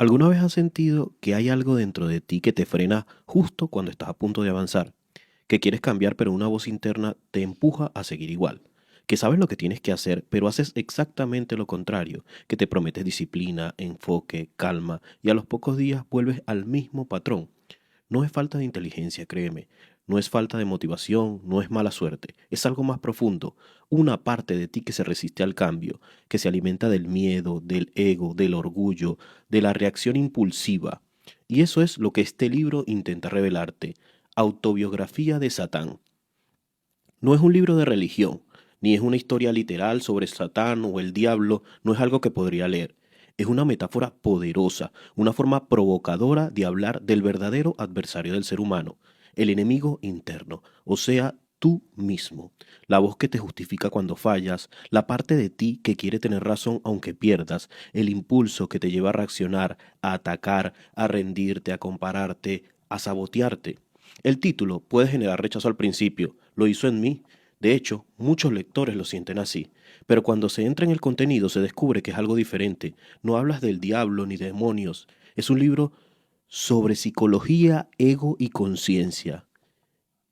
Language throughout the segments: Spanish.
¿Alguna vez has sentido que hay algo dentro de ti que te frena justo cuando estás a punto de avanzar? Que quieres cambiar, pero una voz interna te empuja a seguir igual. Que sabes lo que tienes que hacer, pero haces exactamente lo contrario. Que te prometes disciplina, enfoque, calma, y a los pocos días vuelves al mismo patrón. No es falta de inteligencia, créeme. No es falta de motivación, no es mala suerte. Es algo más profundo. Una parte de ti que se resiste al cambio, que se alimenta del miedo, del ego, del orgullo, de la reacción impulsiva. Y eso es lo que este libro intenta revelarte. Autobiografía de Satán. No es un libro de religión, ni es una historia literal sobre Satán o el diablo, no es algo que podría leer. Es una metáfora poderosa, una forma provocadora de hablar del verdadero adversario del ser humano, el enemigo interno, o sea, tú mismo. La voz que te justifica cuando fallas, la parte de ti que quiere tener razón aunque pierdas, el impulso que te lleva a reaccionar, a atacar, a rendirte, a compararte, a sabotearte. El título puede generar rechazo al principio, lo hizo en mí. De hecho, muchos lectores lo sienten así, pero cuando se entra en el contenido se descubre que es algo diferente. No hablas del diablo ni de demonios. Es un libro sobre psicología, ego y conciencia.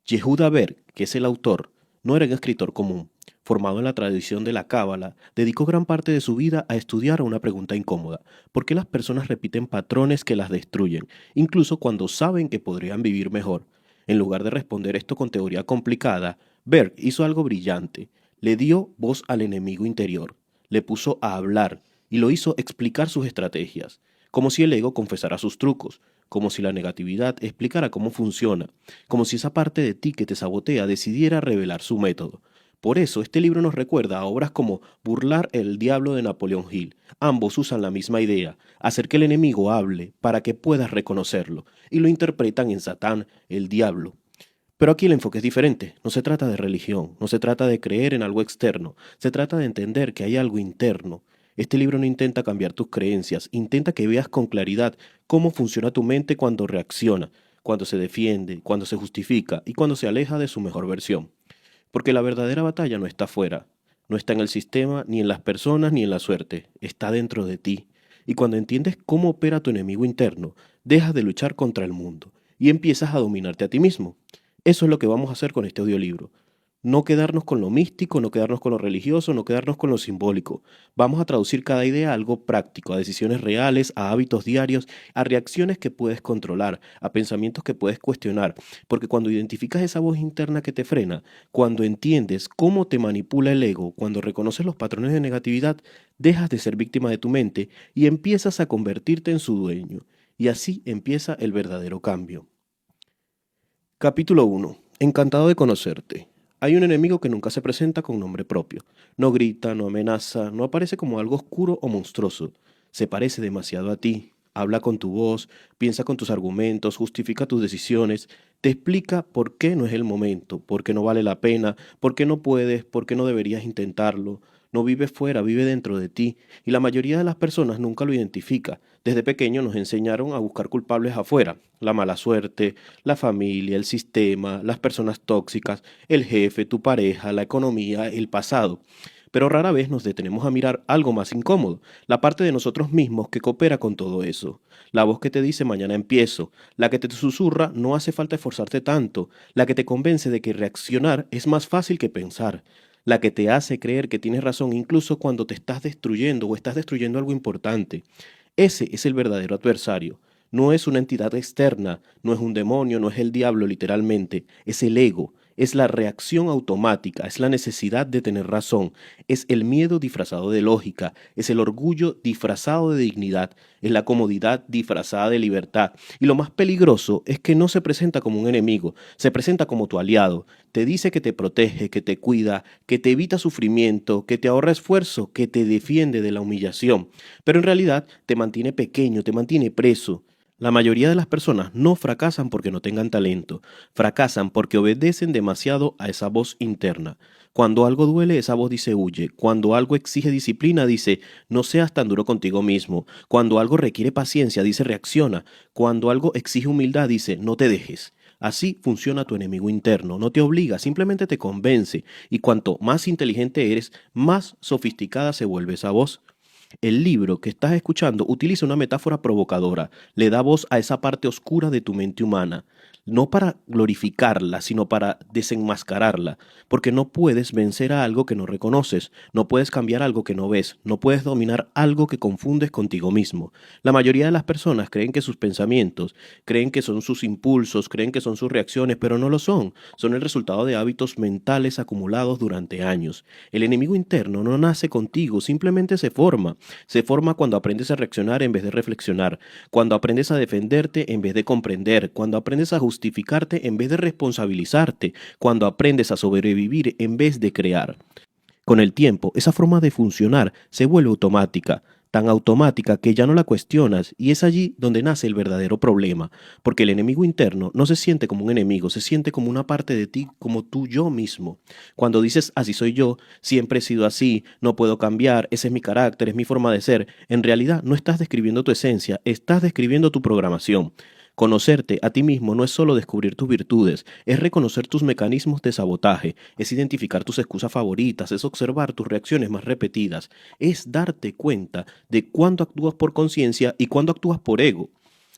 Yehuda Berg, que es el autor, no era un escritor común. Formado en la tradición de la Cábala, dedicó gran parte de su vida a estudiar una pregunta incómoda. ¿Por qué las personas repiten patrones que las destruyen, incluso cuando saben que podrían vivir mejor? En lugar de responder esto con teoría complicada, Berg hizo algo brillante. Le dio voz al enemigo interior, le puso a hablar y lo hizo explicar sus estrategias, como si el ego confesara sus trucos, como si la negatividad explicara cómo funciona, como si esa parte de ti que te sabotea decidiera revelar su método. Por eso, este libro nos recuerda a obras como Burlar el Diablo de Napoleón Hill. Ambos usan la misma idea, hacer que el enemigo hable para que puedas reconocerlo, y lo interpretan en Satán, el diablo. Pero aquí el enfoque es diferente. No se trata de religión, no se trata de creer en algo externo, se trata de entender que hay algo interno. Este libro no intenta cambiar tus creencias, intenta que veas con claridad cómo funciona tu mente cuando reacciona, cuando se defiende, cuando se justifica y cuando se aleja de su mejor versión. Porque la verdadera batalla no está afuera, no está en el sistema, ni en las personas, ni en la suerte, está dentro de ti. Y cuando entiendes cómo opera tu enemigo interno, dejas de luchar contra el mundo y empiezas a dominarte a ti mismo. Eso es lo que vamos a hacer con este audiolibro. No quedarnos con lo místico, no quedarnos con lo religioso, no quedarnos con lo simbólico. Vamos a traducir cada idea a algo práctico, a decisiones reales, a hábitos diarios, a reacciones que puedes controlar, a pensamientos que puedes cuestionar. Porque cuando identificas esa voz interna que te frena, cuando entiendes cómo te manipula el ego, cuando reconoces los patrones de negatividad, dejas de ser víctima de tu mente y empiezas a convertirte en su dueño. Y así empieza el verdadero cambio. Capítulo 1. Encantado de conocerte. Hay un enemigo que nunca se presenta con nombre propio. No grita, no amenaza, no aparece como algo oscuro o monstruoso. Se parece demasiado a ti. Habla con tu voz, piensa con tus argumentos, justifica tus decisiones, te explica por qué no es el momento, por qué no vale la pena, por qué no puedes, por qué no deberías intentarlo. No vive fuera, vive dentro de ti, y la mayoría de las personas nunca lo identifica. Desde pequeño nos enseñaron a buscar culpables afuera, la mala suerte, la familia, el sistema, las personas tóxicas, el jefe, tu pareja, la economía, el pasado. Pero rara vez nos detenemos a mirar algo más incómodo, la parte de nosotros mismos que coopera con todo eso. La voz que te dice mañana empiezo, la que te susurra no hace falta esforzarte tanto, la que te convence de que reaccionar es más fácil que pensar, la que te hace creer que tienes razón incluso cuando te estás destruyendo o estás destruyendo algo importante. Ese es el verdadero adversario. No es una entidad externa, no es un demonio, no es el diablo literalmente, es el ego, es la reacción automática, es la necesidad de tener razón, es el miedo disfrazado de lógica, es el orgullo disfrazado de dignidad, es la comodidad disfrazada de libertad. Y lo más peligroso es que no se presenta como un enemigo, se presenta como tu aliado. Te dice que te protege, que te cuida, que te evita sufrimiento, que te ahorra esfuerzo, que te defiende de la humillación. Pero en realidad te mantiene pequeño, te mantiene preso. La mayoría de las personas no fracasan porque no tengan talento, fracasan porque obedecen demasiado a esa voz interna. Cuando algo duele, esa voz dice huye. Cuando algo exige disciplina, dice no seas tan duro contigo mismo. Cuando algo requiere paciencia, dice reacciona. Cuando algo exige humildad, dice no te dejes. Así funciona tu enemigo interno. No te obliga, simplemente te convence. Y cuanto más inteligente eres, más sofisticada se vuelve esa voz. El libro que estás escuchando utiliza una metáfora provocadora, le da voz a esa parte oscura de tu mente humana, no para glorificarla, sino para desenmascararla, porque no puedes vencer a algo que no reconoces, no puedes cambiar algo que no ves, no puedes dominar algo que confundes contigo mismo. La mayoría de las personas creen que sus pensamientos, creen que son sus impulsos, creen que son sus reacciones, pero no lo son el resultado de hábitos mentales acumulados durante años. El enemigo interno no nace contigo, simplemente se forma cuando aprendes a reaccionar en vez de reflexionar, cuando aprendes a defenderte en vez de comprender, cuando aprendes a justificarte en vez de responsabilizarte, cuando aprendes a sobrevivir en vez de crear. Con el tiempo, esa forma de funcionar se vuelve automática, tan automática que ya no la cuestionas y es allí donde nace el verdadero problema, porque el enemigo interno no se siente como un enemigo, se siente como una parte de ti, como tú yo mismo. Cuando dices así soy yo, siempre he sido así, no puedo cambiar, ese es mi carácter, es mi forma de ser, en realidad no estás describiendo tu esencia, estás describiendo tu programación. Conocerte a ti mismo no es solo descubrir tus virtudes, es reconocer tus mecanismos de sabotaje, es identificar tus excusas favoritas, es observar tus reacciones más repetidas, es darte cuenta de cuándo actúas por conciencia y cuándo actúas por ego.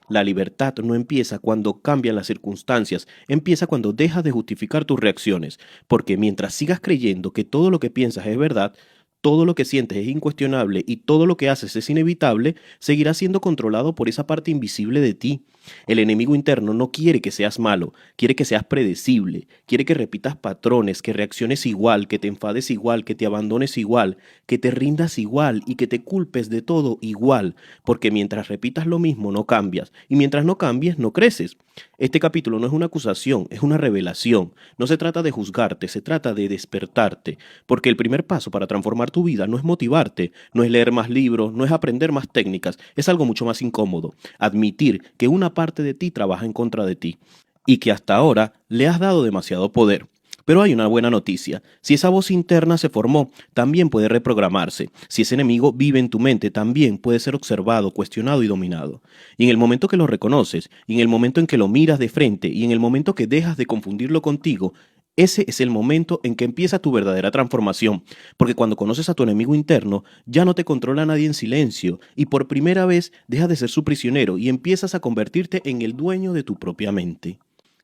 La libertad no empieza cuando cambian las circunstancias, empieza cuando dejas de justificar tus reacciones, porque mientras sigas creyendo que todo lo que piensas es verdad, todo lo que sientes es incuestionable y todo lo que haces es inevitable, seguirás siendo controlado por esa parte invisible de ti. El enemigo interno no quiere que seas malo, quiere que seas predecible, quiere que repitas patrones, que reacciones igual, que te enfades igual, que te abandones igual, que te rindas igual y que te culpes de todo igual, porque mientras repitas lo mismo no cambias y mientras no cambies no creces. Este capítulo no es una acusación, es una revelación. No se trata de juzgarte, se trata de despertarte, porque el primer paso para transformar tu vida no es motivarte, no es leer más libros, no es aprender más técnicas, es algo mucho más incómodo, admitir que una parte de ti trabaja en contra de ti y que hasta ahora le has dado demasiado poder. Pero hay una buena noticia. Si esa voz interna se formó, también puede reprogramarse. Si ese enemigo vive en tu mente, también puede ser observado, cuestionado y dominado. Y en el momento que lo reconoces, y en el momento en que lo miras de frente, y en el momento que dejas de confundirlo contigo, ese es el momento en que empieza tu verdadera transformación, porque cuando conoces a tu enemigo interno, ya no te controla nadie en silencio, y por primera vez dejas de ser su prisionero y empiezas a convertirte en el dueño de tu propia mente.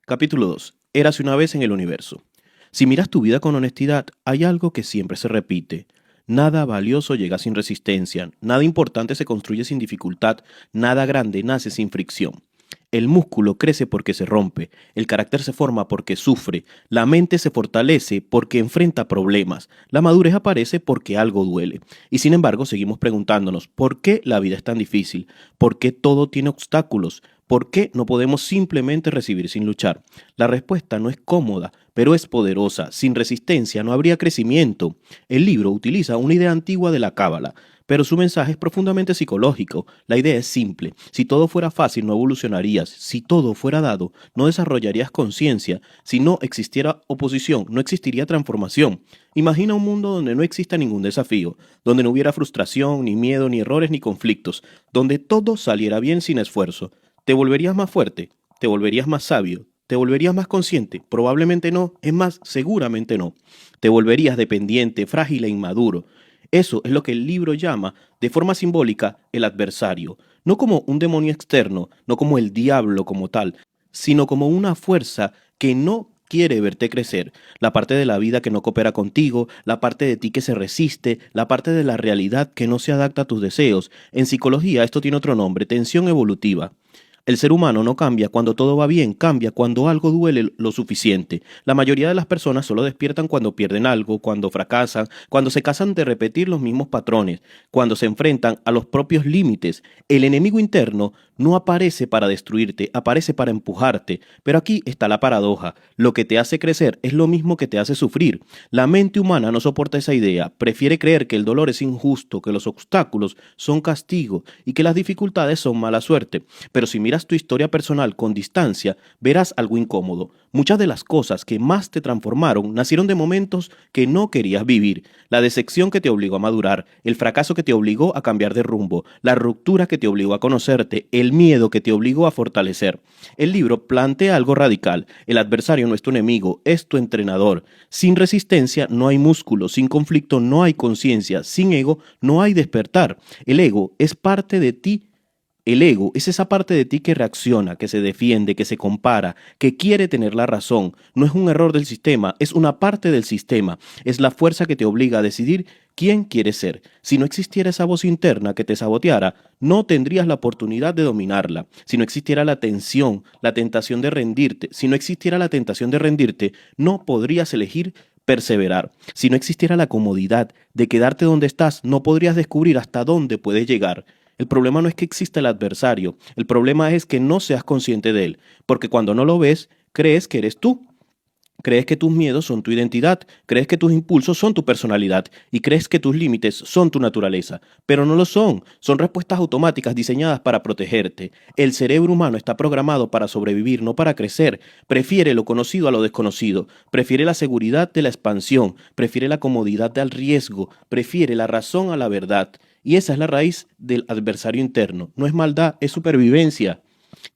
Capítulo 2. Érase una vez en el universo. Si miras tu vida con honestidad, hay algo que siempre se repite. Nada valioso llega sin resistencia, nada importante se construye sin dificultad, nada grande nace sin fricción. El músculo crece porque se rompe, el carácter se forma porque sufre, la mente se fortalece porque enfrenta problemas, la madurez aparece porque algo duele. Y sin embargo seguimos preguntándonos, ¿por qué la vida es tan difícil? ¿Por qué todo tiene obstáculos? ¿Por qué no podemos simplemente recibir sin luchar? La respuesta no es cómoda, pero es poderosa. Sin resistencia no habría crecimiento. El libro utiliza una idea antigua de la cábala, pero su mensaje es profundamente psicológico. La idea es simple. Si todo fuera fácil, no evolucionarías. Si todo fuera dado, no desarrollarías conciencia. Si no existiera oposición, no existiría transformación. Imagina un mundo donde no exista ningún desafío, donde no hubiera frustración, ni miedo, ni errores, ni conflictos, donde todo saliera bien sin esfuerzo. ¿Te volverías más fuerte? ¿Te volverías más sabio? ¿Te volverías más consciente? Probablemente no, es más, seguramente no. Te volverías dependiente, frágil e inmaduro. Eso es lo que el libro llama, de forma simbólica, el adversario. No como un demonio externo, no como el diablo como tal, sino como una fuerza que no quiere verte crecer, la parte de la vida que no coopera contigo, la parte de ti que se resiste, la parte de la realidad que no se adapta a tus deseos. En psicología esto tiene otro nombre, tensión evolutiva. El ser humano no cambia cuando todo va bien, cambia cuando algo duele lo suficiente. La mayoría de las personas solo despiertan cuando pierden algo, cuando fracasan, cuando se cansan de repetir los mismos patrones, cuando se enfrentan a los propios límites. El enemigo interno no aparece para destruirte, aparece para empujarte. Pero aquí está la paradoja. Lo que te hace crecer es lo mismo que te hace sufrir. La mente humana no soporta esa idea, prefiere creer que el dolor es injusto, que los obstáculos son castigo y que las dificultades son mala suerte. Pero si miras miras tu historia personal con distancia, verás algo incómodo. Muchas de las cosas que más te transformaron nacieron de momentos que no querías vivir. La decepción que te obligó a madurar, el fracaso que te obligó a cambiar de rumbo, la ruptura que te obligó a conocerte, el miedo que te obligó a fortalecer. El libro plantea algo radical. El adversario no es tu enemigo, es tu entrenador. Sin resistencia no hay músculo, sin conflicto no hay conciencia, sin ego no hay despertar. El ego es parte de ti. El ego es esa parte de ti que reacciona, que se defiende, que se compara, que quiere tener la razón. No es un error del sistema, es una parte del sistema. Es la fuerza que te obliga a decidir quién quieres ser. Si no existiera esa voz interna que te saboteara, no tendrías la oportunidad de dominarla. Si no existiera la tensión, la tentación de rendirte, si no existiera la tentación de rendirte, no podrías elegir perseverar. Si no existiera la comodidad de quedarte donde estás, no podrías descubrir hasta dónde puedes llegar. El problema no es que exista el adversario, el problema es que no seas consciente de él, porque cuando no lo ves, crees que eres tú. Crees que tus miedos son tu identidad, crees que tus impulsos son tu personalidad y crees que tus límites son tu naturaleza, pero no lo son, son respuestas automáticas diseñadas para protegerte. El cerebro humano está programado para sobrevivir, no para crecer. Prefiere lo conocido a lo desconocido, prefiere la seguridad de la expansión, prefiere la comodidad al riesgo, prefiere la razón a la verdad. Y esa es la raíz del adversario interno. No es maldad, es supervivencia.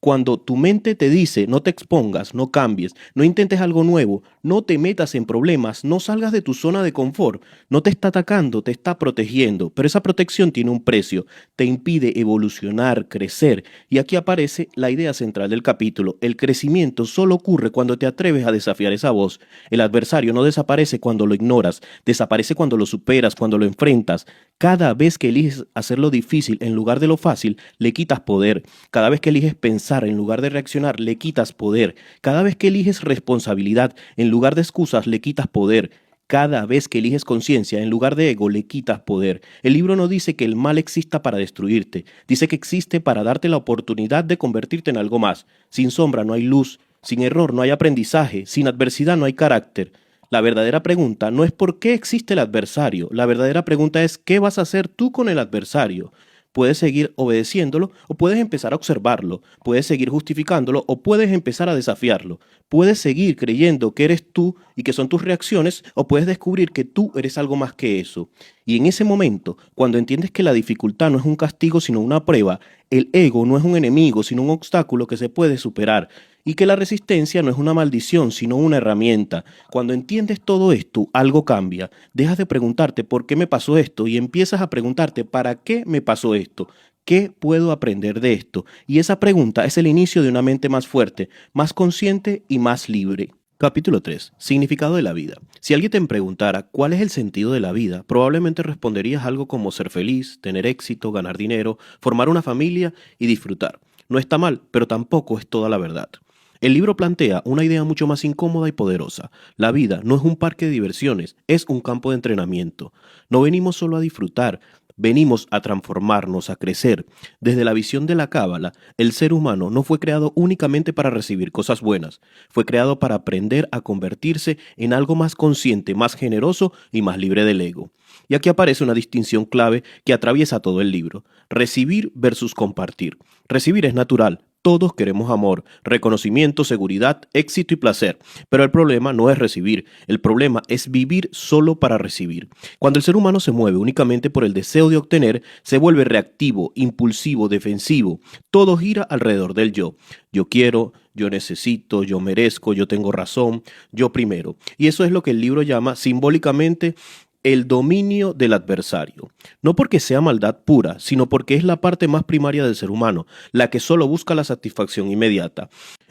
Cuando tu mente te dice no te expongas, no cambies, no intentes algo nuevo, no te metas en problemas, no salgas de tu zona de confort, no te está atacando, te está protegiendo, pero esa protección tiene un precio, te impide evolucionar, crecer, y aquí aparece la idea central del capítulo. El crecimiento solo ocurre cuando te atreves a desafiar esa voz. El adversario no desaparece cuando lo ignoras, desaparece cuando lo superas, cuando lo enfrentas. Cada vez que eliges hacerlo difícil en lugar de lo fácil, le quitas poder. Cada vez que eliges pensar en lugar de reaccionar, le quitas poder. Cada vez que eliges responsabilidad en lugar de excusas, le quitas poder. Cada vez que eliges conciencia en lugar de ego, le quitas poder. El libro no dice que el mal exista para destruirte, dice que existe para darte la oportunidad de convertirte en algo más. Sin sombra no hay luz, sin error no hay aprendizaje, sin adversidad no hay carácter. La verdadera pregunta no es por qué existe el adversario, la verdadera pregunta es qué vas a hacer tú con el adversario. Puedes seguir obedeciéndolo o puedes empezar a observarlo, puedes seguir justificándolo o puedes empezar a desafiarlo, puedes seguir creyendo que eres tú y que son tus reacciones o puedes descubrir que tú eres algo más que eso. Y en ese momento, cuando entiendes que la dificultad no es un castigo sino una prueba, el ego no es un enemigo sino un obstáculo que se puede superar y que la resistencia no es una maldición sino una herramienta. Cuando entiendes todo esto, algo cambia. Dejas de preguntarte por qué me pasó esto y empiezas a preguntarte para qué me pasó esto. ¿Qué puedo aprender de esto? Y esa pregunta es el inicio de una mente más fuerte, más consciente y más libre. Capítulo 3. Significado de la vida. Si alguien te preguntara cuál es el sentido de la vida, probablemente responderías algo como ser feliz, tener éxito, ganar dinero, formar una familia y disfrutar. No está mal, pero tampoco es toda la verdad. El libro plantea una idea mucho más incómoda y poderosa. La vida no es un parque de diversiones, es un campo de entrenamiento. No venimos solo a disfrutar, venimos a transformarnos, a crecer. Desde la visión de la Cábala, el ser humano no fue creado únicamente para recibir cosas buenas, fue creado para aprender a convertirse en algo más consciente, más generoso y más libre del ego. Y aquí aparece una distinción clave que atraviesa todo el libro: recibir versus compartir. Recibir es natural. Todos queremos amor, reconocimiento, seguridad, éxito y placer, pero el problema no es recibir, el problema es vivir solo para recibir. Cuando el ser humano se mueve únicamente por el deseo de obtener, se vuelve reactivo, impulsivo, defensivo. Todo gira alrededor del yo. Yo quiero, yo necesito, yo merezco, yo tengo razón, yo primero. Y eso es lo que el libro llama simbólicamente el dominio del adversario. No porque sea maldad pura, sino porque es la parte más primaria del ser humano, la que solo busca la satisfacción inmediata.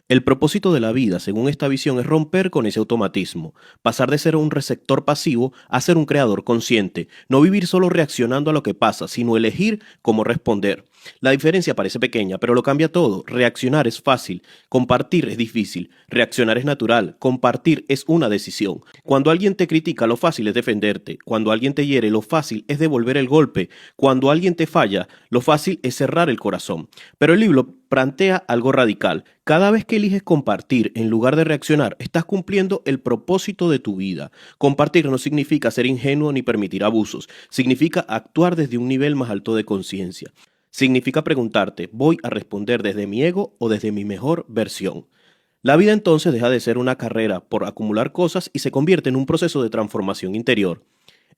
El propósito de la vida, según esta visión, es romper con ese automatismo, pasar de ser un receptor pasivo a ser un creador consciente, no vivir solo reaccionando a lo que pasa, sino elegir cómo responder. La diferencia parece pequeña, pero lo cambia todo. Reaccionar es fácil, compartir es difícil, reaccionar es natural, compartir es una decisión. Cuando alguien te critica, lo fácil es defenderte. Cuando alguien te hiere, lo fácil es devolver el golpe. Cuando alguien te falla, lo fácil es cerrar el corazón. Pero el libro plantea algo radical. Cada vez que eliges compartir en lugar de reaccionar, estás cumpliendo el propósito de tu vida. Compartir no significa ser ingenuo ni permitir abusos, significa actuar desde un nivel más alto de conciencia. Significa preguntarte, ¿voy a responder desde mi ego o desde mi mejor versión? La vida entonces deja de ser una carrera por acumular cosas y se convierte en un proceso de transformación interior.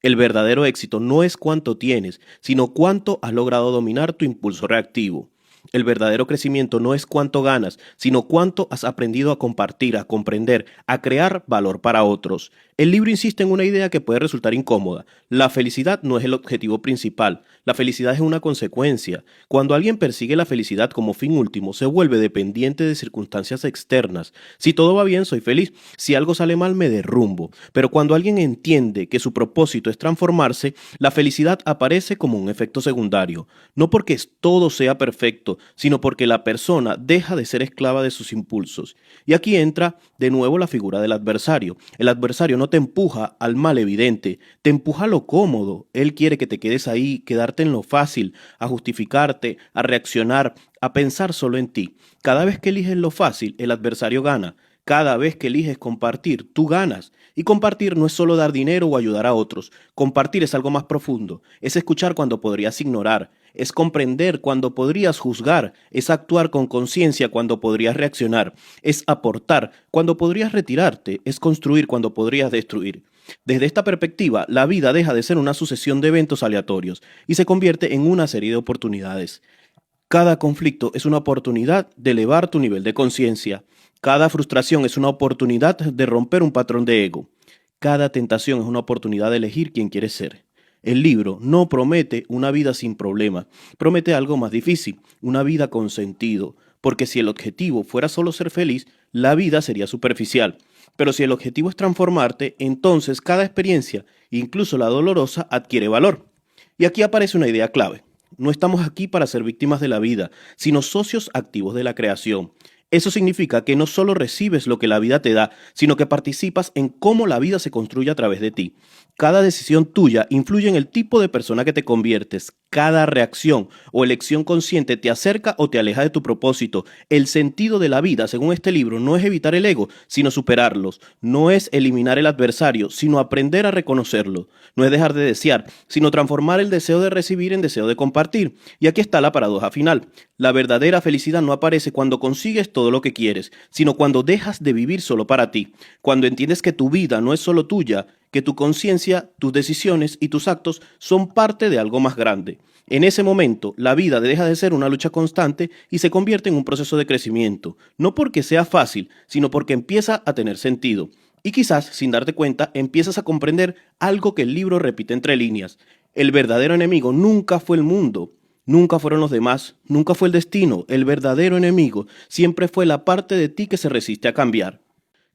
El verdadero éxito no es cuánto tienes, sino cuánto has logrado dominar tu impulso reactivo. El verdadero crecimiento no es cuánto ganas, sino cuánto has aprendido a compartir, a comprender, a crear valor para otros. El libro insiste en una idea que puede resultar incómoda. La felicidad no es el objetivo principal, la felicidad es una consecuencia. Cuando alguien persigue la felicidad como fin último, se vuelve dependiente de circunstancias externas. Si todo va bien, soy feliz. Si algo sale mal, me derrumbo. Pero cuando alguien entiende que su propósito es transformarse, la felicidad aparece como un efecto secundario. No porque todo sea perfecto, sino porque la persona deja de ser esclava de sus impulsos. Y aquí entra de nuevo la figura del adversario. El adversario no te empuja al mal evidente, te empuja a lo cómodo. Él quiere que te quedes ahí, quedarte en lo fácil, a justificarte, a reaccionar, a pensar solo en ti. Cada vez que eliges lo fácil, el adversario gana. Cada vez que eliges compartir, tú ganas. Y compartir no es solo dar dinero o ayudar a otros. Compartir es algo más profundo. Es escuchar cuando podrías ignorar. Es comprender cuando podrías juzgar. Es actuar con conciencia cuando podrías reaccionar. Es aportar cuando podrías retirarte. Es construir cuando podrías destruir. Desde esta perspectiva, la vida deja de ser una sucesión de eventos aleatorios y se convierte en una serie de oportunidades. Cada conflicto es una oportunidad de elevar tu nivel de conciencia. Cada frustración es una oportunidad de romper un patrón de ego. Cada tentación es una oportunidad de elegir quién quieres ser. El libro no promete una vida sin problemas, promete algo más difícil, una vida con sentido, porque si el objetivo fuera solo ser feliz, la vida sería superficial. Pero si el objetivo es transformarte, entonces cada experiencia, incluso la dolorosa, adquiere valor. Y aquí aparece una idea clave. No estamos aquí para ser víctimas de la vida, sino socios activos de la creación. Eso significa que no solo recibes lo que la vida te da, sino que participas en cómo la vida se construye a través de ti. Cada decisión tuya influye en el tipo de persona que te conviertes. Cada reacción o elección consciente te acerca o te aleja de tu propósito. El sentido de la vida, según este libro, no es evitar el ego, sino superarlos. No es eliminar el adversario, sino aprender a reconocerlo. No es dejar de desear, sino transformar el deseo de recibir en deseo de compartir. Y aquí está la paradoja final. La verdadera felicidad no aparece cuando consigues todo lo que quieres, sino cuando dejas de vivir solo para ti. Cuando entiendes que tu vida no es solo tuya, que tu conciencia, tus decisiones y tus actos son parte de algo más grande. En ese momento, la vida deja de ser una lucha constante y se convierte en un proceso de crecimiento, no porque sea fácil, sino porque empieza a tener sentido. Y quizás, sin darte cuenta, empiezas a comprender algo que el libro repite entre líneas. El verdadero enemigo nunca fue el mundo, nunca fueron los demás, nunca fue el destino. El verdadero enemigo siempre fue la parte de ti que se resiste a cambiar.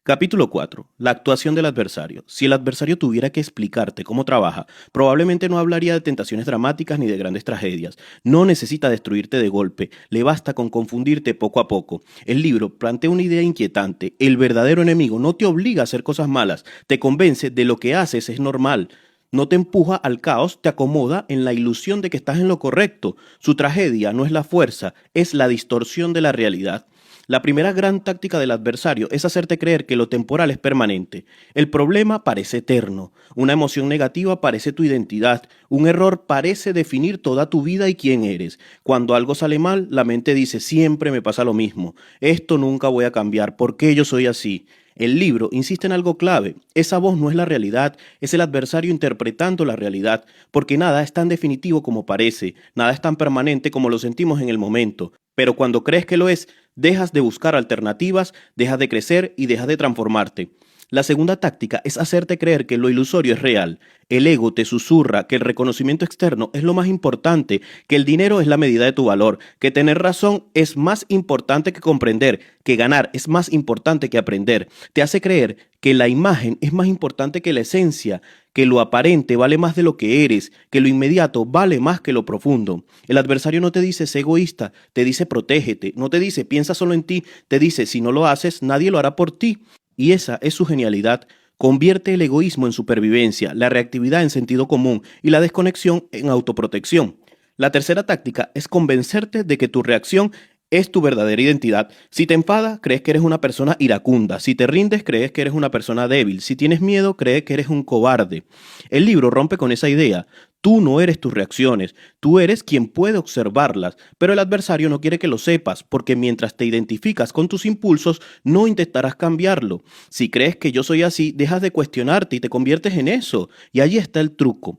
Capítulo 4. La actuación del adversario. Si el adversario tuviera que explicarte cómo trabaja, probablemente no hablaría de tentaciones dramáticas ni de grandes tragedias. No necesita destruirte de golpe, le basta con confundirte poco a poco. El libro plantea una idea inquietante. El verdadero enemigo no te obliga a hacer cosas malas, te convence de lo que haces es normal. No te empuja al caos, te acomoda en la ilusión de que estás en lo correcto. Su tragedia no es la fuerza, es la distorsión de la realidad. La primera gran táctica del adversario es hacerte creer que lo temporal es permanente. El problema parece eterno, una emoción negativa parece tu identidad, un error parece definir toda tu vida y quién eres. Cuando algo sale mal, la mente dice siempre me pasa lo mismo, esto nunca voy a cambiar, ¿por qué yo soy así? El libro insiste en algo clave, esa voz no es la realidad, es el adversario interpretando la realidad, porque nada es tan definitivo como parece, nada es tan permanente como lo sentimos en el momento. Pero cuando crees que lo es, dejas de buscar alternativas, dejas de crecer y dejas de transformarte. La segunda táctica es hacerte creer que lo ilusorio es real. El ego te susurra que el reconocimiento externo es lo más importante, que el dinero es la medida de tu valor, que tener razón es más importante que comprender, que ganar es más importante que aprender. Te hace creer que la imagen es más importante que la esencia, que lo aparente vale más de lo que eres, que lo inmediato vale más que lo profundo. El adversario no te dice sé egoísta, te dice protégete, no te dice piensa solo en ti, te dice si no lo haces nadie lo hará por ti. Y esa es su genialidad. Convierte el egoísmo en supervivencia, la reactividad en sentido común y la desconexión en autoprotección. La tercera táctica es convencerte de que tu reacción Es tu verdadera identidad. Si te enfadas, crees que eres una persona iracunda. Si te rindes, crees que eres una persona débil. Si tienes miedo, crees que eres un cobarde. El libro rompe con esa idea. Tú no eres tus reacciones, tú eres quien puede observarlas, pero el adversario no quiere que lo sepas, porque mientras te identificas con tus impulsos, no intentarás cambiarlo. Si crees que yo soy así, dejas de cuestionarte y te conviertes en eso. Y allí está el truco.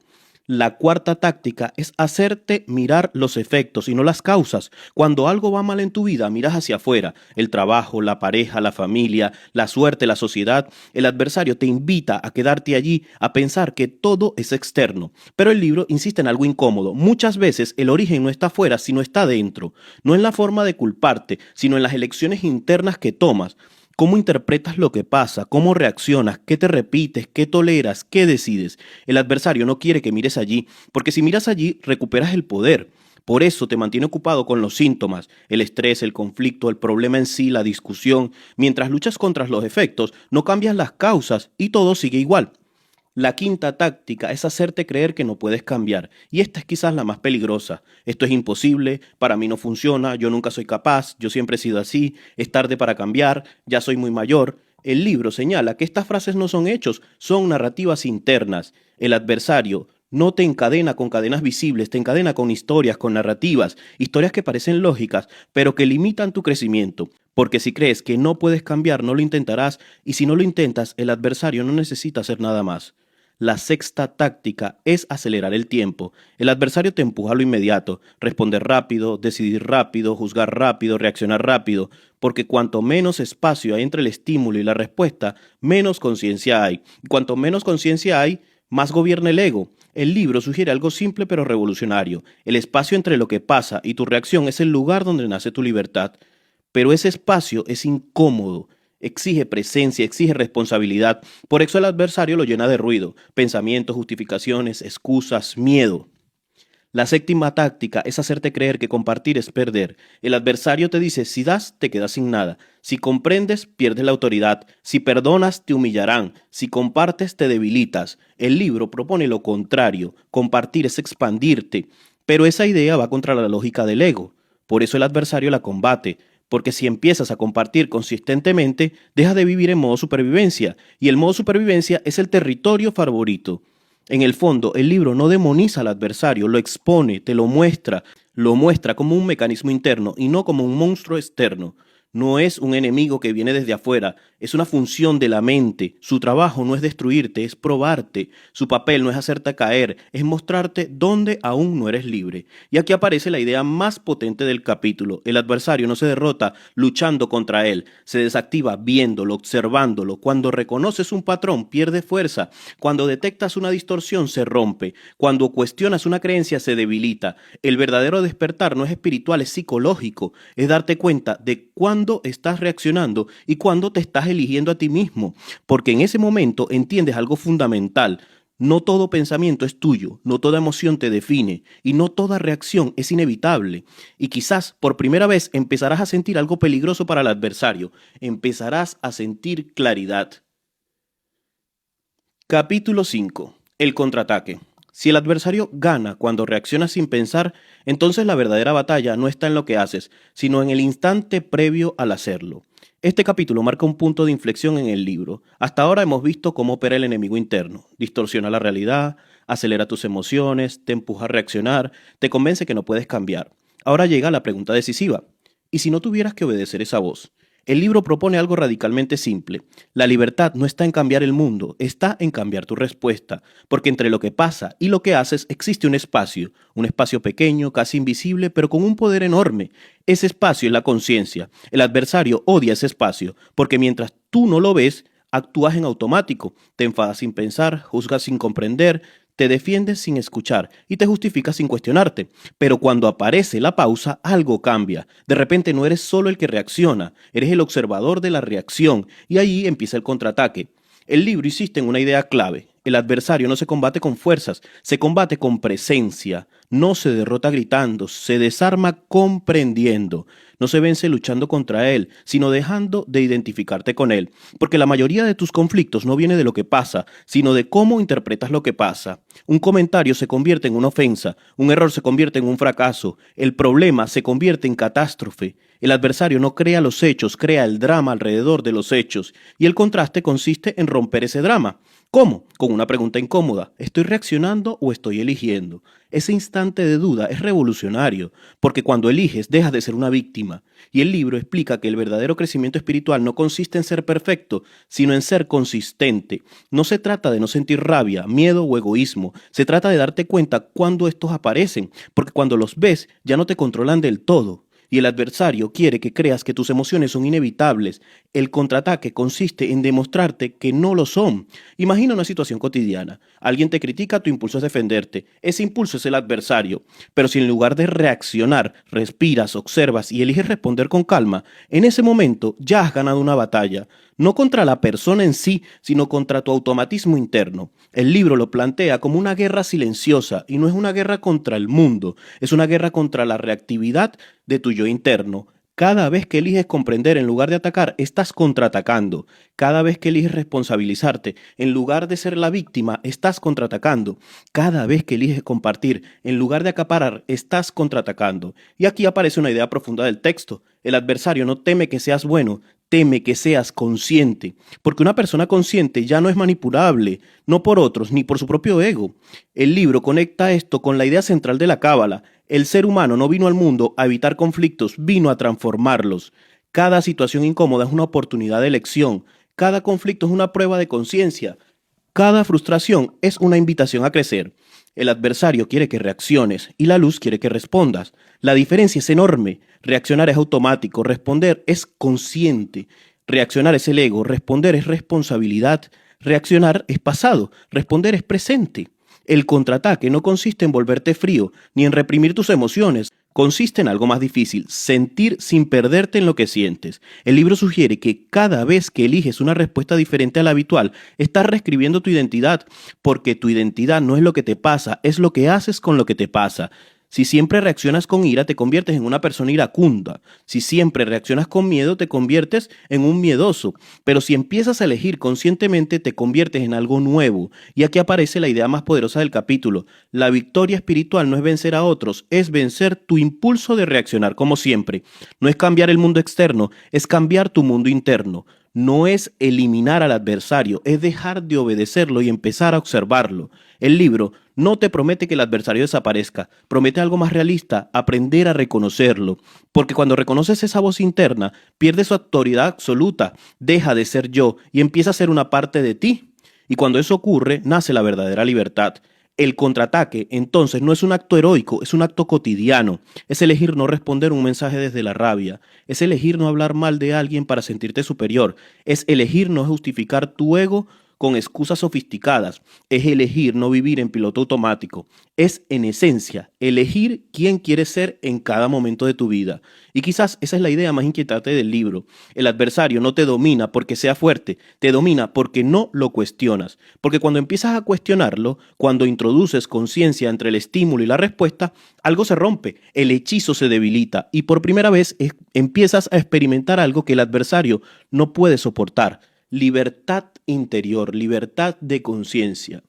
La cuarta táctica es hacerte mirar los efectos y no las causas. Cuando algo va mal en tu vida, miras hacia afuera, el trabajo, la pareja, la familia, la suerte, la sociedad. El adversario te invita a quedarte allí, a pensar que todo es externo. Pero el libro insiste en algo incómodo. Muchas veces el origen no está afuera, sino está dentro. No en la forma de culparte, sino en las elecciones internas que tomas. ¿Cómo interpretas lo que pasa? ¿Cómo reaccionas? ¿Qué te repites? ¿Qué toleras? ¿Qué decides? El adversario no quiere que mires allí, porque si miras allí, recuperas el poder. Por eso te mantiene ocupado con los síntomas, el estrés, el conflicto, el problema en sí, la discusión. Mientras luchas contra los efectos, no cambias las causas y todo sigue igual. La quinta táctica es hacerte creer que no puedes cambiar, y esta es quizás la más peligrosa. Esto es imposible, para mí no funciona, yo nunca soy capaz, yo siempre he sido así, es tarde para cambiar, ya soy muy mayor. El libro señala que estas frases no son hechos, son narrativas internas. El adversario no te encadena con cadenas visibles, te encadena con historias, con narrativas, historias que parecen lógicas, pero que limitan tu crecimiento. Porque si crees que no puedes cambiar, no lo intentarás, y si no lo intentas, el adversario no necesita hacer nada más. La sexta táctica es acelerar el tiempo. El adversario te empuja a lo inmediato, responder rápido, decidir rápido, juzgar rápido, reaccionar rápido, porque cuanto menos espacio hay entre el estímulo y la respuesta, menos conciencia hay. Y cuanto menos conciencia hay, más gobierna el ego. El libro sugiere algo simple pero revolucionario. El espacio entre lo que pasa y tu reacción es el lugar donde nace tu libertad. Pero ese espacio es incómodo. Exige presencia, exige responsabilidad. Por eso el adversario lo llena de ruido, pensamientos, justificaciones, excusas, miedo. La séptima táctica es hacerte creer que compartir es perder. El adversario te dice, si das, te quedas sin nada. Si comprendes, pierdes la autoridad. Si perdonas, te humillarán. Si compartes, te debilitas. El libro propone lo contrario. Compartir es expandirte. Pero esa idea va contra la lógica del ego. Por eso el adversario la combate. Porque si empiezas a compartir consistentemente, dejas de vivir en modo supervivencia. Y el modo supervivencia es el territorio favorito. En el fondo, el libro no demoniza al adversario, lo expone, te lo muestra como un mecanismo interno y no como un monstruo externo. No es un enemigo que viene desde afuera, es una función de la mente. Su trabajo no es destruirte, es probarte. Su papel no es hacerte caer, es mostrarte dónde aún no eres libre. Y aquí aparece la idea más potente del capítulo. El adversario no se derrota luchando contra él, se desactiva viéndolo, observándolo. Cuando reconoces un patrón, pierde fuerza. Cuando detectas una distorsión, se rompe. Cuando cuestionas una creencia, se debilita. El verdadero despertar no es espiritual, es psicológico. Es darte cuenta de cuándo estás reaccionando y cuándo te estás eligiendo a ti mismo. Porque en ese momento entiendes algo fundamental. No todo pensamiento es tuyo, no toda emoción te define y no toda reacción es inevitable. Y quizás por primera vez empezarás a sentir algo peligroso para el adversario. Empezarás a sentir claridad. Capítulo 5. El contraataque. Si el adversario gana cuando reacciona sin pensar, entonces la verdadera batalla no está en lo que haces, sino en el instante previo al hacerlo. Este capítulo marca un punto de inflexión en el libro. Hasta ahora hemos visto cómo opera el enemigo interno. Distorsiona la realidad, acelera tus emociones, te empuja a reaccionar, te convence que no puedes cambiar. Ahora llega la pregunta decisiva. ¿Y si no tuvieras que obedecer esa voz? El libro propone algo radicalmente simple. La libertad no está en cambiar el mundo, está en cambiar tu respuesta, porque entre lo que pasa y lo que haces existe un espacio pequeño, casi invisible, pero con un poder enorme. Ese espacio es la conciencia. El adversario odia ese espacio, porque mientras tú no lo ves, actúas en automático, te enfadas sin pensar, juzgas sin comprender, te defiendes sin escuchar y te justificas sin cuestionarte. Pero cuando aparece la pausa, algo cambia. De repente no eres solo el que reacciona, eres el observador de la reacción y ahí empieza el contraataque. El libro insiste en una idea clave. El adversario no se combate con fuerzas, se combate con presencia. No se derrota gritando, se desarma comprendiendo. no se vence luchando contra él, sino dejando de identificarte con él. Porque la mayoría de tus conflictos no viene de lo que pasa, sino de cómo interpretas lo que pasa. Un comentario se convierte en una ofensa, un error se convierte en un fracaso, el problema se convierte en catástrofe. El adversario no crea los hechos, crea el drama alrededor de los hechos, y el contraste consiste en romper ese drama. ¿Cómo? Con una pregunta incómoda. ¿Estoy reaccionando o estoy eligiendo? Ese instante de duda es revolucionario, porque cuando eliges dejas de ser una víctima. Y el libro explica que el verdadero crecimiento espiritual no consiste en ser perfecto, sino en ser consistente. No se trata de no sentir rabia, miedo o egoísmo. Se trata de darte cuenta cuando estos aparecen, porque cuando los ves ya no te controlan del todo. Y el adversario quiere que creas que tus emociones son inevitables. El contraataque consiste en demostrarte que no lo son. Imagina una situación cotidiana. Alguien te critica, tu impulso es defenderte. Ese impulso es el adversario. Pero si en lugar de reaccionar, respiras, observas y eliges responder con calma, en ese momento ya has ganado una batalla. No contra la persona en sí, sino contra tu automatismo interno. El libro lo plantea como una guerra silenciosa y no es una guerra contra el mundo, es una guerra contra la reactividad de tu yo interno. Cada vez que eliges comprender en lugar de atacar, estás contraatacando. Cada vez que eliges responsabilizarte en lugar de ser la víctima, estás contraatacando. Cada vez que eliges compartir en lugar de acaparar, estás contraatacando. Y aquí aparece una idea profunda del texto. El adversario no teme que seas bueno, teme que seas consciente, porque una persona consciente ya no es manipulable, no por otros ni por su propio ego. El libro conecta esto con la idea central de la Cábala. El ser humano no vino al mundo a evitar conflictos, vino a transformarlos. Cada situación incómoda es una oportunidad de elección, cada conflicto es una prueba de conciencia, cada frustración es una invitación a crecer. El adversario quiere que reacciones y la luz quiere que respondas. La diferencia es enorme. Reaccionar es automático, responder es consciente. Reaccionar es el ego, responder es responsabilidad. Reaccionar es pasado, responder es presente. El contraataque no consiste en volverte frío, ni en reprimir tus emociones. Consiste en algo más difícil, sentir sin perderte en lo que sientes. El libro sugiere que cada vez que eliges una respuesta diferente a la habitual, estás reescribiendo tu identidad, porque tu identidad no es lo que te pasa, es lo que haces con lo que te pasa. Si siempre reaccionas con ira, te conviertes en una persona iracunda. Si siempre reaccionas con miedo, te conviertes en un miedoso. Pero si empiezas a elegir conscientemente, te conviertes en algo nuevo. Y aquí aparece la idea más poderosa del capítulo. La victoria espiritual no es vencer a otros, es vencer tu impulso de reaccionar como siempre. No es cambiar el mundo externo, es cambiar tu mundo interno. No es eliminar al adversario, es dejar de obedecerlo y empezar a observarlo. El libro no te promete que el adversario desaparezca, promete algo más realista, aprender a reconocerlo. Porque cuando reconoces esa voz interna, pierde su autoridad absoluta, deja de ser yo y empieza a ser una parte de ti. Y cuando eso ocurre, nace la verdadera libertad. El contraataque, entonces, no es un acto heroico, es un acto cotidiano. Es elegir no responder un mensaje desde la rabia. Es elegir no hablar mal de alguien para sentirte superior. Es elegir no justificar tu ego con excusas sofisticadas. Es elegir no vivir en piloto automático. Es, en esencia, elegir quién quieres ser en cada momento de tu vida. Y quizás esa es la idea más inquietante del libro. El adversario no te domina porque sea fuerte, te domina porque no lo cuestionas. Porque cuando empiezas a cuestionarlo, cuando introduces conciencia entre el estímulo y la respuesta, algo se rompe, el hechizo se debilita y por primera vez empiezas a experimentar algo que el adversario no puede soportar. Libertad interior, libertad de conciencia.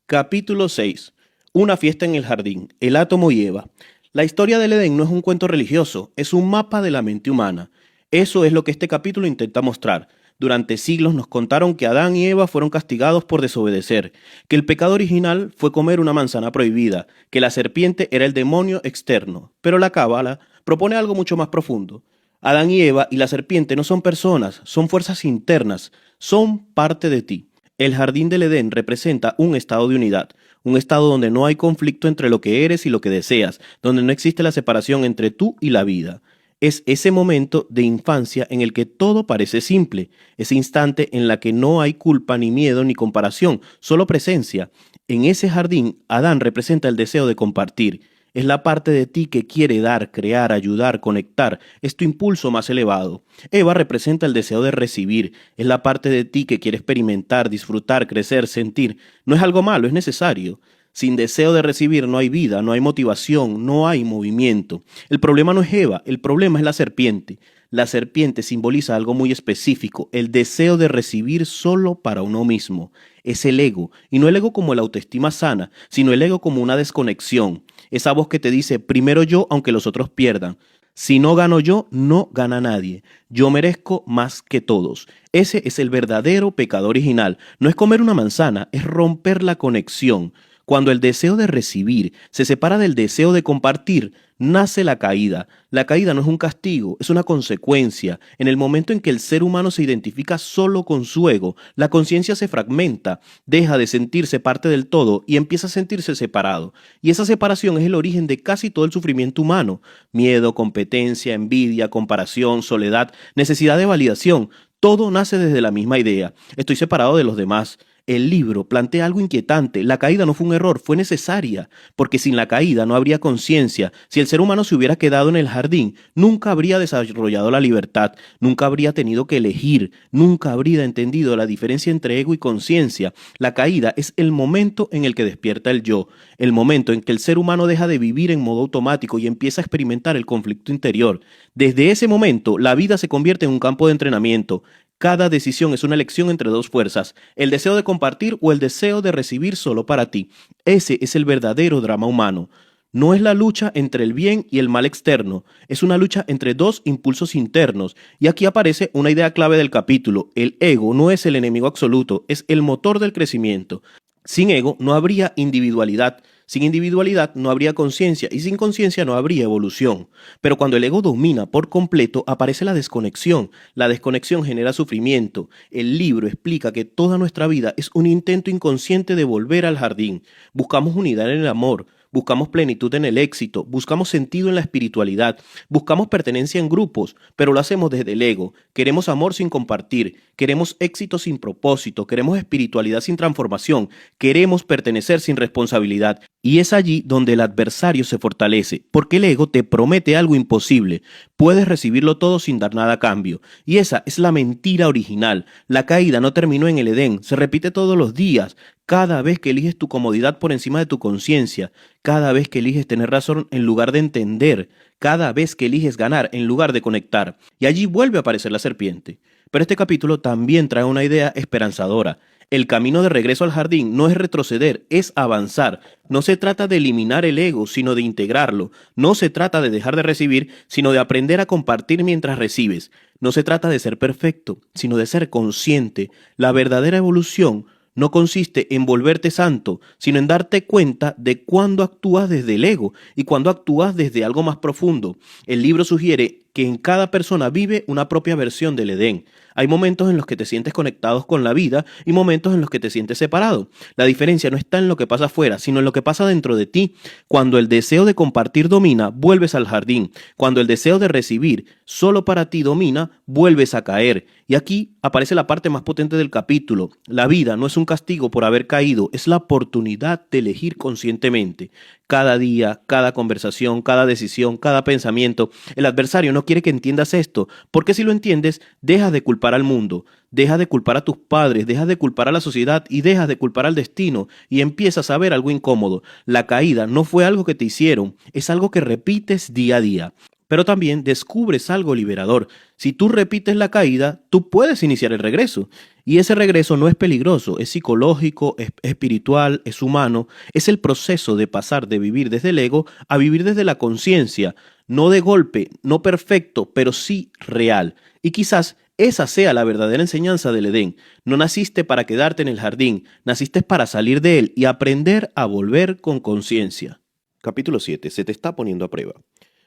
Capítulo 6. Una fiesta en el jardín, el átomo y Eva. La historia del Edén no es un cuento religioso, es un mapa de la mente humana. Eso es lo que este capítulo intenta mostrar. Durante siglos nos contaron que Adán y Eva fueron castigados por desobedecer, que el pecado original fue comer una manzana prohibida, que la serpiente era el demonio externo. Pero la Cábala propone algo mucho más profundo. Adán y Eva y la serpiente no son personas, son fuerzas internas, son parte de ti. El jardín del Edén representa un estado de unidad, un estado donde no hay conflicto entre lo que eres y lo que deseas, donde no existe la separación entre tú y la vida. Es ese momento de infancia en el que todo parece simple, ese instante en la que no hay culpa ni miedo ni comparación, solo presencia. En ese jardín, Adán representa el deseo de compartir. Es la parte de ti que quiere dar, crear, ayudar, conectar. Es tu impulso más elevado. Eva representa el deseo de recibir. Es la parte de ti que quiere experimentar, disfrutar, crecer, sentir. No es algo malo, es necesario. Sin deseo de recibir no hay vida, no hay motivación, no hay movimiento. El problema no es Eva, el problema es la serpiente. La serpiente simboliza algo muy específico, el deseo de recibir solo para uno mismo. Es el ego, y no el ego como la autoestima sana, sino el ego como una desconexión. Esa voz que te dice, primero yo aunque los otros pierdan. Si no gano yo, no gana nadie. Yo merezco más que todos. Ese es el verdadero pecado original. No es comer una manzana, es romper la conexión. Cuando el deseo de recibir se separa del deseo de compartir, nace la caída. La caída no es un castigo, es una consecuencia. En el momento en que el ser humano se identifica solo con su ego, la conciencia se fragmenta, deja de sentirse parte del todo y empieza a sentirse separado. Y esa separación es el origen de casi todo el sufrimiento humano. Miedo, competencia, envidia, comparación, soledad, necesidad de validación. Todo nace desde la misma idea. Estoy separado de los demás. El libro plantea algo inquietante. La caída no fue un error, fue necesaria, porque sin la caída no habría conciencia. Si el ser humano se hubiera quedado en el jardín, nunca habría desarrollado la libertad, nunca habría tenido que elegir, nunca habría entendido la diferencia entre ego y conciencia. La caída es el momento en el que despierta el yo, el momento en que el ser humano deja de vivir en modo automático y empieza a experimentar el conflicto interior. Desde ese momento, la vida se convierte en un campo de entrenamiento. Cada decisión es una elección entre dos fuerzas, el deseo de compartir o el deseo de recibir solo para ti. Ese es el verdadero drama humano. No es la lucha entre el bien y el mal externo, es una lucha entre dos impulsos internos. Y aquí aparece una idea clave del capítulo. El ego no es el enemigo absoluto, es el motor del crecimiento. Sin ego no habría individualidad. Sin individualidad no habría conciencia y sin conciencia no habría evolución. Pero cuando el ego domina por completo aparece la desconexión. La desconexión genera sufrimiento. El libro explica que toda nuestra vida es un intento inconsciente de volver al jardín. Buscamos unidad en el amor. Buscamos plenitud en el éxito, buscamos sentido en la espiritualidad, buscamos pertenencia en grupos, pero lo hacemos desde el ego. Queremos amor sin compartir, queremos éxito sin propósito, queremos espiritualidad sin transformación, queremos pertenecer sin responsabilidad. Y es allí donde el adversario se fortalece, porque el ego te promete algo imposible. Puedes recibirlo todo sin dar nada a cambio. Y esa es la mentira original. La caída no terminó en el Edén, se repite todos los días. Cada vez que eliges tu comodidad por encima de tu conciencia, cada vez que eliges tener razón en lugar de entender, cada vez que eliges ganar en lugar de conectar. Y allí vuelve a aparecer la serpiente. Pero este capítulo también trae una idea esperanzadora. El camino de regreso al jardín no es retroceder, es avanzar. No se trata de eliminar el ego, sino de integrarlo. No se trata de dejar de recibir, sino de aprender a compartir mientras recibes. No se trata de ser perfecto, sino de ser consciente. La verdadera evolución no consiste en volverte santo, sino en darte cuenta de cuándo actúas desde el ego y cuándo actúas desde algo más profundo. El libro sugiere que en cada persona vive una propia versión del Edén. Hay momentos en los que te sientes conectados con la vida y momentos en los que te sientes separado. La diferencia no está en lo que pasa afuera, sino en lo que pasa dentro de ti. Cuando el deseo de compartir domina, vuelves al jardín. Cuando el deseo de recibir solo para ti domina, vuelves a caer. Y aquí aparece la parte más potente del capítulo. La vida no es un castigo por haber caído, es la oportunidad de elegir conscientemente. Cada día, cada conversación, cada decisión, cada pensamiento. El adversario no quiere que entiendas esto, porque si lo entiendes, dejas de culpar al mundo, dejas de culpar a tus padres, dejas de culpar a la sociedad y dejas de culpar al destino y empiezas a ver algo incómodo. La caída no fue algo que te hicieron, es algo que repites día a día. Pero también descubres algo liberador. Si tú repites la caída, tú puedes iniciar el regreso. Y ese regreso no es peligroso, es psicológico, es espiritual, es humano. Es el proceso de pasar de vivir desde el ego a vivir desde la conciencia. No de golpe, no perfecto, pero sí real. Y quizás esa sea la verdadera enseñanza del Edén. No naciste para quedarte en el jardín, naciste para salir de él y aprender a volver con conciencia. Capítulo 7. Se te está poniendo a prueba.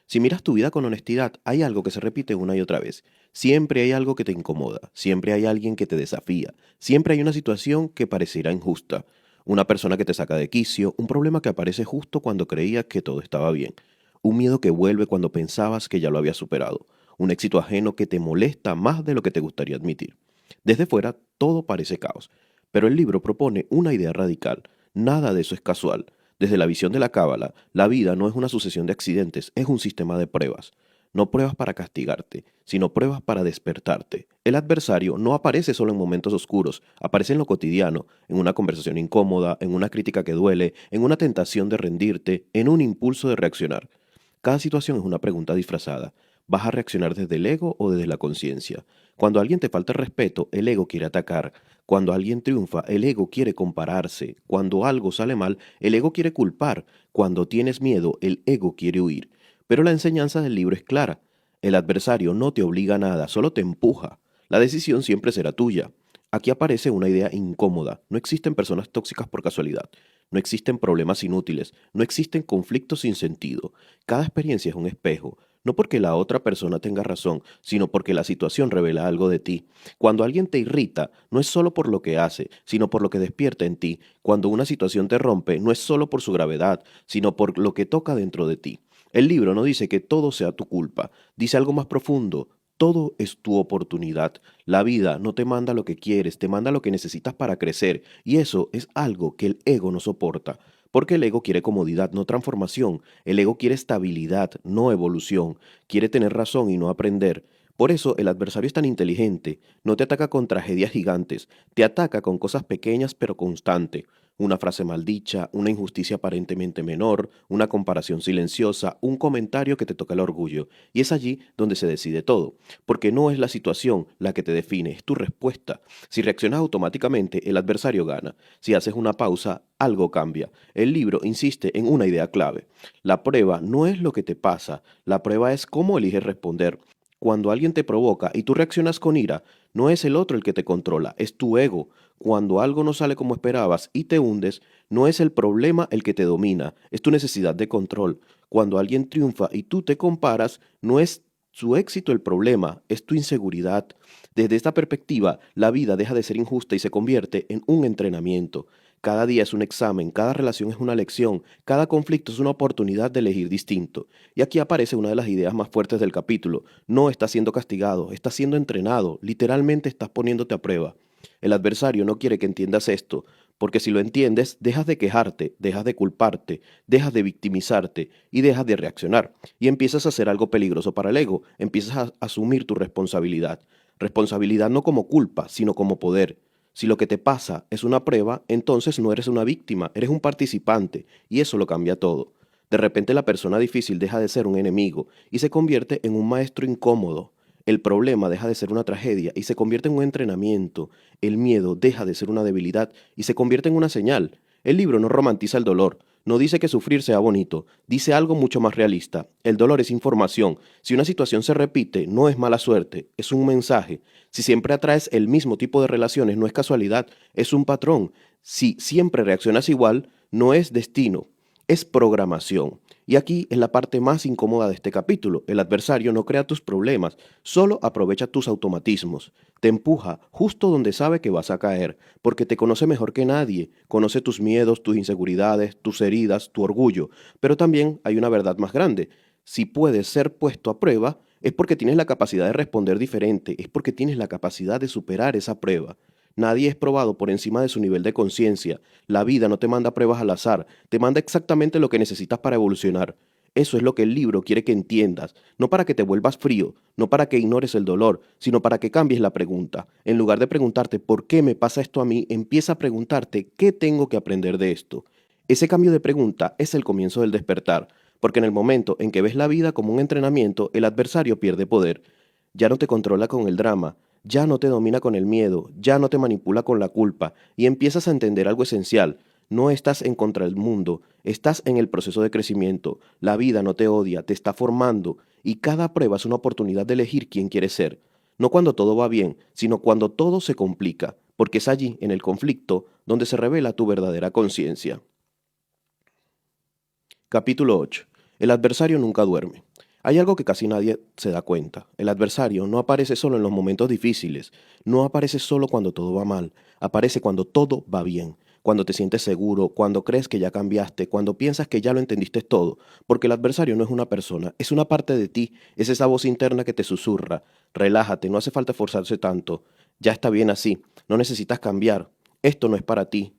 Si miras tu vida con honestidad, hay algo que se repite una y otra vez. Siempre hay algo que te incomoda, siempre hay alguien que te desafía, siempre hay una situación que parecerá injusta, una persona que te saca de quicio, un problema que aparece justo cuando creías que todo estaba bien, un miedo que vuelve cuando pensabas que ya lo habías superado, un éxito ajeno que te molesta más de lo que te gustaría admitir. Desde fuera, todo parece caos, pero el libro propone una idea radical. Nada de eso es casual. Desde la visión de la Cábala, la vida no es una sucesión de accidentes, es un sistema de pruebas. no pruebas para castigarte, sino pruebas para despertarte. El adversario no aparece solo en momentos oscuros, aparece en lo cotidiano, en una conversación incómoda, en una crítica que duele, en una tentación de rendirte, en un impulso de reaccionar. Cada situación es una pregunta disfrazada. ¿Vas a reaccionar desde el ego o desde la conciencia? Cuando alguien te falta el respeto, el ego quiere atacar. Cuando alguien triunfa, el ego quiere compararse. Cuando algo sale mal, el ego quiere culpar. Cuando tienes miedo, el ego quiere huir. Pero la enseñanza del libro es clara. El adversario no te obliga a nada, solo te empuja. La decisión siempre será tuya. Aquí aparece una idea incómoda. No existen personas tóxicas por casualidad. No existen problemas inútiles. No existen conflictos sin sentido. Cada experiencia es un espejo. No porque la otra persona tenga razón, sino porque la situación revela algo de ti. Cuando alguien te irrita, no es solo por lo que hace, sino por lo que despierta en ti. Cuando una situación te rompe, no es solo por su gravedad, sino por lo que toca dentro de ti. El libro no dice que todo sea tu culpa, dice algo más profundo. Todo es tu oportunidad. La vida no te manda lo que quieres, te manda lo que necesitas para crecer, y eso es algo que el ego no soporta. Porque el ego quiere comodidad, no transformación. El ego quiere estabilidad, no evolución. Quiere tener razón y no aprender. Por eso el adversario es tan inteligente. No te ataca con tragedias gigantes, te ataca con cosas pequeñas pero constantes. Una frase maldicha, una injusticia aparentemente menor, una comparación silenciosa, un comentario que te toca el orgullo. Y es allí donde se decide todo. Porque no es la situación la que te define, es tu respuesta. Si reaccionas automáticamente, el adversario gana. Si haces una pausa, algo cambia. El libro insiste en una idea clave. La prueba no es lo que te pasa, la prueba es cómo eliges responder. Cuando alguien te provoca y tú reaccionas con ira, no es el otro el que te controla, es tu ego. Cuando algo no sale como esperabas y te hundes, no es el problema el que te domina, es tu necesidad de control. Cuando alguien triunfa y tú te comparas, no es su éxito el problema, es tu inseguridad. Desde esta perspectiva, la vida deja de ser injusta y se convierte en un entrenamiento. Cada día es un examen, cada relación es una lección, cada conflicto es una oportunidad de elegir distinto. Y aquí aparece una de las ideas más fuertes del capítulo. No estás siendo castigado, estás siendo entrenado, literalmente estás poniéndote a prueba. El adversario no quiere que entiendas esto, porque si lo entiendes, dejas de quejarte, dejas de culparte, dejas de victimizarte y dejas de reaccionar. Y empiezas a hacer algo peligroso para el ego, empiezas a asumir tu responsabilidad. Responsabilidad no como culpa, sino como poder. Si lo que te pasa es una prueba, entonces no eres una víctima, eres un participante, y eso lo cambia todo. De repente la persona difícil deja de ser un enemigo y se convierte en un maestro incómodo. El problema deja de ser una tragedia y se convierte en un entrenamiento. El miedo deja de ser una debilidad y se convierte en una señal. El libro no romantiza el dolor, no dice que sufrir sea bonito, dice algo mucho más realista. El dolor es información. Si una situación se repite, no es mala suerte, es un mensaje. Si siempre atraes el mismo tipo de relaciones, no es casualidad, es un patrón. Si siempre reaccionas igual, no es destino, es programación. Y aquí es la parte más incómoda de este capítulo. El adversario no crea tus problemas, solo aprovecha tus automatismos. Te empuja justo donde sabe que vas a caer, porque te conoce mejor que nadie. Conoce tus miedos, tus inseguridades, tus heridas, tu orgullo. Pero también hay una verdad más grande. Si puedes ser puesto a prueba, es porque tienes la capacidad de responder diferente, es porque tienes la capacidad de superar esa prueba. Nadie es probado por encima de su nivel de conciencia. La vida no te manda pruebas al azar, te manda exactamente lo que necesitas para evolucionar. Eso es lo que el libro quiere que entiendas, no para que te vuelvas frío, no para que ignores el dolor, sino para que cambies la pregunta. En lugar de preguntarte ¿por qué me pasa esto a mí?, empieza a preguntarte ¿qué tengo que aprender de esto? Ese cambio de pregunta es el comienzo del despertar, porque en el momento en que ves la vida como un entrenamiento, el adversario pierde poder. Ya no te controla con el drama, ya no te domina con el miedo, ya no te manipula con la culpa, y empiezas a entender algo esencial. No estás en contra del mundo, estás en el proceso de crecimiento. La vida no te odia, te está formando, y cada prueba es una oportunidad de elegir quién quieres ser. No cuando todo va bien, sino cuando todo se complica, porque es allí, en el conflicto, donde se revela tu verdadera conciencia. Capítulo 8. El adversario nunca duerme. Hay algo que casi nadie se da cuenta. El adversario no aparece solo en los momentos difíciles, no aparece solo cuando todo va mal, aparece cuando todo va bien, cuando te sientes seguro, cuando crees que ya cambiaste, cuando piensas que ya lo entendiste todo, porque el adversario no es una persona, es una parte de ti, es esa voz interna que te susurra. Relájate, no hace falta esforzarse tanto, ya está bien así, no necesitas cambiar, esto no es para ti.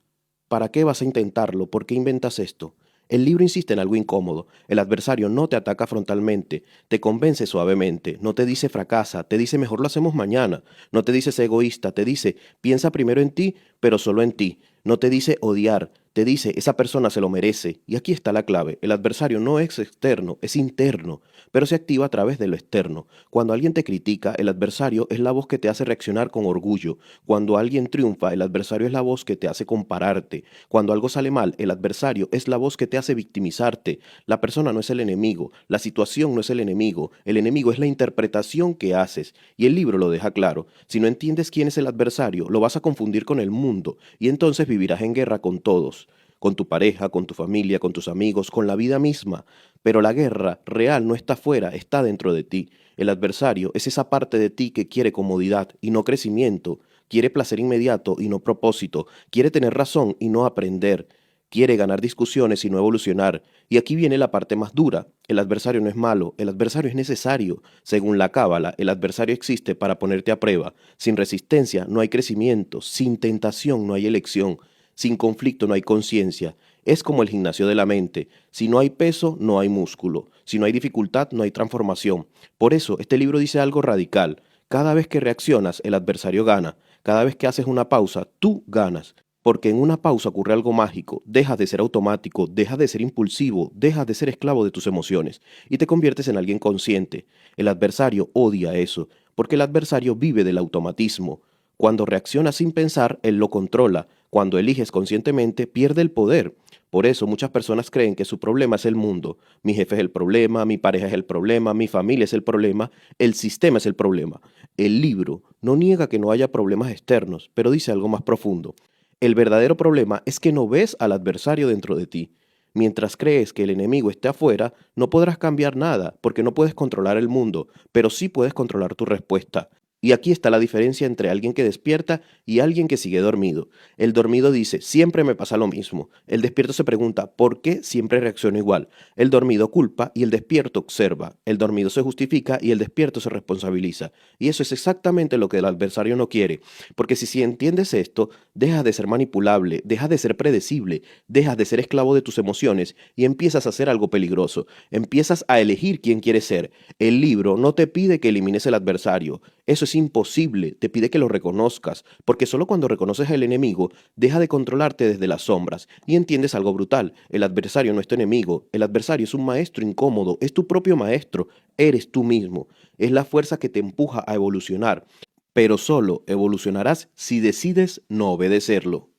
¿Para qué vas a intentarlo? ¿Por qué inventas esto? El libro insiste en algo incómodo. El adversario no te ataca frontalmente, te convence suavemente, no te dice fracasa, te dice mejor lo hacemos mañana, no te dice sé egoísta, te dice piensa primero en ti, pero solo en ti. No te dice odiar, te dice esa persona se lo merece. Y aquí está la clave. El adversario no es externo, es interno, pero se activa a través de lo externo. Cuando alguien te critica, el adversario es la voz que te hace reaccionar con orgullo. Cuando alguien triunfa, el adversario es la voz que te hace compararte. Cuando algo sale mal, el adversario es la voz que te hace victimizarte. La persona no es el enemigo, la situación no es el enemigo es la interpretación que haces. Y el libro lo deja claro. Si no entiendes quién es el adversario, lo vas a confundir con el mundo y entonces vivirás en guerra con todos, con tu pareja, con tu familia, con tus amigos, con la vida misma. Pero la guerra real no está afuera, está dentro de ti. El adversario es esa parte de ti que quiere comodidad y no crecimiento, quiere placer inmediato y no propósito, quiere tener razón y no aprender, quiere ganar discusiones y no evolucionar. Y aquí viene la parte más dura. El adversario no es malo, el adversario es necesario. Según la Cábala, el adversario existe para ponerte a prueba. Sin resistencia no hay crecimiento, sin tentación no hay elección, sin conflicto no hay conciencia. Es como el gimnasio de la mente. Si no hay peso, no hay músculo. Si no hay dificultad, no hay transformación. Por eso, este libro dice algo radical. Cada vez que reaccionas, el adversario gana. Cada vez que haces una pausa, tú ganas. Porque en una pausa ocurre algo mágico, dejas de ser automático, dejas de ser impulsivo, dejas de ser esclavo de tus emociones y te conviertes en alguien consciente. El adversario odia eso, porque el adversario vive del automatismo. Cuando reacciona sin pensar, él lo controla. Cuando eliges conscientemente, pierde el poder. Por eso muchas personas creen que su problema es el mundo. Mi jefe es el problema, mi pareja es el problema, mi familia es el problema, el sistema es el problema. El libro no niega que no haya problemas externos, pero dice algo más profundo. El verdadero problema es que no ves al adversario dentro de ti. Mientras crees que el enemigo esté afuera, no podrás cambiar nada, porque no puedes controlar el mundo, pero sí puedes controlar tu respuesta. Y aquí está la diferencia entre alguien que despierta y alguien que sigue dormido. El dormido dice, siempre me pasa lo mismo. El despierto se pregunta, ¿por qué siempre reacciono igual? El dormido culpa y el despierto observa. El dormido se justifica y el despierto se responsabiliza. Y eso es exactamente lo que el adversario no quiere. Porque si entiendes esto, dejas de ser manipulable, dejas de ser predecible, dejas de ser esclavo de tus emociones y empiezas a hacer algo peligroso. Empiezas a elegir quién quieres ser. El libro no te pide que elimines el adversario. Eso es imposible, te pide que lo reconozcas, porque solo cuando reconoces al enemigo, deja de controlarte desde las sombras y entiendes algo brutal. El adversario no es tu enemigo, el adversario es un maestro incómodo, es tu propio maestro, eres tú mismo. Es la fuerza que te empuja a evolucionar, pero solo evolucionarás si decides no obedecerlo.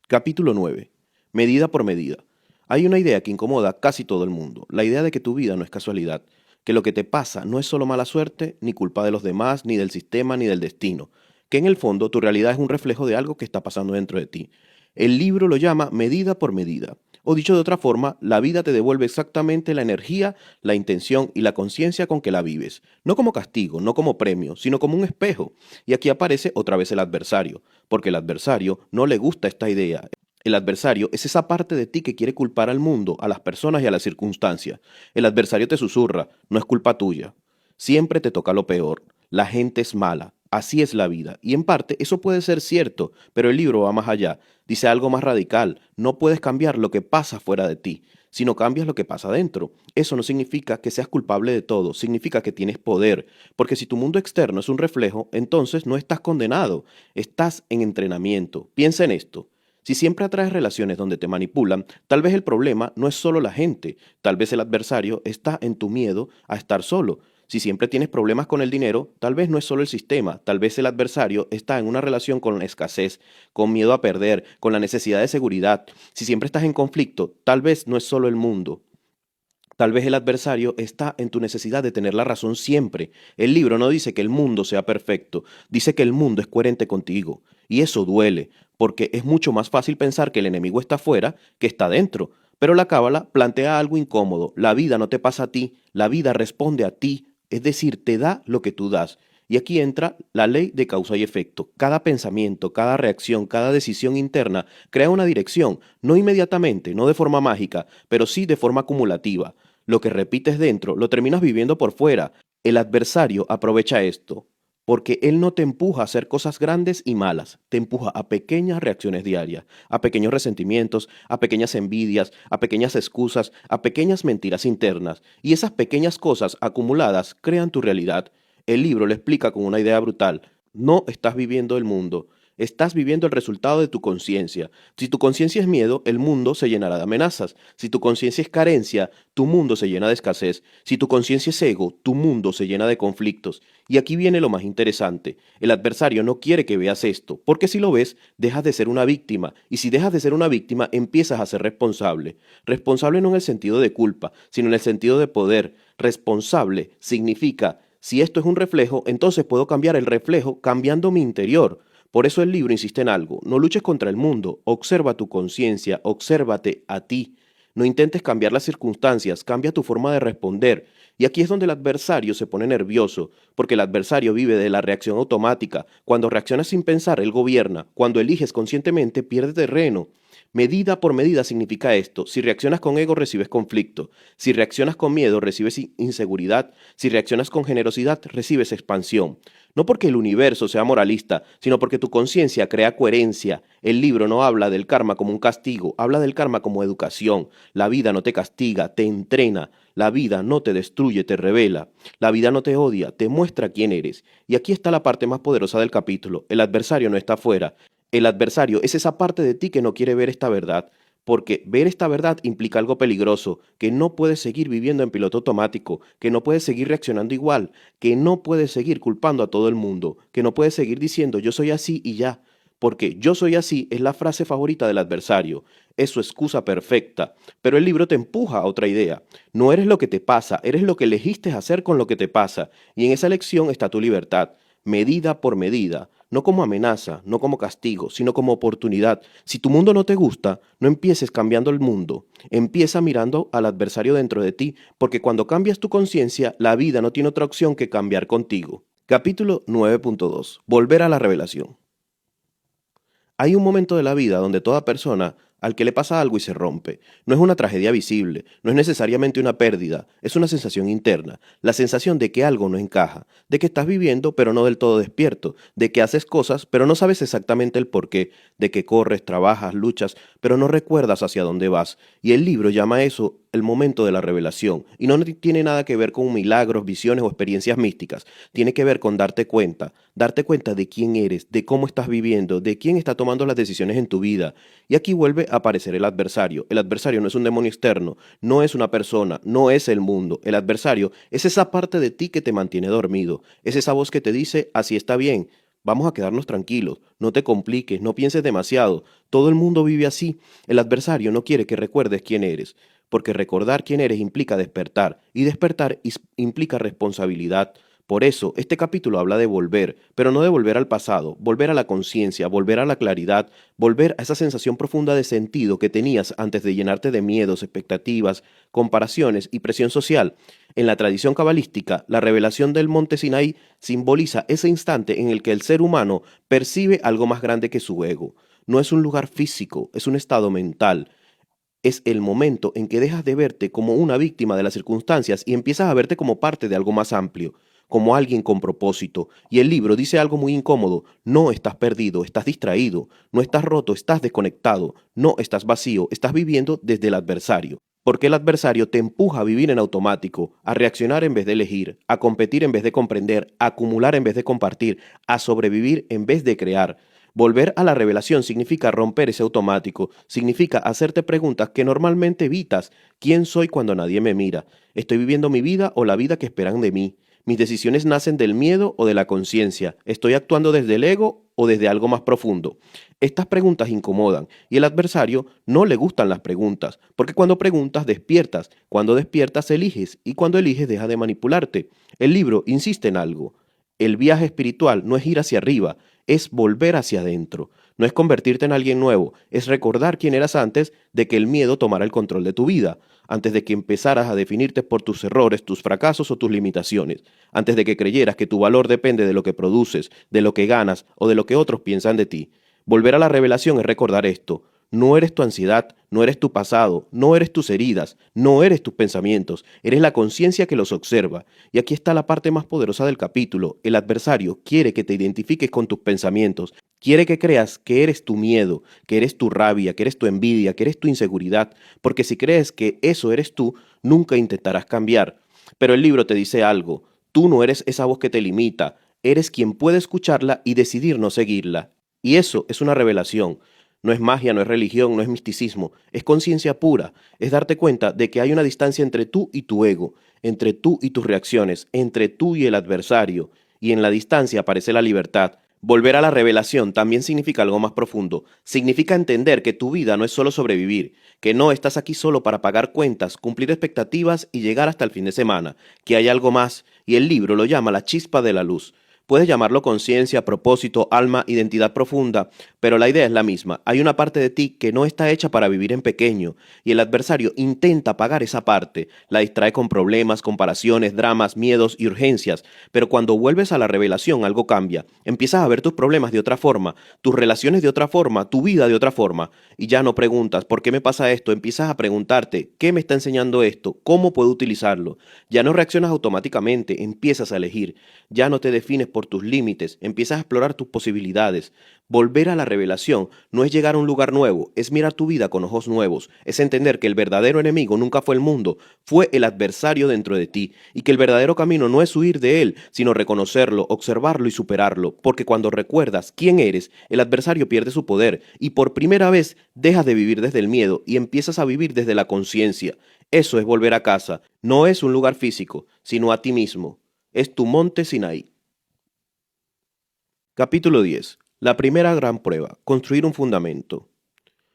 Capítulo 9. Medida por medida. Hay una idea que incomoda a casi todo el mundo, la idea de que tu vida no es casualidad, que lo que te pasa no es solo mala suerte, ni culpa de los demás, ni del sistema, ni del destino, que en el fondo tu realidad es un reflejo de algo que está pasando dentro de ti. El libro lo llama medida por medida, o dicho de otra forma, la vida te devuelve exactamente la energía, la intención y la conciencia con que la vives, no como castigo, no como premio, sino como un espejo. Y aquí aparece otra vez el adversario, porque el adversario no le gusta esta idea. El adversario es esa parte de ti que quiere culpar al mundo, a las personas y a las circunstancias. El adversario te susurra, no es culpa tuya. Siempre te toca lo peor. La gente es mala. Así es la vida. Y en parte eso puede ser cierto, pero el libro va más allá. Dice algo más radical. No puedes cambiar lo que pasa fuera de ti, sino cambias lo que pasa dentro. Eso no significa que seas culpable de todo, significa que tienes poder. Porque si tu mundo externo es un reflejo, entonces no estás condenado, estás en entrenamiento. Piensa en esto. Si siempre atraes relaciones donde te manipulan, tal vez el problema no es solo la gente, tal vez el adversario está en tu miedo a estar solo. Si siempre tienes problemas con el dinero, tal vez no es solo el sistema, tal vez el adversario está en una relación con la escasez, con miedo a perder, con la necesidad de seguridad. Si siempre estás en conflicto, tal vez no es solo el mundo. Tal vez el adversario está en tu necesidad de tener la razón siempre. El libro no dice que el mundo sea perfecto, dice que el mundo es coherente contigo. Y eso duele, porque es mucho más fácil pensar que el enemigo está afuera que está dentro. Pero la Cábala plantea algo incómodo. La vida no te pasa a ti, la vida responde a ti, es decir, te da lo que tú das. Y aquí entra la ley de causa y efecto. Cada pensamiento, cada reacción, cada decisión interna crea una dirección, no inmediatamente, no de forma mágica, pero sí de forma acumulativa. Lo que repites dentro lo terminas viviendo por fuera. El adversario aprovecha esto. porque Él no te empuja a hacer cosas grandes y malas, te empuja a pequeñas reacciones diarias, a pequeños resentimientos, a pequeñas envidias, a pequeñas excusas, a pequeñas mentiras internas, y esas pequeñas cosas acumuladas crean tu realidad. El libro lo explica con una idea brutal. No estás viviendo el mundo, estás viviendo el resultado de tu conciencia. Si tu conciencia es miedo, el mundo se llenará de amenazas. Si tu conciencia es carencia, tu mundo se llena de escasez. Si tu conciencia es ego, tu mundo se llena de conflictos. Y aquí viene lo más interesante. El adversario no quiere que veas esto, porque si lo ves, dejas de ser una víctima. Y si dejas de ser una víctima, empiezas a ser responsable. Responsable no en el sentido de culpa, sino en el sentido de poder. Responsable significa, si esto es un reflejo, entonces puedo cambiar el reflejo cambiando mi interior. Por eso el libro insiste en algo: no luches contra el mundo, observa tu conciencia, obsérvate a ti. No intentes cambiar las circunstancias, cambia tu forma de responder. Y aquí es donde el adversario se pone nervioso, porque el adversario vive de la reacción automática. Cuando reaccionas sin pensar, él gobierna. Cuando eliges conscientemente, pierde terreno. Medida por medida significa esto: si reaccionas con ego, recibes conflicto; si reaccionas con miedo, recibes inseguridad; si reaccionas con generosidad, recibes expansión. No porque el universo sea moralista, sino porque tu conciencia crea coherencia. El libro no habla del karma como un castigo, habla del karma como educación. La vida no te castiga, te entrena. La vida no te destruye, te revela. La vida no te odia, te muestra quién eres. Y aquí está la parte más poderosa del capítulo: el adversario no está afuera. El adversario es esa parte de ti que no quiere ver esta verdad, porque ver esta verdad implica algo peligroso, que no puedes seguir viviendo en piloto automático, que no puedes seguir reaccionando igual, que no puedes seguir culpando a todo el mundo, que no puedes seguir diciendo yo soy así y ya, porque yo soy así es la frase favorita del adversario, es su excusa perfecta, pero el libro te empuja a otra idea: no eres lo que te pasa, eres lo que elegiste hacer con lo que te pasa, y en esa elección está tu libertad, medida por medida. No como amenaza, no como castigo, sino como oportunidad. Si tu mundo no te gusta, no empieces cambiando el mundo. Empieza mirando al adversario dentro de ti, porque cuando cambias tu conciencia, la vida no tiene otra opción que cambiar contigo. Capítulo 9.2. Volver a la revelación. Hay un momento de la vida donde toda persona al que le pasa algo y se rompe, no es una tragedia visible, no es necesariamente una pérdida, es una sensación interna, la sensación de que algo no encaja, de que estás viviendo pero no del todo despierto, de que haces cosas pero no sabes exactamente el por qué, de que corres, trabajas, luchas, pero no recuerdas hacia dónde vas. Y el libro llama a eso el momento de la revelación, y no tiene nada que ver con milagros, visiones o experiencias místicas, tiene que ver con darte cuenta de quién eres, de cómo estás viviendo, de quién está tomando las decisiones en tu vida. Y aquí vuelve a aparecer el adversario. El adversario no es un demonio externo, no es una persona, no es el mundo. El adversario es esa parte de ti que te mantiene dormido, es esa voz que te dice así está bien. Vamos a quedarnos tranquilos, no te compliques, no pienses demasiado. Todo el mundo vive así. El adversario no quiere que recuerdes quién eres, porque recordar quién eres implica despertar, y despertar implica responsabilidad. Por eso, este capítulo habla de volver, pero no de volver al pasado, volver a la conciencia, volver a la claridad, volver a esa sensación profunda de sentido que tenías antes de llenarte de miedos, expectativas, comparaciones y presión social. En la tradición cabalística, la revelación del monte Sinaí simboliza ese instante en el que el ser humano percibe algo más grande que su ego. No es un lugar físico, es un estado mental. Es el momento en que dejas de verte como una víctima de las circunstancias y empiezas a verte como parte de algo más amplio, como alguien con propósito. Y el libro dice algo muy incómodo: no estás perdido, estás distraído, no estás roto, estás desconectado, no estás vacío, estás viviendo desde el adversario. Porque el adversario te empuja a vivir en automático, a reaccionar en vez de elegir, a competir en vez de comprender, a acumular en vez de compartir, a sobrevivir en vez de crear. Volver a la revelación significa romper ese automático, significa hacerte preguntas que normalmente evitas. ¿Quién soy cuando nadie me mira? ¿Estoy viviendo mi vida o la vida que esperan de mí? ¿Mis decisiones nacen del miedo o de la conciencia? ¿Estoy actuando desde el ego o desde algo más profundo? Estas preguntas incomodan, y al adversario no le gustan las preguntas, porque cuando preguntas despiertas, cuando despiertas eliges, y cuando eliges deja de manipularte. El libro insiste en algo: el viaje espiritual no es ir hacia arriba, es volver hacia adentro. No es convertirte en alguien nuevo, es recordar quién eras antes de que el miedo tomara el control de tu vida, antes de que empezaras a definirte por tus errores, tus fracasos o tus limitaciones, antes de que creyeras que tu valor depende de lo que produces, de lo que ganas o de lo que otros piensan de ti. Volver a la revelación es recordar esto: No eres tu ansiedad, no eres tu pasado, no eres tus heridas, no eres tus pensamientos, eres la conciencia que los observa. Y aquí está la parte más poderosa del capítulo. El adversario quiere que te identifiques con tus pensamientos, quiere que creas que eres tu miedo, que eres tu rabia, que eres tu envidia, que eres tu inseguridad, porque si crees que eso eres tú, nunca intentarás cambiar. Pero el libro te dice algo, tú no eres esa voz que te limita, eres quien puede escucharla y decidir no seguirla. Y eso es una revelación. No es magia, no es religión, no es misticismo, es conciencia pura, es darte cuenta de que hay una distancia entre tú y tu ego, entre tú y tus reacciones, entre tú y el adversario, y en la distancia aparece la libertad. Volver a la revelación también significa algo más profundo, significa entender que tu vida no es solo sobrevivir, que no estás aquí solo para pagar cuentas, cumplir expectativas y llegar hasta el fin de semana, que hay algo más, y el libro lo llama la chispa de la luz. Puedes llamarlo conciencia, propósito, alma, identidad profunda, pero la idea es la misma. Hay una parte de ti que no está hecha para vivir en pequeño, y el adversario intenta apagar esa parte, la distrae con problemas, comparaciones, dramas, miedos y urgencias, pero cuando vuelves a la revelación algo cambia. Empiezas a ver tus problemas de otra forma, tus relaciones de otra forma, tu vida de otra forma, y ya no preguntas, ¿por qué me pasa esto? Empiezas a preguntarte, ¿qué me está enseñando esto? ¿Cómo puedo utilizarlo? Ya no reaccionas automáticamente, empiezas a elegir. Ya no te defines por tus límites, empiezas a explorar tus posibilidades. Volver a la revelación no es llegar a un lugar nuevo, es mirar tu vida con ojos nuevos, es entender que el verdadero enemigo nunca fue el mundo, fue el adversario dentro de ti, y que el verdadero camino no es huir de él, sino reconocerlo, observarlo y superarlo, porque cuando recuerdas quién eres, el adversario pierde su poder, y por primera vez dejas de vivir desde el miedo y empiezas a vivir desde la conciencia. Eso es volver a casa, no es un lugar físico, sino a ti mismo. Es tu monte Sinaí. Capítulo 10. La primera gran prueba. Construir un fundamento.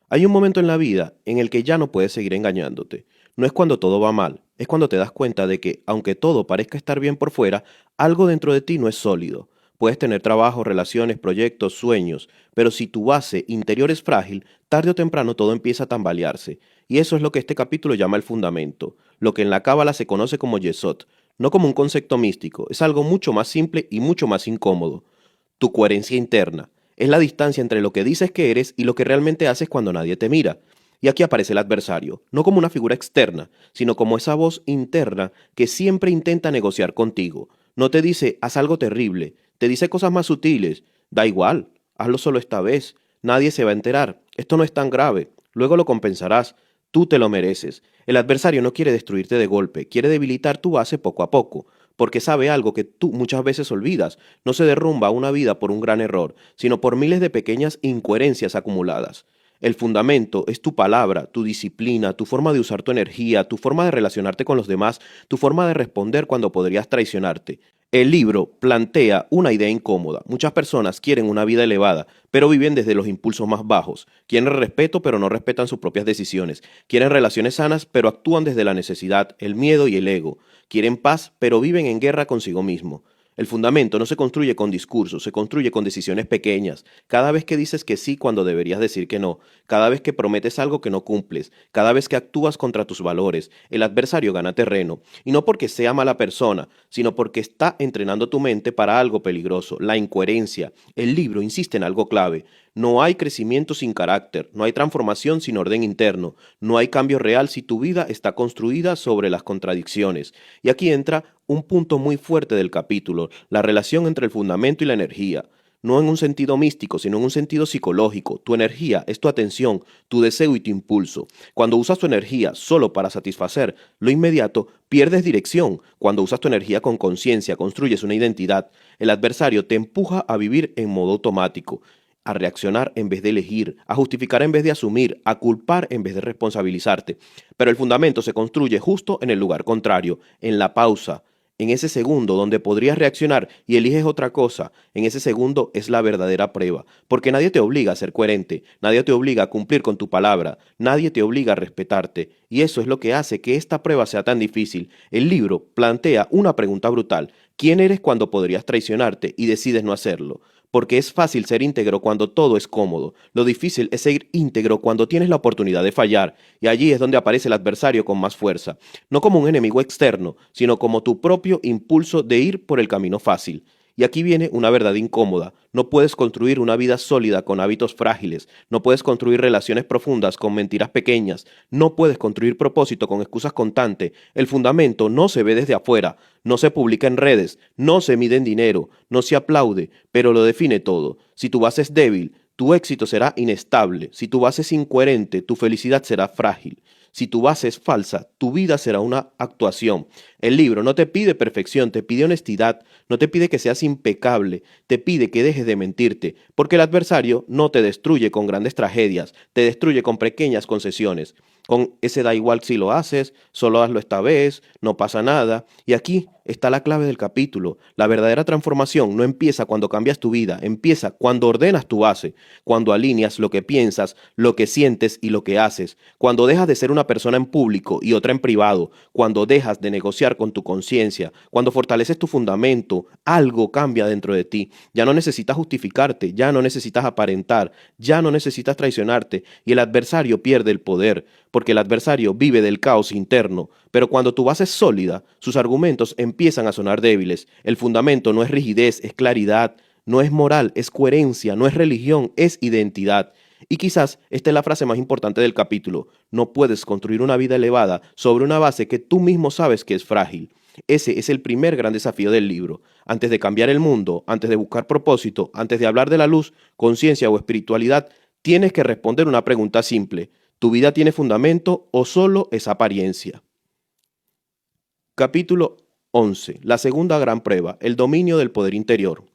Hay un momento en la vida en el que ya no puedes seguir engañándote. No es cuando todo va mal, es cuando te das cuenta de que, aunque todo parezca estar bien por fuera, algo dentro de ti no es sólido. Puedes tener trabajo, relaciones, proyectos, sueños, pero si tu base interior es frágil, tarde o temprano todo empieza a tambalearse. Y eso es lo que este capítulo llama el fundamento, lo que en la cábala se conoce como yesod, no como un concepto místico, es algo mucho más simple y mucho más incómodo. Tu coherencia interna es la distancia entre lo que dices que eres y lo que realmente haces cuando nadie te mira. Y aquí aparece el adversario, no como una figura externa, sino como esa voz interna que siempre intenta negociar contigo. No te dice, haz algo terrible, te dice cosas más sutiles, da igual, hazlo solo esta vez, nadie se va a enterar, esto no es tan grave, luego lo compensarás, tú te lo mereces. El adversario no quiere destruirte de golpe, quiere debilitar tu base poco a poco, porque sabe algo que tú muchas veces olvidas. No se derrumba una vida por un gran error, sino por miles de pequeñas incoherencias acumuladas. El fundamento es tu palabra, tu disciplina, tu forma de usar tu energía, tu forma de relacionarte con los demás, tu forma de responder cuando podrías traicionarte. El libro plantea una idea incómoda. Muchas personas quieren una vida elevada, pero viven desde los impulsos más bajos. Quieren respeto, pero no respetan sus propias decisiones. Quieren relaciones sanas, pero actúan desde la necesidad, el miedo y el ego. Quieren paz, pero viven en guerra consigo mismo. El fundamento no se construye con discursos, se construye con decisiones pequeñas. Cada vez que dices que sí cuando deberías decir que no, cada vez que prometes algo que no cumples, cada vez que actúas contra tus valores, el adversario gana terreno. Y no porque sea mala persona, sino porque está entrenando tu mente para algo peligroso, la incoherencia. El libro insiste en algo clave. No hay crecimiento sin carácter, no hay transformación sin orden interno, no hay cambio real si tu vida está construida sobre las contradicciones. Y aquí entra un punto muy fuerte del capítulo, la relación entre el fundamento y la energía. No en un sentido místico, sino en un sentido psicológico. Tu energía es tu atención, tu deseo y tu impulso. Cuando usas tu energía solo para satisfacer lo inmediato, pierdes dirección. Cuando usas tu energía con conciencia, construyes una identidad. El adversario te empuja a vivir en modo automático, a reaccionar en vez de elegir, a justificar en vez de asumir, a culpar en vez de responsabilizarte. Pero el fundamento se construye justo en el lugar contrario, en la pausa, en ese segundo donde podrías reaccionar y eliges otra cosa. En ese segundo es la verdadera prueba, porque nadie te obliga a ser coherente, nadie te obliga a cumplir con tu palabra, nadie te obliga a respetarte, y eso es lo que hace que esta prueba sea tan difícil. El libro plantea una pregunta brutal: ¿quién eres cuando podrías traicionarte y decides no hacerlo? Porque es fácil ser íntegro cuando todo es cómodo. Lo difícil es ser íntegro cuando tienes la oportunidad de fallar, y allí es donde aparece el adversario con más fuerza, no como un enemigo externo, sino como tu propio impulso de ir por el camino fácil. Y aquí viene una verdad incómoda. No puedes construir una vida sólida con hábitos frágiles. No puedes construir relaciones profundas con mentiras pequeñas. No puedes construir propósito con excusas constantes. El fundamento no se ve desde afuera, no se publica en redes, no se mide en dinero, no se aplaude, pero lo define todo. Si tu base es débil, tu éxito será inestable. Si tu base es incoherente, tu felicidad será frágil. Si tu base es falsa, tu vida será una actuación. El libro no te pide perfección, te pide honestidad, no te pide que seas impecable, te pide que dejes de mentirte, porque el adversario no te destruye con grandes tragedias, te destruye con pequeñas concesiones. Con ese da igual si lo haces, solo hazlo esta vez, no pasa nada. Y aquí está la clave del capítulo. La verdadera transformación no empieza cuando cambias tu vida, empieza cuando ordenas tu base, cuando alineas lo que piensas, lo que sientes y lo que haces, cuando dejas de ser una persona en público y otra en privado, cuando dejas de negociar con tu conciencia, cuando fortaleces tu fundamento, algo cambia dentro de ti. Ya no necesitas justificarte, ya no necesitas aparentar, ya no necesitas traicionarte y el adversario pierde el poder, porque el adversario vive del caos interno. Pero cuando tu base es sólida, sus argumentos empiezan a sonar débiles. El fundamento no es rigidez, es claridad, no es moral, es coherencia, no es religión, es identidad. Y quizás esta es la frase más importante del capítulo. No puedes construir una vida elevada sobre una base que tú mismo sabes que es frágil. Ese es el primer gran desafío del libro. Antes de cambiar el mundo, antes de buscar propósito, antes de hablar de la luz, conciencia o espiritualidad, tienes que responder una pregunta simple. ¿Tu vida tiene fundamento o solo es apariencia? Capítulo 11. La segunda gran prueba, el dominio del poder interior.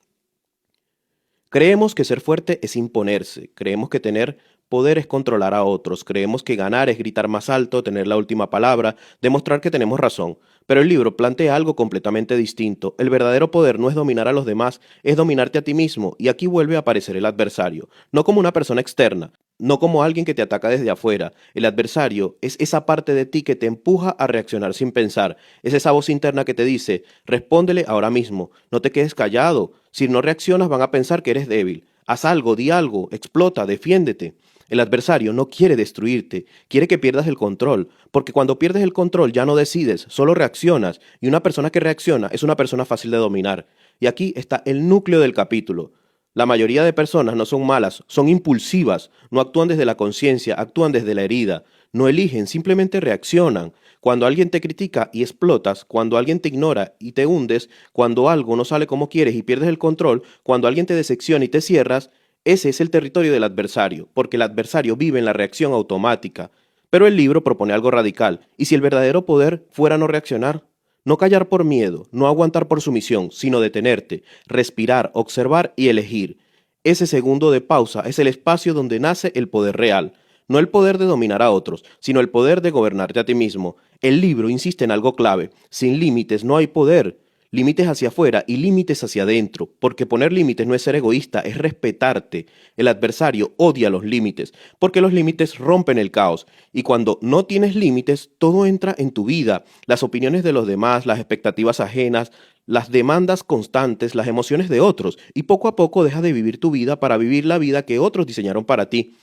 Creemos que ser fuerte es imponerse, creemos que tener poder es controlar a otros, creemos que ganar es gritar más alto, tener la última palabra, demostrar que tenemos razón. Pero el libro plantea algo completamente distinto. El verdadero poder no es dominar a los demás, es dominarte a ti mismo, y aquí vuelve a aparecer el adversario, no como una persona externa, no como alguien que te ataca desde afuera. El adversario es esa parte de ti que te empuja a reaccionar sin pensar, es esa voz interna que te dice, respóndele ahora mismo, no te quedes callado, si no reaccionas van a pensar que eres débil. Haz algo, di algo, explota, defiéndete. El adversario no quiere destruirte, quiere que pierdas el control, porque cuando pierdes el control ya no decides, solo reaccionas, y una persona que reacciona es una persona fácil de dominar. Y aquí está el núcleo del capítulo. La mayoría de personas no son malas, son impulsivas, no actúan desde la conciencia, actúan desde la herida, no eligen, simplemente reaccionan. Cuando alguien te critica y explotas, cuando alguien te ignora y te hundes, cuando algo no sale como quieres y pierdes el control, cuando alguien te decepciona y te cierras, ese es el territorio del adversario, porque el adversario vive en la reacción automática. Pero el libro propone algo radical, y si el verdadero poder fuera no reaccionar, no callar por miedo, no aguantar por sumisión, sino detenerte, respirar, observar y elegir. Ese segundo de pausa es el espacio donde nace el poder real. No el poder de dominar a otros, sino el poder de gobernarte a ti mismo. El libro insiste en algo clave. Sin límites no hay poder. Límites hacia afuera y límites hacia adentro, porque poner límites no es ser egoísta, es respetarte. El adversario odia los límites, porque los límites rompen el caos, y cuando no tienes límites, todo entra en tu vida, las opiniones de los demás, las expectativas ajenas, las demandas constantes, las emociones de otros, y poco a poco dejas de vivir tu vida para vivir la vida que otros diseñaron para ti.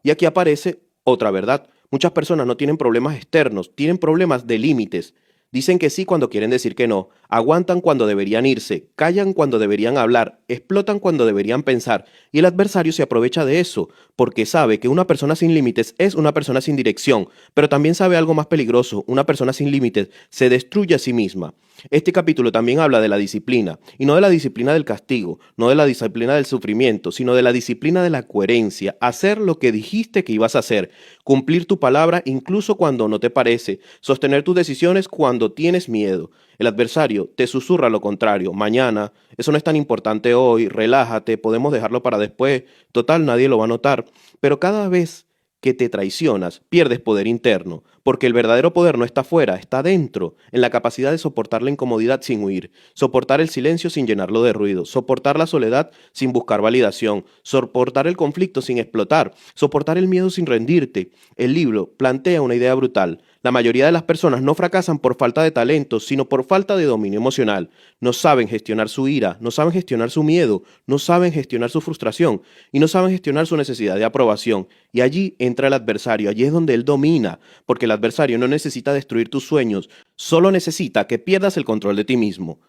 Y aquí aparece otra verdad. Muchas personas no tienen problemas externos, tienen problemas de límites. Dicen que sí cuando quieren decir que no, aguantan cuando deberían irse, callan cuando deberían hablar, explotan cuando deberían pensar, y el adversario se aprovecha de eso, porque sabe que una persona sin límites es una persona sin dirección, pero también sabe algo más peligroso, una persona sin límites se destruye a sí misma. Este capítulo también habla de la disciplina, y no de la disciplina del castigo, no de la disciplina del sufrimiento, sino de la disciplina de la coherencia, hacer lo que dijiste que ibas a hacer, cumplir tu palabra incluso cuando no te parece, sostener tus decisiones cuando tienes miedo. El adversario te susurra lo contrario, mañana, eso no es tan importante hoy, relájate, podemos dejarlo para después, total nadie lo va a notar, pero cada vez que te traicionas, pierdes poder interno, porque el verdadero poder no está fuera, está dentro, en la capacidad de soportar la incomodidad sin huir, soportar el silencio sin llenarlo de ruido, soportar la soledad sin buscar validación, soportar el conflicto sin explotar, soportar el miedo sin rendirte. El libro plantea una idea brutal. La mayoría de las personas no fracasan por falta de talento, sino por falta de dominio emocional. No saben gestionar su ira, no saben gestionar su miedo, no saben gestionar su frustración y no saben gestionar su necesidad de aprobación. Y allí entra el adversario, allí es donde él domina, porque el adversario no necesita destruir tus sueños, solo necesita que pierdas el control de ti mismo.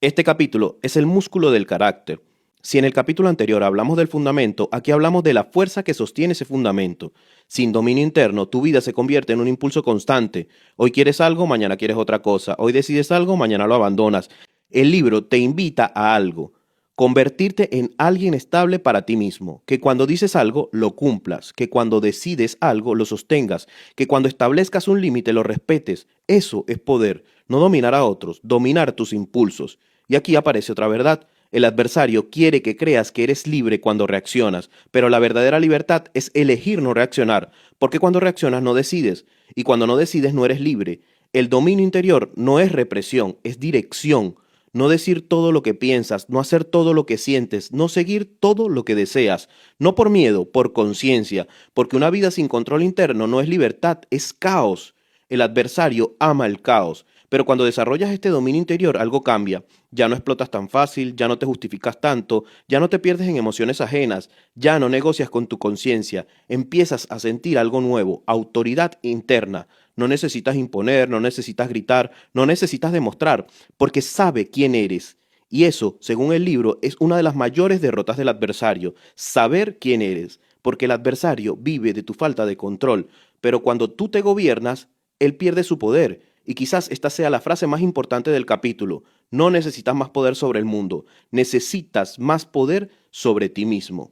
Este capítulo es el músculo del carácter. Si en el capítulo anterior hablamos del fundamento, aquí hablamos de la fuerza que sostiene ese fundamento. Sin dominio interno, tu vida se convierte en un impulso constante. Hoy quieres algo, mañana quieres otra cosa. Hoy decides algo, mañana lo abandonas. El libro te invita a algo. Convertirte en alguien estable para ti mismo. Que cuando dices algo, lo cumplas. Que cuando decides algo, lo sostengas. Que cuando establezcas un límite, lo respetes. Eso es poder. No dominar a otros, dominar tus impulsos. Y aquí aparece otra verdad. El adversario quiere que creas que eres libre cuando reaccionas, pero la verdadera libertad es elegir no reaccionar, porque cuando reaccionas no decides, y cuando no decides no eres libre. El dominio interior no es represión, es dirección. No decir todo lo que piensas, no hacer todo lo que sientes, no seguir todo lo que deseas, no por miedo, por conciencia, porque una vida sin control interno no es libertad, es caos. El adversario ama el caos, pero cuando desarrollas este dominio interior algo cambia. Ya no explotas tan fácil, ya no te justificas tanto, ya no te pierdes en emociones ajenas, ya no negocias con tu conciencia, empiezas a sentir algo nuevo, autoridad interna. No necesitas imponer, no necesitas gritar, no necesitas demostrar, porque sabe quién eres. Y eso, según el libro, es una de las mayores derrotas del adversario, saber quién eres, porque el adversario vive de tu falta de control, pero cuando tú te gobiernas, él pierde su poder. Y quizás esta sea la frase más importante del capítulo. No necesitas más poder sobre el mundo, necesitas más poder sobre ti mismo.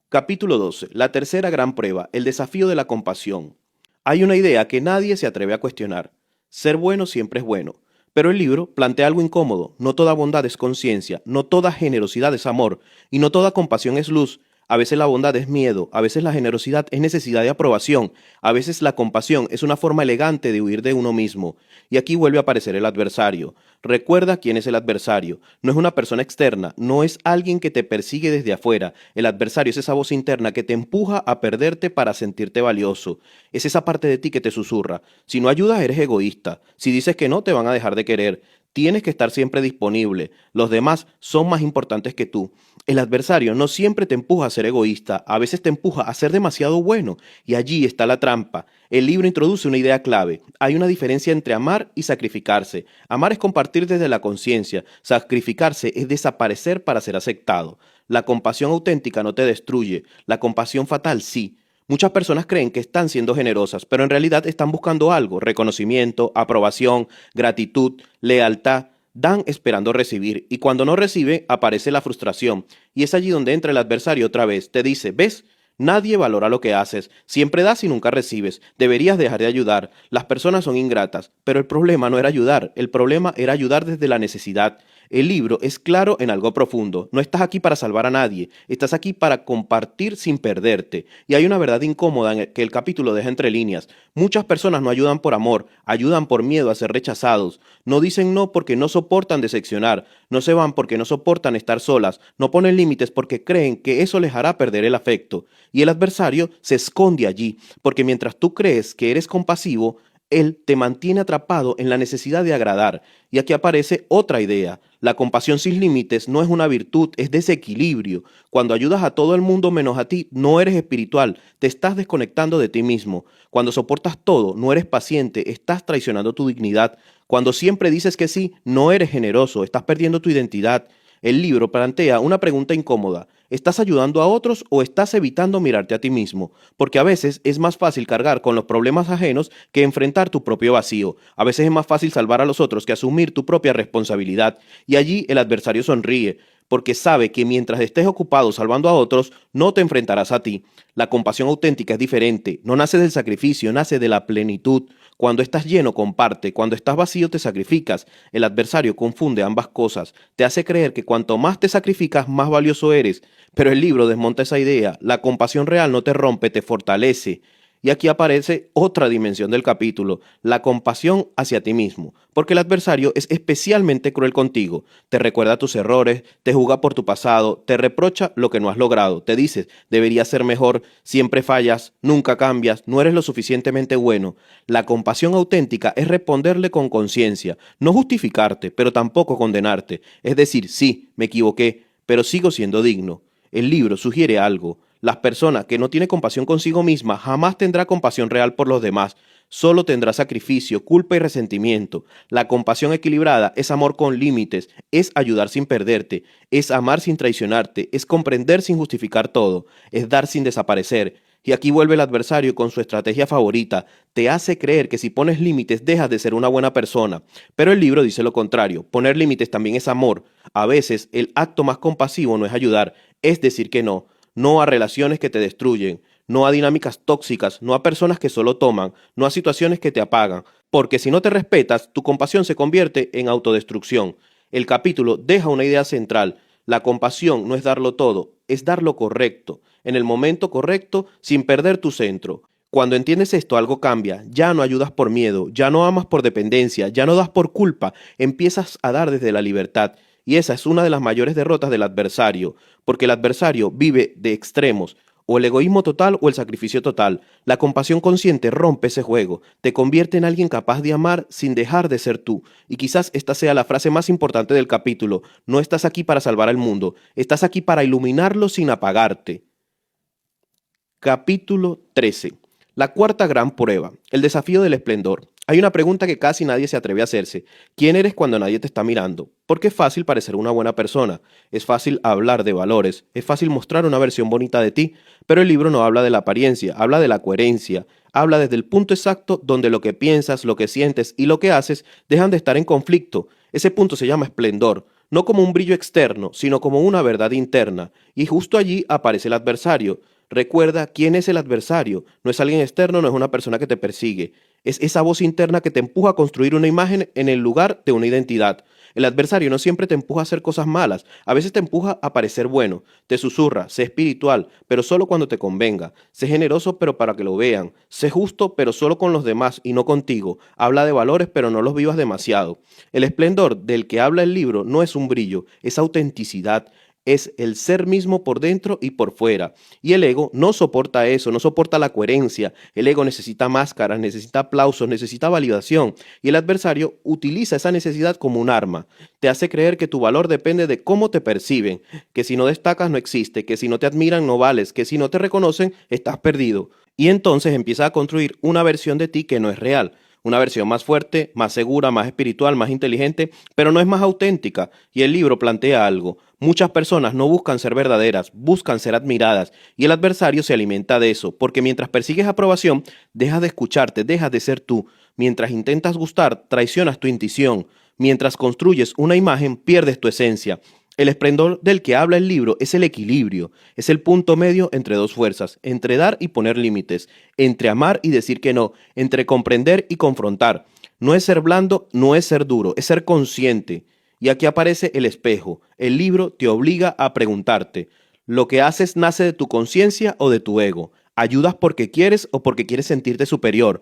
Capítulo 12. La tercera gran prueba, el desafío de la compasión. Hay una idea que nadie se atreve a cuestionar. Ser bueno siempre es bueno. Pero el libro plantea algo incómodo. No toda bondad es conciencia, no toda generosidad es amor, y no toda compasión es luz. A veces la bondad es miedo, a veces la generosidad es necesidad de aprobación, a veces la compasión es una forma elegante de huir de uno mismo. Y aquí vuelve a aparecer el adversario. Recuerda quién es el adversario. No es una persona externa, no es alguien que te persigue desde afuera. El adversario es esa voz interna que te empuja a perderte para sentirte valioso. Es esa parte de ti que te susurra. Si no ayudas, eres egoísta. Si dices que no, te van a dejar de querer. Tienes que estar siempre disponible. Los demás son más importantes que tú. El adversario no siempre te empuja a ser egoísta, a veces te empuja a ser demasiado bueno. Y allí está la trampa. El libro introduce una idea clave. Hay una diferencia entre amar y sacrificarse. Amar es compartir desde la conciencia. Sacrificarse es desaparecer para ser aceptado. La compasión auténtica no te destruye. La compasión fatal sí. Muchas personas creen que están siendo generosas, pero en realidad están buscando algo, reconocimiento, aprobación, gratitud, lealtad. Dan esperando recibir, y cuando no recibe, aparece la frustración. Y es allí donde entra el adversario otra vez. Te dice, ¿ves? Nadie valora lo que haces. Siempre das y nunca recibes. Deberías dejar de ayudar. Las personas son ingratas. Pero el problema no era ayudar. El problema era ayudar desde la necesidad. El libro es claro en algo profundo. No estás aquí para salvar a nadie, estás aquí para compartir sin perderte. Y hay una verdad incómoda en que el capítulo deja entre líneas. Muchas personas no ayudan por amor, ayudan por miedo a ser rechazados. No dicen no porque no soportan decepcionar, no se van porque no soportan estar solas, no ponen límites porque creen que eso les hará perder el afecto. Y el adversario se esconde allí, porque mientras tú crees que eres compasivo, él te mantiene atrapado en la necesidad de agradar. Y aquí aparece otra idea. La compasión sin límites no es una virtud, es desequilibrio. Cuando ayudas a todo el mundo menos a ti, no eres espiritual, te estás desconectando de ti mismo. Cuando soportas todo, no eres paciente, estás traicionando tu dignidad. Cuando siempre dices que sí, no eres generoso, estás perdiendo tu identidad. El libro plantea una pregunta incómoda. ¿Estás ayudando a otros o estás evitando mirarte a ti mismo? Porque a veces es más fácil cargar con los problemas ajenos que enfrentar tu propio vacío. A veces es más fácil salvar a los otros que asumir tu propia responsabilidad. Y allí el adversario sonríe, porque sabe que mientras estés ocupado salvando a otros, no te enfrentarás a ti. La compasión auténtica es diferente, no nace del sacrificio, nace de la plenitud. Cuando estás lleno, comparte, cuando estás vacío, te sacrificas. El adversario confunde ambas cosas, te hace creer que cuanto más te sacrificas, más valioso eres. Pero el libro desmonta esa idea, la compasión real no te rompe, te fortalece. Y aquí aparece otra dimensión del capítulo, la compasión hacia ti mismo, porque el adversario es especialmente cruel contigo, te recuerda tus errores, te juzga por tu pasado, te reprocha lo que no has logrado, te dices, deberías ser mejor, siempre fallas, nunca cambias, no eres lo suficientemente bueno. La compasión auténtica es responderle con conciencia, no justificarte, pero tampoco condenarte, es decir, sí, me equivoqué, pero sigo siendo digno. El libro sugiere algo. La persona que no tiene compasión consigo misma jamás tendrá compasión real por los demás. Solo tendrá sacrificio, culpa y resentimiento. La compasión equilibrada es amor con límites, es ayudar sin perderte, es amar sin traicionarte, es comprender sin justificar todo, es dar sin desaparecer. Y aquí vuelve el adversario con su estrategia favorita. Te hace creer que si pones límites dejas de ser una buena persona. Pero el libro dice lo contrario. Poner límites también es amor. A veces el acto más compasivo no es ayudar, es decir que no. No a relaciones que te destruyen, no a dinámicas tóxicas, no a personas que solo toman, no a situaciones que te apagan. Porque si no te respetas, tu compasión se convierte en autodestrucción. El capítulo deja una idea central. La compasión no es darlo todo, es dar lo correcto, en el momento correcto, sin perder tu centro. Cuando entiendes esto, algo cambia. Ya no ayudas por miedo, ya no amas por dependencia, ya no das por culpa, empiezas a dar desde la libertad. Y esa es una de las mayores derrotas del adversario, porque el adversario vive de extremos, o el egoísmo total o el sacrificio total. La compasión consciente rompe ese juego, te convierte en alguien capaz de amar sin dejar de ser tú. Y quizás esta sea la frase más importante del capítulo. No estás aquí para salvar al mundo, estás aquí para iluminarlo sin apagarte. Capítulo 13. La cuarta gran prueba, el desafío del esplendor. Hay una pregunta que casi nadie se atreve a hacerse. ¿Quién eres cuando nadie te está mirando? Porque es fácil parecer una buena persona, es fácil hablar de valores, es fácil mostrar una versión bonita de ti, pero el libro no habla de la apariencia, habla de la coherencia, habla desde el punto exacto donde lo que piensas, lo que sientes y lo que haces dejan de estar en conflicto. Ese punto se llama esplendor, no como un brillo externo, sino como una verdad interna, y justo allí aparece el adversario. Recuerda quién es el adversario. No es alguien externo, no es una persona que te persigue. Es esa voz interna que te empuja a construir una imagen en el lugar de una identidad. El adversario no siempre te empuja a hacer cosas malas, a veces te empuja a parecer bueno, te susurra, sé espiritual, pero solo cuando te convenga, sé generoso, pero para que lo vean, sé justo, pero solo con los demás y no contigo, habla de valores, pero no los vivas demasiado. El esplendor del que habla el libro no es un brillo, es autenticidad, es el ser mismo por dentro y por fuera. Y el ego no soporta eso, no soporta la coherencia. El ego necesita máscaras, necesita aplausos, necesita validación. Y el adversario utiliza esa necesidad como un arma. Te hace creer que tu valor depende de cómo te perciben, que si no destacas no existe, que si no te admiran no vales, que si no te reconocen estás perdido. Y entonces empieza a construir una versión de ti que no es real. Una versión más fuerte, más segura, más espiritual, más inteligente, pero no es más auténtica. Y el libro plantea algo. Muchas personas no buscan ser verdaderas, buscan ser admiradas. Y el adversario se alimenta de eso, porque mientras persigues aprobación, dejas de escucharte, dejas de ser tú. Mientras intentas gustar, traicionas tu intuición. Mientras construyes una imagen, pierdes tu esencia. El esplendor del que habla el libro es el equilibrio, es el punto medio entre dos fuerzas, entre dar y poner límites, entre amar y decir que no, entre comprender y confrontar. No es ser blando, no es ser duro, es ser consciente. Y aquí aparece el espejo. El libro te obliga a preguntarte, ¿lo que haces nace de tu conciencia o de tu ego? ¿Ayudas porque quieres o porque quieres sentirte superior?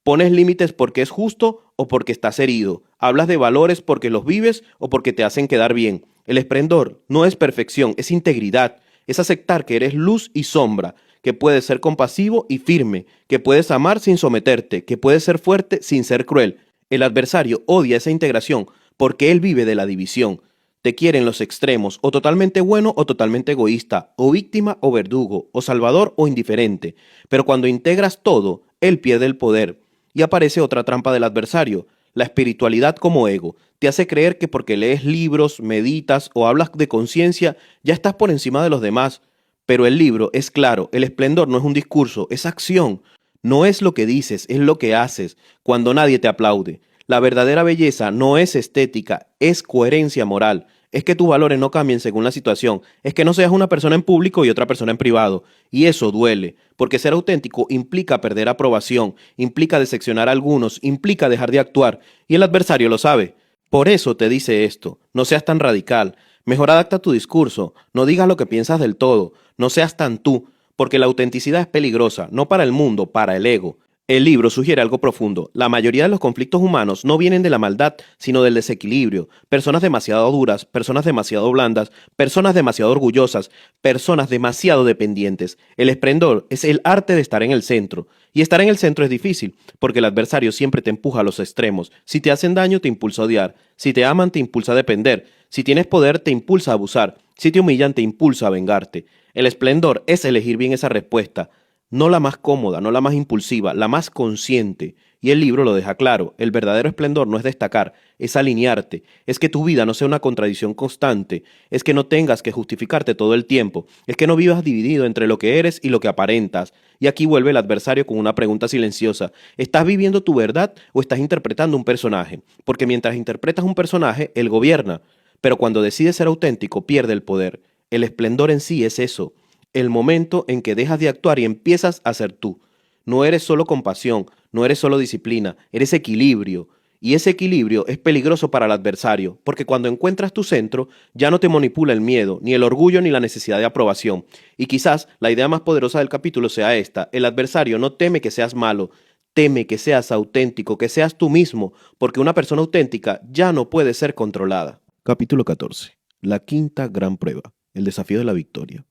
¿Pones límites porque es justo o porque estás herido? ¿Hablas de valores porque los vives o porque te hacen quedar bien? El esplendor no es perfección, es integridad, es aceptar que eres luz y sombra, que puedes ser compasivo y firme, que puedes amar sin someterte, que puedes ser fuerte sin ser cruel. El adversario odia esa integración porque él vive de la división. Te quiere en los extremos, o totalmente bueno o totalmente egoísta, o víctima o verdugo, o salvador o indiferente. Pero cuando integras todo, él pierde el poder. Y aparece otra trampa del adversario, la espiritualidad como ego. Te hace creer que porque lees libros, meditas o hablas de conciencia, ya estás por encima de los demás. Pero el libro es claro, el esplendor no es un discurso, es acción. No es lo que dices, es lo que haces, cuando nadie te aplaude. La verdadera belleza no es estética, es coherencia moral. Es que tus valores no cambien según la situación. Es que no seas una persona en público y otra persona en privado. Y eso duele, porque ser auténtico implica perder aprobación, implica decepcionar a algunos, implica dejar de actuar. Y el adversario lo sabe. Por eso te dice esto. No seas tan radical. Mejor adapta tu discurso. No digas lo que piensas del todo. No seas tan tú, porque la autenticidad es peligrosa, no para el mundo, para el ego. El libro sugiere algo profundo. La mayoría de los conflictos humanos no vienen de la maldad, sino del desequilibrio. Personas demasiado duras, personas demasiado blandas, personas demasiado orgullosas, personas demasiado dependientes. El esplendor es el arte de estar en el centro. Y estar en el centro es difícil, porque el adversario siempre te empuja a los extremos. Si te hacen daño, te impulsa a odiar. Si te aman, te impulsa a depender. Si tienes poder, te impulsa a abusar. Si te humillan, te impulsa a vengarte. El esplendor es elegir bien esa respuesta, no la más cómoda, no la más impulsiva, la más consciente. Y el libro lo deja claro, el verdadero esplendor no es destacar, es alinearte, es que tu vida no sea una contradicción constante, es que no tengas que justificarte todo el tiempo, es que no vivas dividido entre lo que eres y lo que aparentas. Y aquí vuelve el adversario con una pregunta silenciosa, ¿estás viviendo tu verdad o estás interpretando un personaje? Porque mientras interpretas un personaje, él gobierna, pero cuando decides ser auténtico, pierde el poder. El esplendor en sí es eso, el momento en que dejas de actuar y empiezas a ser tú. No eres solo compasión, no eres solo disciplina, eres equilibrio. Y ese equilibrio es peligroso para el adversario, porque cuando encuentras tu centro, ya no te manipula el miedo, ni el orgullo, ni la necesidad de aprobación. Y quizás la idea más poderosa del capítulo sea esta: el adversario no teme que seas malo, teme que seas auténtico, que seas tú mismo, porque una persona auténtica ya no puede ser controlada. Capítulo 14. La quinta gran prueba, el desafío de la victoria.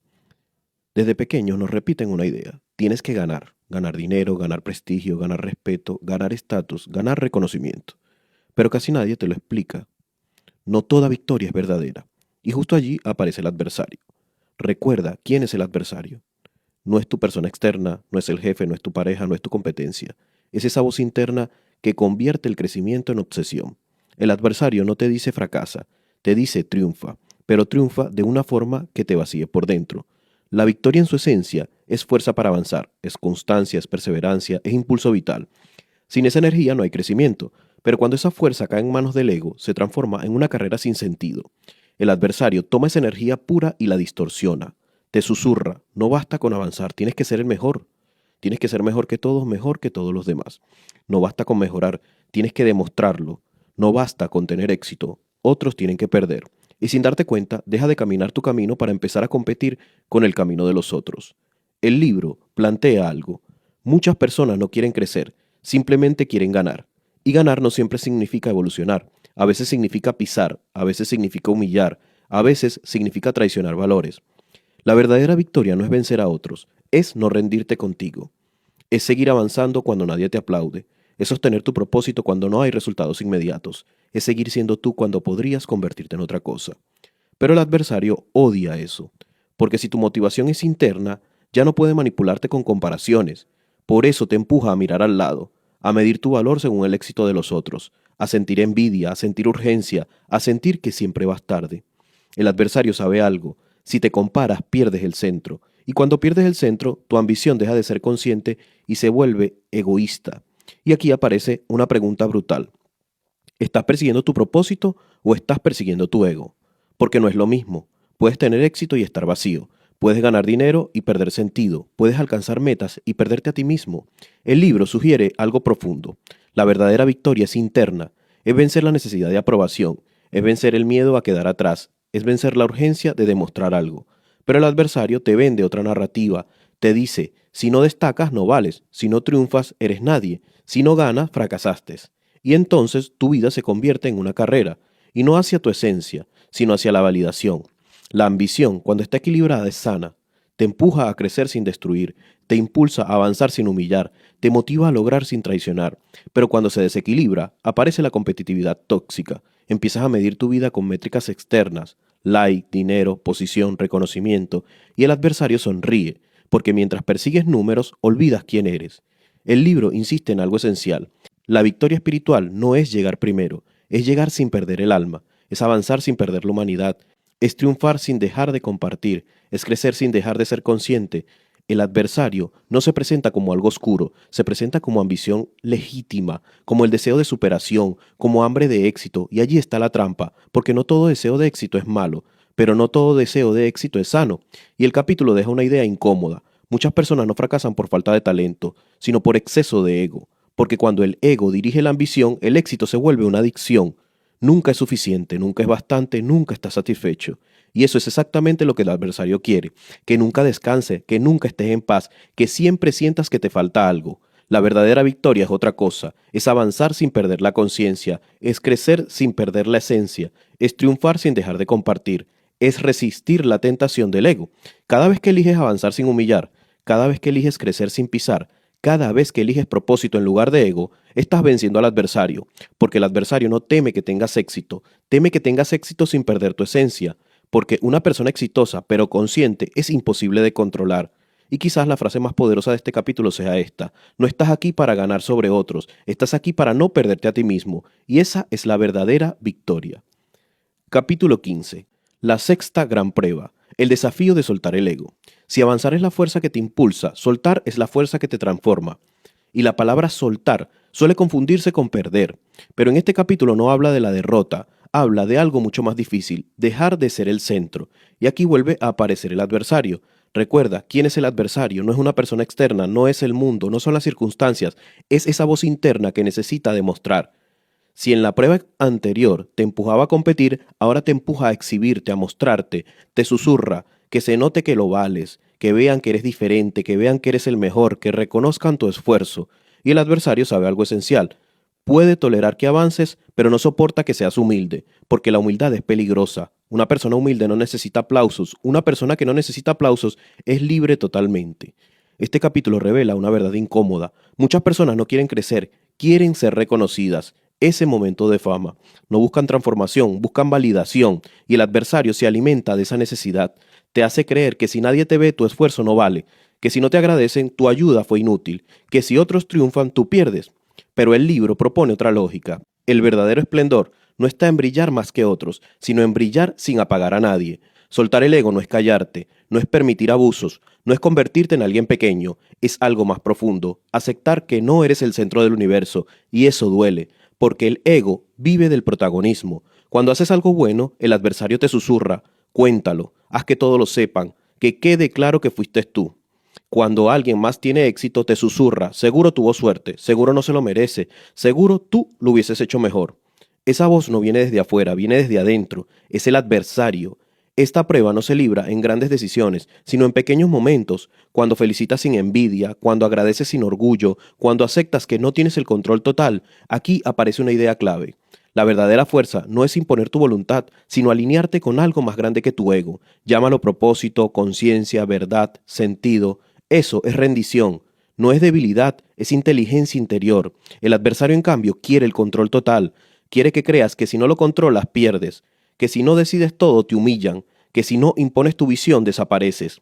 Desde pequeños nos repiten una idea: tienes que ganar, ganar dinero, ganar prestigio, ganar respeto, ganar estatus, ganar reconocimiento. Pero casi nadie te lo explica. No toda victoria es verdadera. Y justo allí aparece el adversario. Recuerda quién es el adversario. No es tu persona externa, no es el jefe, no es tu pareja, no es tu competencia. Es esa voz interna que convierte el crecimiento en obsesión. El adversario no te dice fracasa, te dice triunfa, pero triunfa de una forma que te vacíe por dentro. La victoria en su esencia es fuerza para avanzar, es constancia, es perseverancia, es impulso vital. Sin esa energía no hay crecimiento, pero cuando esa fuerza cae en manos del ego, se transforma en una carrera sin sentido. El adversario toma esa energía pura y la distorsiona. Te susurra, no basta con avanzar, tienes que ser el mejor. Tienes que ser mejor que todos los demás. No basta con mejorar, tienes que demostrarlo. No basta con tener éxito, otros tienen que perder. Y sin darte cuenta, deja de caminar tu camino para empezar a competir con el camino de los otros. El libro plantea algo. Muchas personas no quieren crecer, simplemente quieren ganar. Y ganar no siempre significa evolucionar. A veces significa pisar, a veces significa humillar, a veces significa traicionar valores. La verdadera victoria no es vencer a otros, es no rendirte contigo. Es seguir avanzando cuando nadie te aplaude. Es sostener tu propósito cuando no hay resultados inmediatos. Es seguir siendo tú cuando podrías convertirte en otra cosa. Pero el adversario odia eso, porque si tu motivación es interna, ya no puede manipularte con comparaciones. Por eso te empuja a mirar al lado, a medir tu valor según el éxito de los otros, a sentir envidia, a sentir urgencia, a sentir que siempre vas tarde. El adversario sabe algo: si te comparas, pierdes el centro. Y cuando pierdes el centro, tu ambición deja de ser consciente y se vuelve egoísta. Y aquí aparece una pregunta brutal. ¿Estás persiguiendo tu propósito o estás persiguiendo tu ego? Porque no es lo mismo. Puedes tener éxito y estar vacío. Puedes ganar dinero y perder sentido. Puedes alcanzar metas y perderte a ti mismo. El libro sugiere algo profundo. La verdadera victoria es interna. Es vencer la necesidad de aprobación. Es vencer el miedo a quedar atrás. Es vencer la urgencia de demostrar algo. Pero el adversario te vende otra narrativa. Te dice: si no destacas, no vales. Si no triunfas, eres nadie. Si no ganas, fracasaste. Y entonces tu vida se convierte en una carrera, y no hacia tu esencia, sino hacia la validación. La ambición, cuando está equilibrada, es sana. Te empuja a crecer sin destruir, te impulsa a avanzar sin humillar, te motiva a lograr sin traicionar. Pero cuando se desequilibra, aparece la competitividad tóxica. Empiezas a medir tu vida con métricas externas: like, dinero, posición, reconocimiento, y el adversario sonríe, porque mientras persigues números, olvidas quién eres. El libro insiste en algo esencial. La victoria espiritual no es llegar primero, es llegar sin perder el alma, es avanzar sin perder la humanidad, es triunfar sin dejar de compartir, es crecer sin dejar de ser consciente. El adversario no se presenta como algo oscuro, se presenta como ambición legítima, como el deseo de superación, como hambre de éxito, y allí está la trampa, porque no todo deseo de éxito es malo, pero no todo deseo de éxito es sano. Y el capítulo deja una idea incómoda. Muchas personas no fracasan por falta de talento, sino por exceso de ego. Porque cuando el ego dirige la ambición, el éxito se vuelve una adicción. Nunca es suficiente, nunca es bastante, nunca está satisfecho. Y eso es exactamente lo que el adversario quiere: que nunca descanse, que nunca estés en paz, que siempre sientas que te falta algo. La verdadera victoria es otra cosa: es avanzar sin perder la conciencia, es crecer sin perder la esencia, es triunfar sin dejar de compartir, es resistir la tentación del ego. Cada vez que eliges avanzar sin humillar, cada vez que eliges crecer sin pisar, cada vez que eliges propósito en lugar de ego, estás venciendo al adversario, porque el adversario no teme que tengas éxito, teme que tengas éxito sin perder tu esencia. porque una persona exitosa pero consciente es imposible de controlar. Y quizás la frase más poderosa de este capítulo sea esta: no estás aquí para ganar sobre otros, estás aquí para no perderte a ti mismo, y esa es la verdadera victoria. Capítulo 15. La sexta gran prueba. El desafío de soltar el ego. Si avanzar es la fuerza que te impulsa, soltar es la fuerza que te transforma. Y la palabra soltar suele confundirse con perder, pero en este capítulo no habla de la derrota, habla de algo mucho más difícil: dejar de ser el centro. Y aquí vuelve a aparecer el adversario. Recuerda, ¿quién es el adversario? No es una persona externa, no es el mundo, no son las circunstancias, es esa voz interna que necesita demostrar. Si en la prueba anterior te empujaba a competir, ahora te empuja a exhibirte, a mostrarte, te susurra, que se note que lo vales, que vean que eres diferente, que vean que eres el mejor, que reconozcan tu esfuerzo. Y el adversario sabe algo esencial: puede tolerar que avances, pero no soporta que seas humilde, porque la humildad es peligrosa. Una persona humilde no necesita aplausos, una persona que no necesita aplausos es libre totalmente. Este capítulo revela una verdad incómoda. Muchas personas no quieren crecer, quieren ser reconocidas. Ese momento de fama. No buscan transformación, buscan validación, y el adversario se alimenta de esa necesidad. Te hace creer que si nadie te ve, tu esfuerzo no vale, que si no te agradecen, tu ayuda fue inútil, que si otros triunfan, tú pierdes. Pero el libro propone otra lógica. El verdadero esplendor no está en brillar más que otros, sino en brillar sin apagar a nadie. Soltar el ego no es callarte, no es permitir abusos, no es convertirte en alguien pequeño, es algo más profundo: aceptar que no eres el centro del universo, y eso duele, porque el ego vive del protagonismo. Cuando haces algo bueno, el adversario te susurra: cuéntalo, haz que todos lo sepan, que quede claro que fuiste tú. Cuando alguien más tiene éxito, te susurra: seguro tuvo suerte, seguro no se lo merece, seguro tú lo hubieses hecho mejor. Esa voz no viene desde afuera, viene desde adentro, es el adversario. Esta prueba no se libra en grandes decisiones, sino en pequeños momentos: cuando felicitas sin envidia, cuando agradeces sin orgullo, cuando aceptas que no tienes el control total. Aquí aparece una idea clave. La verdadera fuerza no es imponer tu voluntad, sino alinearte con algo más grande que tu ego. Llámalo propósito, conciencia, verdad, sentido. Eso es rendición. No es debilidad, es inteligencia interior. El adversario, en cambio, quiere el control total. Quiere que creas que si no lo controlas, pierdes, que si no decides todo, te humillan, que si no impones tu visión, desapareces.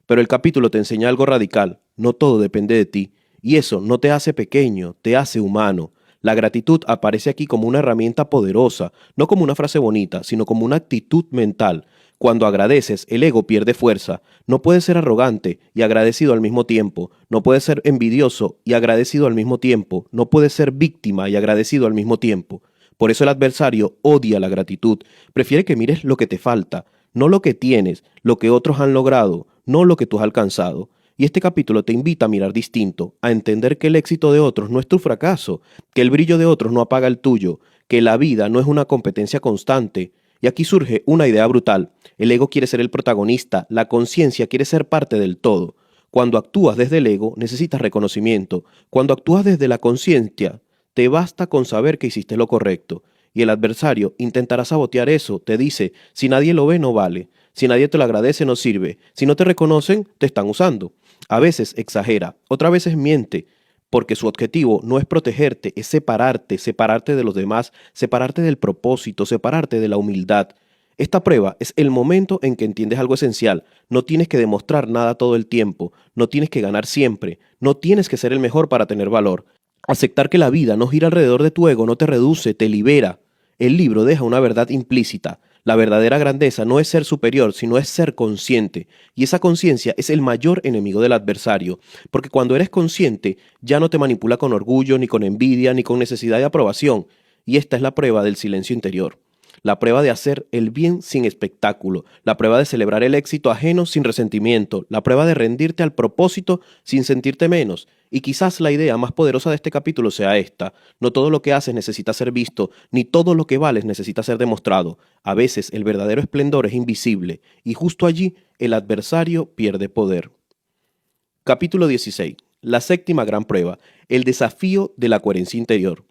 Pero el capítulo te enseña algo radical: no todo depende de ti, y eso no te hace pequeño, te hace humano. La gratitud aparece aquí como una herramienta poderosa, no como una frase bonita, sino como una actitud mental. Cuando agradeces, el ego pierde fuerza. No puedes ser arrogante y agradecido al mismo tiempo. No puedes ser envidioso y agradecido al mismo tiempo. No puedes ser víctima y agradecido al mismo tiempo. Por eso el adversario odia la gratitud. Prefiere que mires lo que te falta, no lo que tienes, lo que otros han logrado, no lo que tú has alcanzado. Y este capítulo te invita a mirar distinto, a entender que el éxito de otros no es tu fracaso, que el brillo de otros no apaga el tuyo, que la vida no es una competencia constante. Y aquí surge una idea brutal: el ego quiere ser el protagonista, la conciencia quiere ser parte del todo. Cuando actúas desde el ego, necesitas reconocimiento. Cuando actúas desde la conciencia, te basta con saber que hiciste lo correcto. Y el adversario intentará sabotear eso. Te dice: si nadie lo ve, no vale. Si nadie te lo agradece, no sirve. Si no te reconocen, te están usando. A veces exagera, otras veces miente, porque su objetivo no es protegerte, es separarte, separarte de los demás, separarte del propósito, separarte de la humildad. Esta prueba es el momento en que entiendes algo esencial. No tienes que demostrar nada todo el tiempo, no tienes que ganar siempre, no tienes que ser el mejor para tener valor. Aceptar que la vida no gira alrededor de tu ego no te reduce, te libera. El libro deja una verdad implícita: la verdadera grandeza no es ser superior, sino es ser consciente. Y esa conciencia es el mayor enemigo del adversario, porque cuando eres consciente, ya no te manipula con orgullo, ni con envidia, ni con necesidad de aprobación. Y esta es la prueba del silencio interior. La prueba de hacer el bien sin espectáculo, la prueba de celebrar el éxito ajeno sin resentimiento, la prueba de rendirte al propósito sin sentirte menos. Y quizás la idea más poderosa de este capítulo sea esta: no todo lo que haces necesita ser visto, ni todo lo que vales necesita ser demostrado. A veces el verdadero esplendor es invisible, y justo allí el adversario pierde poder. Capítulo 16. La séptima gran prueba: el desafío de la coherencia interior.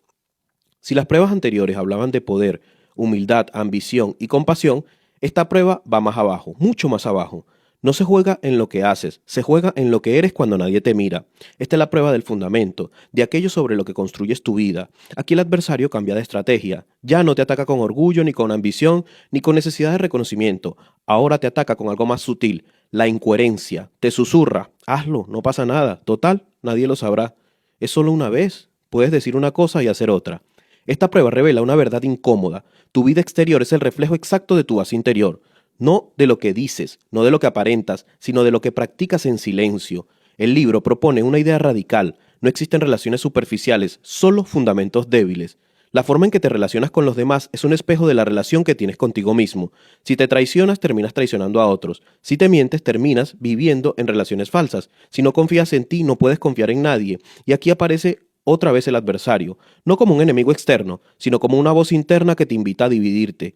Si las pruebas anteriores hablaban de poder, humildad, ambición y compasión, esta prueba va más abajo, mucho más abajo. No se juega en lo que haces, se juega en lo que eres cuando nadie te mira. Esta es la prueba del fundamento, de aquello sobre lo que construyes tu vida. Aquí el adversario cambia de estrategia. Ya no te ataca con orgullo, ni con ambición, ni con necesidad de reconocimiento. Ahora te ataca con algo más sutil, la incoherencia. Te susurra, hazlo, no pasa nada. Total, nadie lo sabrá. Es solo una vez. Puedes decir una cosa y hacer otra. Esta prueba revela una verdad incómoda. Tu vida exterior es el reflejo exacto de tu base interior. No de lo que dices, no de lo que aparentas, sino de lo que practicas en silencio. El libro propone una idea radical. No existen relaciones superficiales, solo fundamentos débiles. La forma en que te relacionas con los demás es un espejo de la relación que tienes contigo mismo. Si te traicionas, terminas traicionando a otros. Si te mientes, terminas viviendo en relaciones falsas. Si no confías en ti, no puedes confiar en nadie. Y aquí aparece otra vez el adversario, no como un enemigo externo, sino como una voz interna que te invita a dividirte,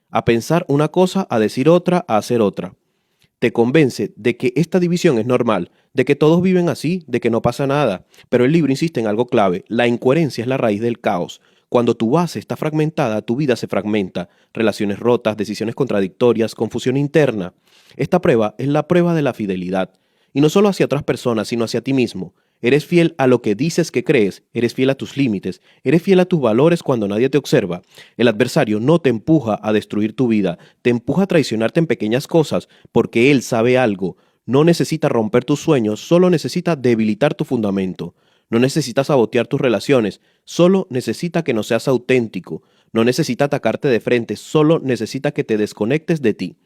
a pensar una cosa, a decir otra, a hacer otra. Te convence de que esta división es normal, de que todos viven así, de que no pasa nada. Pero el libro insiste en algo clave: la incoherencia es la raíz del caos. Cuando tu base está fragmentada, tu vida se fragmenta. Relaciones rotas, decisiones contradictorias, confusión interna. Esta prueba es la prueba de la fidelidad. Y no solo hacia otras personas, sino hacia ti mismo. Eres fiel a lo que dices que crees, eres fiel a tus límites, eres fiel a tus valores cuando nadie te observa. El adversario no te empuja a destruir tu vida, te empuja a traicionarte en pequeñas cosas, porque él sabe algo. No necesita romper tus sueños, solo necesita debilitar tu fundamento. No necesita sabotear tus relaciones, solo necesita que no seas auténtico. No necesita atacarte de frente, solo necesita que te desconectes de ti.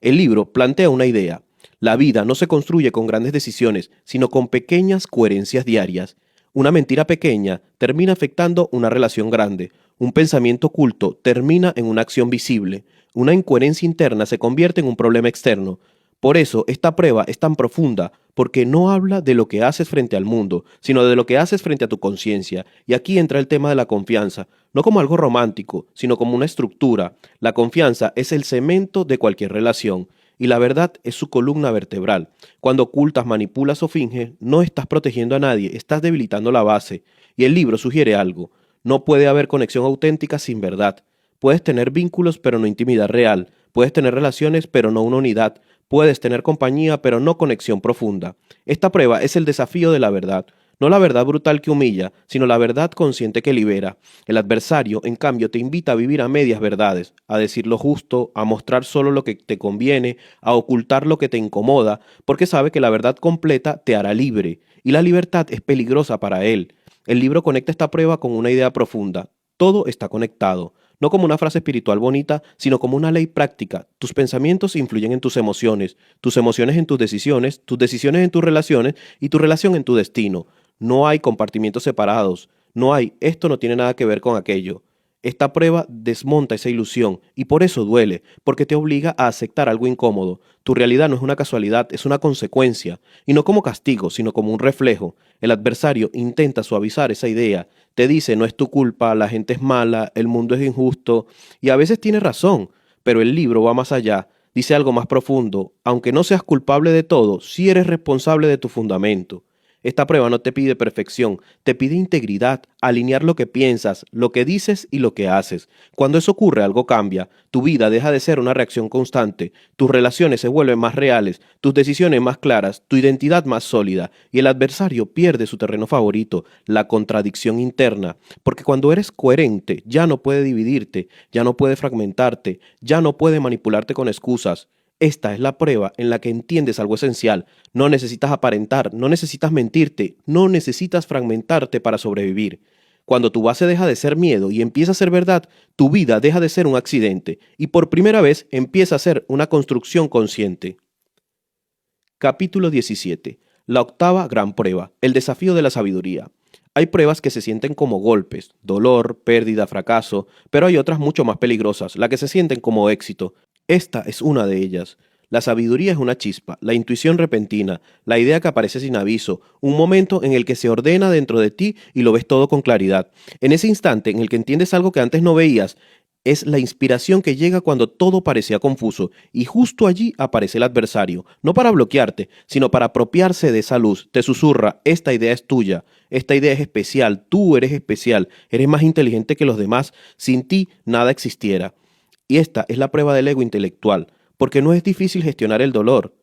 El libro plantea una idea. La vida no se construye con grandes decisiones, sino con pequeñas coherencias diarias. Una mentira pequeña termina afectando una relación grande. Un pensamiento oculto termina en una acción visible. Una incoherencia interna se convierte en un problema externo. Por eso, esta prueba es tan profunda, porque no habla de lo que haces frente al mundo, sino de lo que haces frente a tu conciencia. Y aquí entra el tema de la confianza, no como algo romántico, sino como una estructura. La confianza es el cemento de cualquier relación. Y la verdad es su columna vertebral. Cuando ocultas, manipulas o finges, no estás protegiendo a nadie, estás debilitando la base. Y el libro sugiere algo: no puede haber conexión auténtica sin verdad. Puedes tener vínculos pero no intimidad real. Puedes tener relaciones pero no una unidad. Puedes tener compañía pero no conexión profunda. Esta prueba es el desafío de la verdad. No la verdad brutal que humilla, sino la verdad consciente que libera. El adversario, en cambio, te invita a vivir a medias verdades, a decir lo justo, a mostrar solo lo que te conviene, a ocultar lo que te incomoda, porque sabe que la verdad completa te hará libre, y la libertad es peligrosa para él. El libro conecta esta prueba con una idea profunda. Todo está conectado. No como una frase espiritual bonita, sino como una ley práctica. Tus pensamientos influyen en tus emociones en tus decisiones en tus relaciones y tu relación en tu destino. No hay compartimientos separados. No hay, esto no tiene nada que ver con aquello. Esta prueba desmonta esa ilusión y por eso duele, porque te obliga a aceptar algo incómodo. Tu realidad no es una casualidad, es una consecuencia, y no como castigo, sino como un reflejo. El adversario intenta suavizar esa idea, te dice no es tu culpa, la gente es mala, el mundo es injusto, y a veces tiene razón, pero el libro va más allá, dice algo más profundo: aunque no seas culpable de todo, sí eres responsable de tu fundamento. Esta prueba no te pide perfección, te pide integridad, alinear lo que piensas, lo que dices y lo que haces. Cuando eso ocurre, algo cambia. Tu vida deja de ser una reacción constante, tus relaciones se vuelven más reales, tus decisiones más claras, tu identidad más sólida, y el adversario pierde su terreno favorito, la contradicción interna. Porque cuando eres coherente, ya no puede dividirte, ya no puede fragmentarte, ya no puede manipularte con excusas. Esta es la prueba en la que entiendes algo esencial. No necesitas aparentar, no necesitas mentirte, no necesitas fragmentarte para sobrevivir. Cuando tu base deja de ser miedo y empieza a ser verdad, tu vida deja de ser un accidente y por primera vez empieza a ser una construcción consciente. Capítulo 17. La octava gran prueba, el desafío de la sabiduría. Hay pruebas que se sienten como golpes, dolor, pérdida, fracaso, pero hay otras mucho más peligrosas, las que se sienten como éxito. Esta es una de ellas. La sabiduría es una chispa, la intuición repentina, la idea que aparece sin aviso, un momento en el que se ordena dentro de ti y lo ves todo con claridad. En ese instante en el que entiendes algo que antes no veías, es la inspiración que llega cuando todo parecía confuso, y justo allí aparece el adversario, no para bloquearte, sino para apropiarse de esa luz. Te susurra: esta idea es tuya, esta idea es especial, tú eres especial, eres más inteligente que los demás, sin ti nada existiera. Y esta es la prueba del ego intelectual, porque no es difícil gestionar el dolor.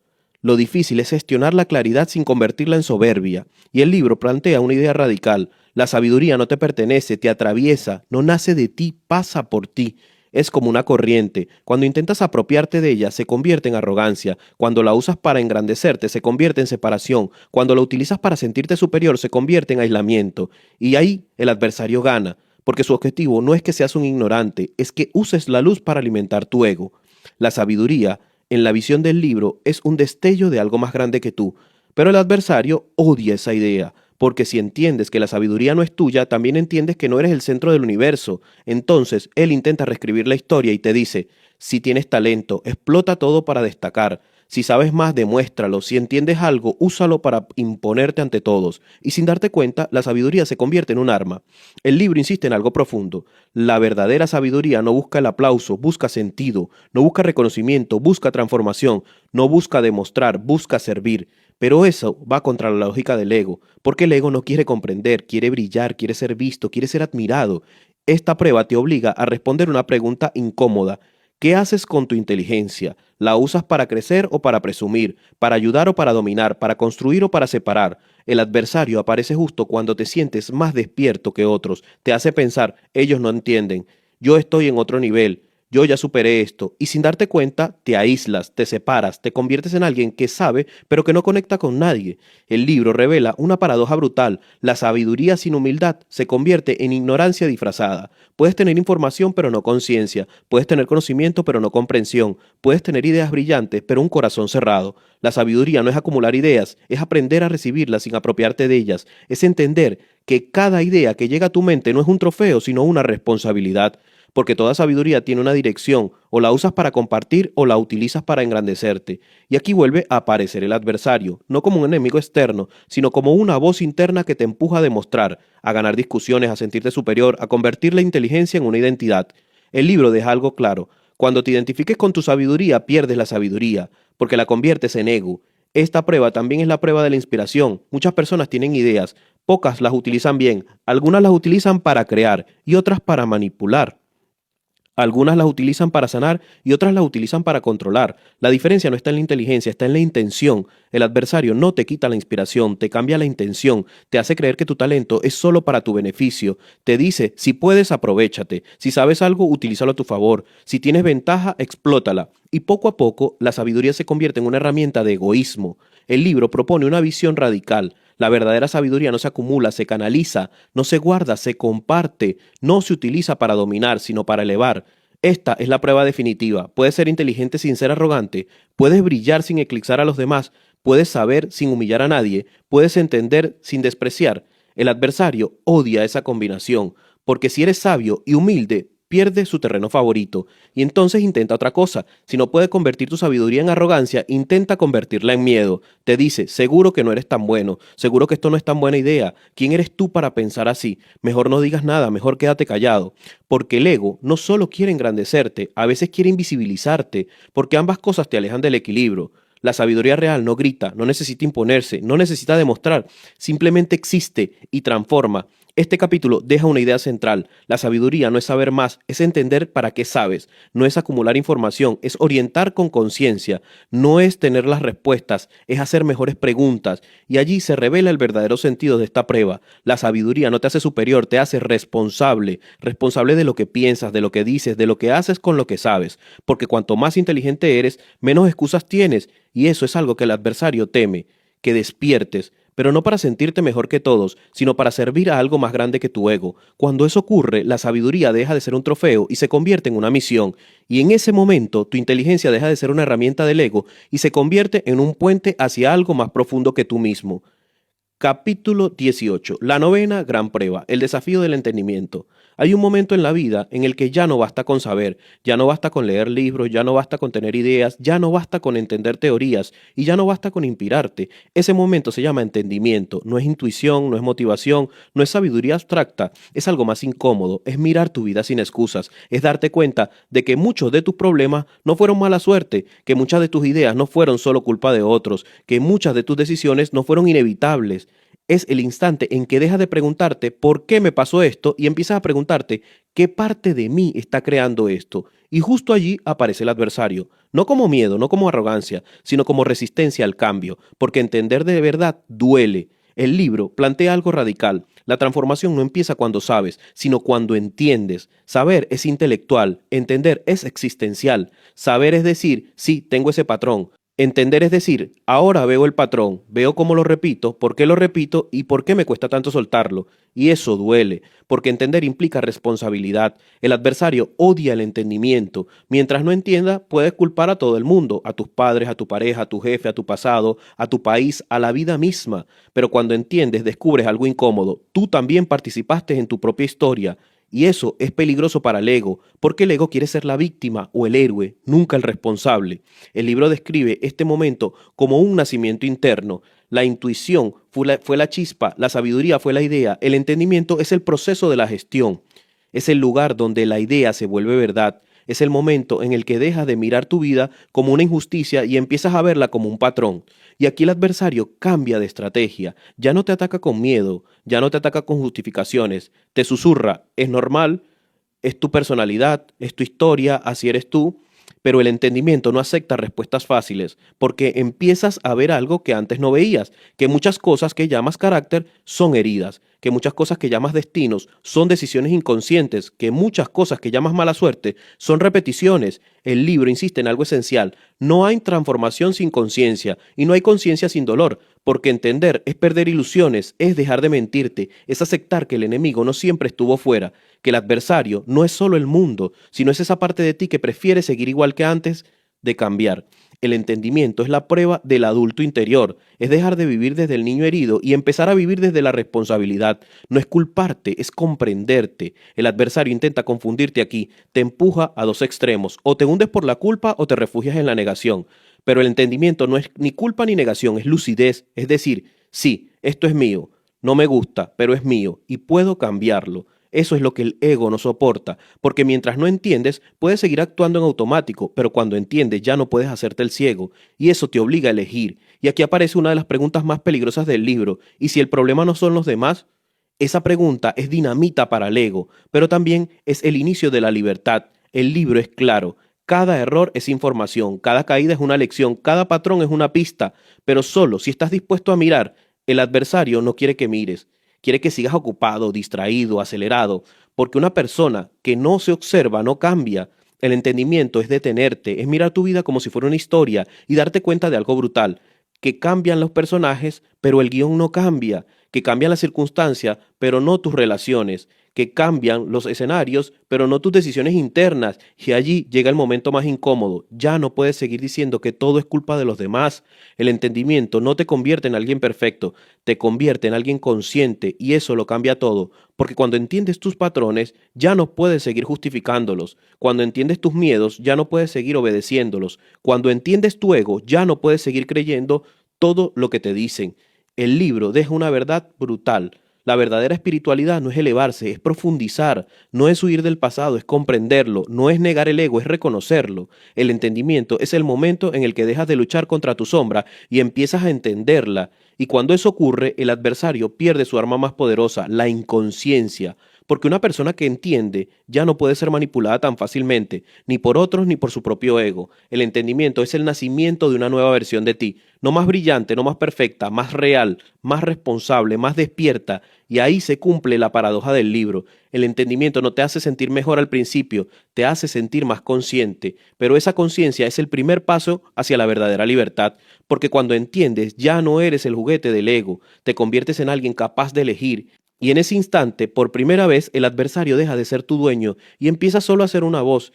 Lo difícil es gestionar la claridad sin convertirla en soberbia. Y el libro plantea una idea radical. La sabiduría no te pertenece, te atraviesa, no nace de ti, pasa por ti. Es como una corriente. Cuando intentas apropiarte de ella, se convierte en arrogancia. Cuando la usas para engrandecerte, se convierte en separación. Cuando la utilizas para sentirte superior, se convierte en aislamiento. Y ahí el adversario gana, porque su objetivo no es que seas un ignorante, es que uses la luz para alimentar tu ego. La sabiduría, en la visión del libro, es un destello de algo más grande que tú. Pero el adversario odia esa idea, porque si entiendes que la sabiduría no es tuya, también entiendes que no eres el centro del universo. Entonces, él intenta reescribir la historia y te dice, si tienes talento, explota todo para destacar. Si sabes más, demuéstralo. Si entiendes algo, úsalo para imponerte ante todos. Y sin darte cuenta, la sabiduría se convierte en un arma. El libro insiste en algo profundo. La verdadera sabiduría no busca el aplauso, busca sentido. No busca reconocimiento, busca transformación. No busca demostrar, busca servir. Pero eso va contra la lógica del ego, porque el ego no quiere comprender, quiere brillar, quiere ser visto, quiere ser admirado. Esta prueba te obliga a responder una pregunta incómoda. ¿Qué haces con tu inteligencia? ¿La usas para crecer o para presumir? ¿Para ayudar o para dominar? ¿Para construir o para separar? El adversario aparece justo cuando te sientes más despierto que otros. Te hace pensar, ellos no entienden. Yo estoy en otro nivel. Yo ya superé esto. Y sin darte cuenta, te aíslas, te separas, te conviertes en alguien que sabe, pero que no conecta con nadie. El libro revela una paradoja brutal. La sabiduría sin humildad se convierte en ignorancia disfrazada. Puedes tener información, pero no conciencia. Puedes tener conocimiento, pero no comprensión. Puedes tener ideas brillantes, pero un corazón cerrado. La sabiduría no es acumular ideas, es aprender a recibirlas sin apropiarte de ellas. Es entender que cada idea que llega a tu mente no es un trofeo, sino una responsabilidad. Porque toda sabiduría tiene una dirección, o la usas para compartir o la utilizas para engrandecerte. Y aquí vuelve a aparecer el adversario, no como un enemigo externo, sino como una voz interna que te empuja a demostrar, a ganar discusiones, a sentirte superior, a convertir la inteligencia en una identidad. El libro deja algo claro. Cuando te identifiques con tu sabiduría, pierdes la sabiduría, porque la conviertes en ego. Esta prueba también es la prueba de la inspiración. Muchas personas tienen ideas, pocas las utilizan bien, algunas las utilizan para crear y otras para manipular. Algunas las utilizan para sanar y otras las utilizan para controlar. La diferencia no está en la inteligencia, está en la intención. El adversario no te quita la inspiración, te cambia la intención, te hace creer que tu talento es solo para tu beneficio. Te dice, si puedes, aprovéchate. Si sabes algo, utilízalo a tu favor. Si tienes ventaja, explótala. Y poco a poco, la sabiduría se convierte en una herramienta de egoísmo. El libro propone una visión radical. La verdadera sabiduría no se acumula, se canaliza, no se guarda, se comparte, no se utiliza para dominar, sino para elevar. Esta es la prueba definitiva. Puedes ser inteligente sin ser arrogante, puedes brillar sin eclipsar a los demás, puedes saber sin humillar a nadie, puedes entender sin despreciar. El adversario odia esa combinación, porque si eres sabio y humilde, pierde su terreno favorito, y entonces intenta otra cosa. Si no puede convertir tu sabiduría en arrogancia, intenta convertirla en miedo. Te dice, seguro que no eres tan bueno, seguro que esto no es tan buena idea. ¿Quién eres tú para pensar así? Mejor no digas nada, mejor quédate callado. Porque el ego no solo quiere engrandecerte, a veces quiere invisibilizarte, porque ambas cosas te alejan del equilibrio. La sabiduría real no grita, no necesita imponerse, no necesita demostrar, simplemente existe y transforma. Este capítulo deja una idea central. La sabiduría no es saber más, es entender para qué sabes. No es acumular información, es orientar con conciencia. No es tener las respuestas, es hacer mejores preguntas. Y allí se revela el verdadero sentido de esta prueba. La sabiduría no te hace superior, te hace responsable. Responsable de lo que piensas, de lo que dices, de lo que haces con lo que sabes. Porque cuanto más inteligente eres, menos excusas tienes. Y eso es algo que el adversario teme. Que despiertes, pero no para sentirte mejor que todos, sino para servir a algo más grande que tu ego. Cuando eso ocurre, la sabiduría deja de ser un trofeo y se convierte en una misión. Y en ese momento, tu inteligencia deja de ser una herramienta del ego y se convierte en un puente hacia algo más profundo que tú mismo. Capítulo 18. La novena gran prueba, el desafío del entendimiento. Hay un momento en la vida en el que ya no basta con saber, ya no basta con leer libros, ya no basta con tener ideas, ya no basta con entender teorías y ya no basta con inspirarte. Ese momento se llama entendimiento, no es intuición, no es motivación, no es sabiduría abstracta, es algo más incómodo, es mirar tu vida sin excusas, es darte cuenta de que muchos de tus problemas no fueron mala suerte, que muchas de tus ideas no fueron solo culpa de otros, que muchas de tus decisiones no fueron inevitables. Es el instante en que dejas de preguntarte por qué me pasó esto y empiezas a preguntarte qué parte de mí está creando esto. Y justo allí aparece el adversario. no como miedo, no como arrogancia, sino como resistencia al cambio, porque entender de verdad duele. El libro plantea algo radical. La transformación no empieza cuando sabes, sino cuando entiendes. Saber es intelectual, entender es existencial. Saber es decir, sí, tengo ese patrón. Entender es decir, ahora veo el patrón, veo cómo lo repito, por qué lo repito y por qué me cuesta tanto soltarlo. Y eso duele, porque entender implica responsabilidad. El adversario odia el entendimiento. Mientras no entienda, puedes culpar a todo el mundo, a tus padres, a tu pareja, a tu jefe, a tu pasado, a tu país, a la vida misma. Pero cuando entiendes, descubres algo incómodo. Tú también participaste en tu propia historia. Y eso es peligroso para el ego, porque el ego quiere ser la víctima o el héroe, nunca el responsable. El libro describe este momento como un nacimiento interno. La intuición fue la chispa, la sabiduría fue la idea, el entendimiento es el proceso de la gestión. Es el lugar donde la idea se vuelve verdad. Es el momento en el que dejas de mirar tu vida como una injusticia y empiezas a verla como un patrón. Y aquí el adversario cambia de estrategia. Ya no te ataca con miedo, ya no te ataca con justificaciones. Te susurra, es normal, es tu personalidad, es tu historia, así eres tú. Pero el entendimiento no acepta respuestas fáciles, porque empiezas a ver algo que antes no veías, que muchas cosas que llamas carácter son heridas, que muchas cosas que llamas destinos son decisiones inconscientes, que muchas cosas que llamas mala suerte son repeticiones. El libro insiste en algo esencial: no hay transformación sin conciencia y no hay conciencia sin dolor, porque entender es perder ilusiones, es dejar de mentirte, es aceptar que el enemigo no siempre estuvo fuera, que el adversario no es solo el mundo, sino es esa parte de ti que prefiere seguir igual que antes de cambiar. El entendimiento es la prueba del adulto interior, es dejar de vivir desde el niño herido y empezar a vivir desde la responsabilidad. No es culparte, es comprenderte. El adversario intenta confundirte aquí, te empuja a dos extremos: o te hundes por la culpa o te refugias en la negación. Pero el entendimiento no es ni culpa ni negación, es lucidez, es decir, sí, esto es mío, no me gusta, pero es mío y puedo cambiarlo. Eso es lo que el ego no soporta, porque mientras no entiendes, puedes seguir actuando en automático, pero cuando entiendes ya no puedes hacerte el ciego, y eso te obliga a elegir. Y aquí aparece una de las preguntas más peligrosas del libro: ¿y si el problema no son los demás? Esa pregunta es dinamita para el ego, pero también es el inicio de la libertad. El libro es claro: cada error es información, cada caída es una lección, cada patrón es una pista, pero solo si estás dispuesto a mirar. El adversario no quiere que mires. Quiere que sigas ocupado, distraído, acelerado, porque una persona que no se observa no cambia. El entendimiento es detenerte, es mirar tu vida como si fuera una historia y darte cuenta de algo brutal: que cambian los personajes, pero el guión no cambia; que cambian las circunstancias, pero no tus relaciones; que cambian los escenarios, pero no tus decisiones internas. Y allí llega el momento más incómodo. Ya no puedes seguir diciendo que todo es culpa de los demás. El entendimiento no te convierte en alguien perfecto, te convierte en alguien consciente, y eso lo cambia todo, porque cuando entiendes tus patrones, ya no puedes seguir justificándolos. Cuando entiendes tus miedos, ya no puedes seguir obedeciéndolos. Cuando entiendes tu ego, ya no puedes seguir creyendo todo lo que te dicen. El libro deja una verdad brutal. La verdadera espiritualidad no es elevarse, es profundizar, no es huir del pasado, es comprenderlo, no es negar el ego, es reconocerlo. El entendimiento es el momento en el que dejas de luchar contra tu sombra y empiezas a entenderla. Y cuando eso ocurre, el adversario pierde su arma más poderosa, la inconsciencia. Porque una persona que entiende ya no puede ser manipulada tan fácilmente, ni por otros ni por su propio ego. El entendimiento es el nacimiento de una nueva versión de ti, no más brillante, no más perfecta, más real, más responsable, más despierta. Y ahí se cumple la paradoja del libro. El entendimiento no te hace sentir mejor al principio, te hace sentir más consciente, pero esa conciencia es el primer paso hacia la verdadera libertad, porque cuando entiendes ya no eres el juguete del ego, te conviertes en alguien capaz de elegir. Y en ese instante, por primera vez, el adversario deja de ser tu dueño y empieza solo a ser una voz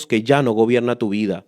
que ya no gobierna tu vida.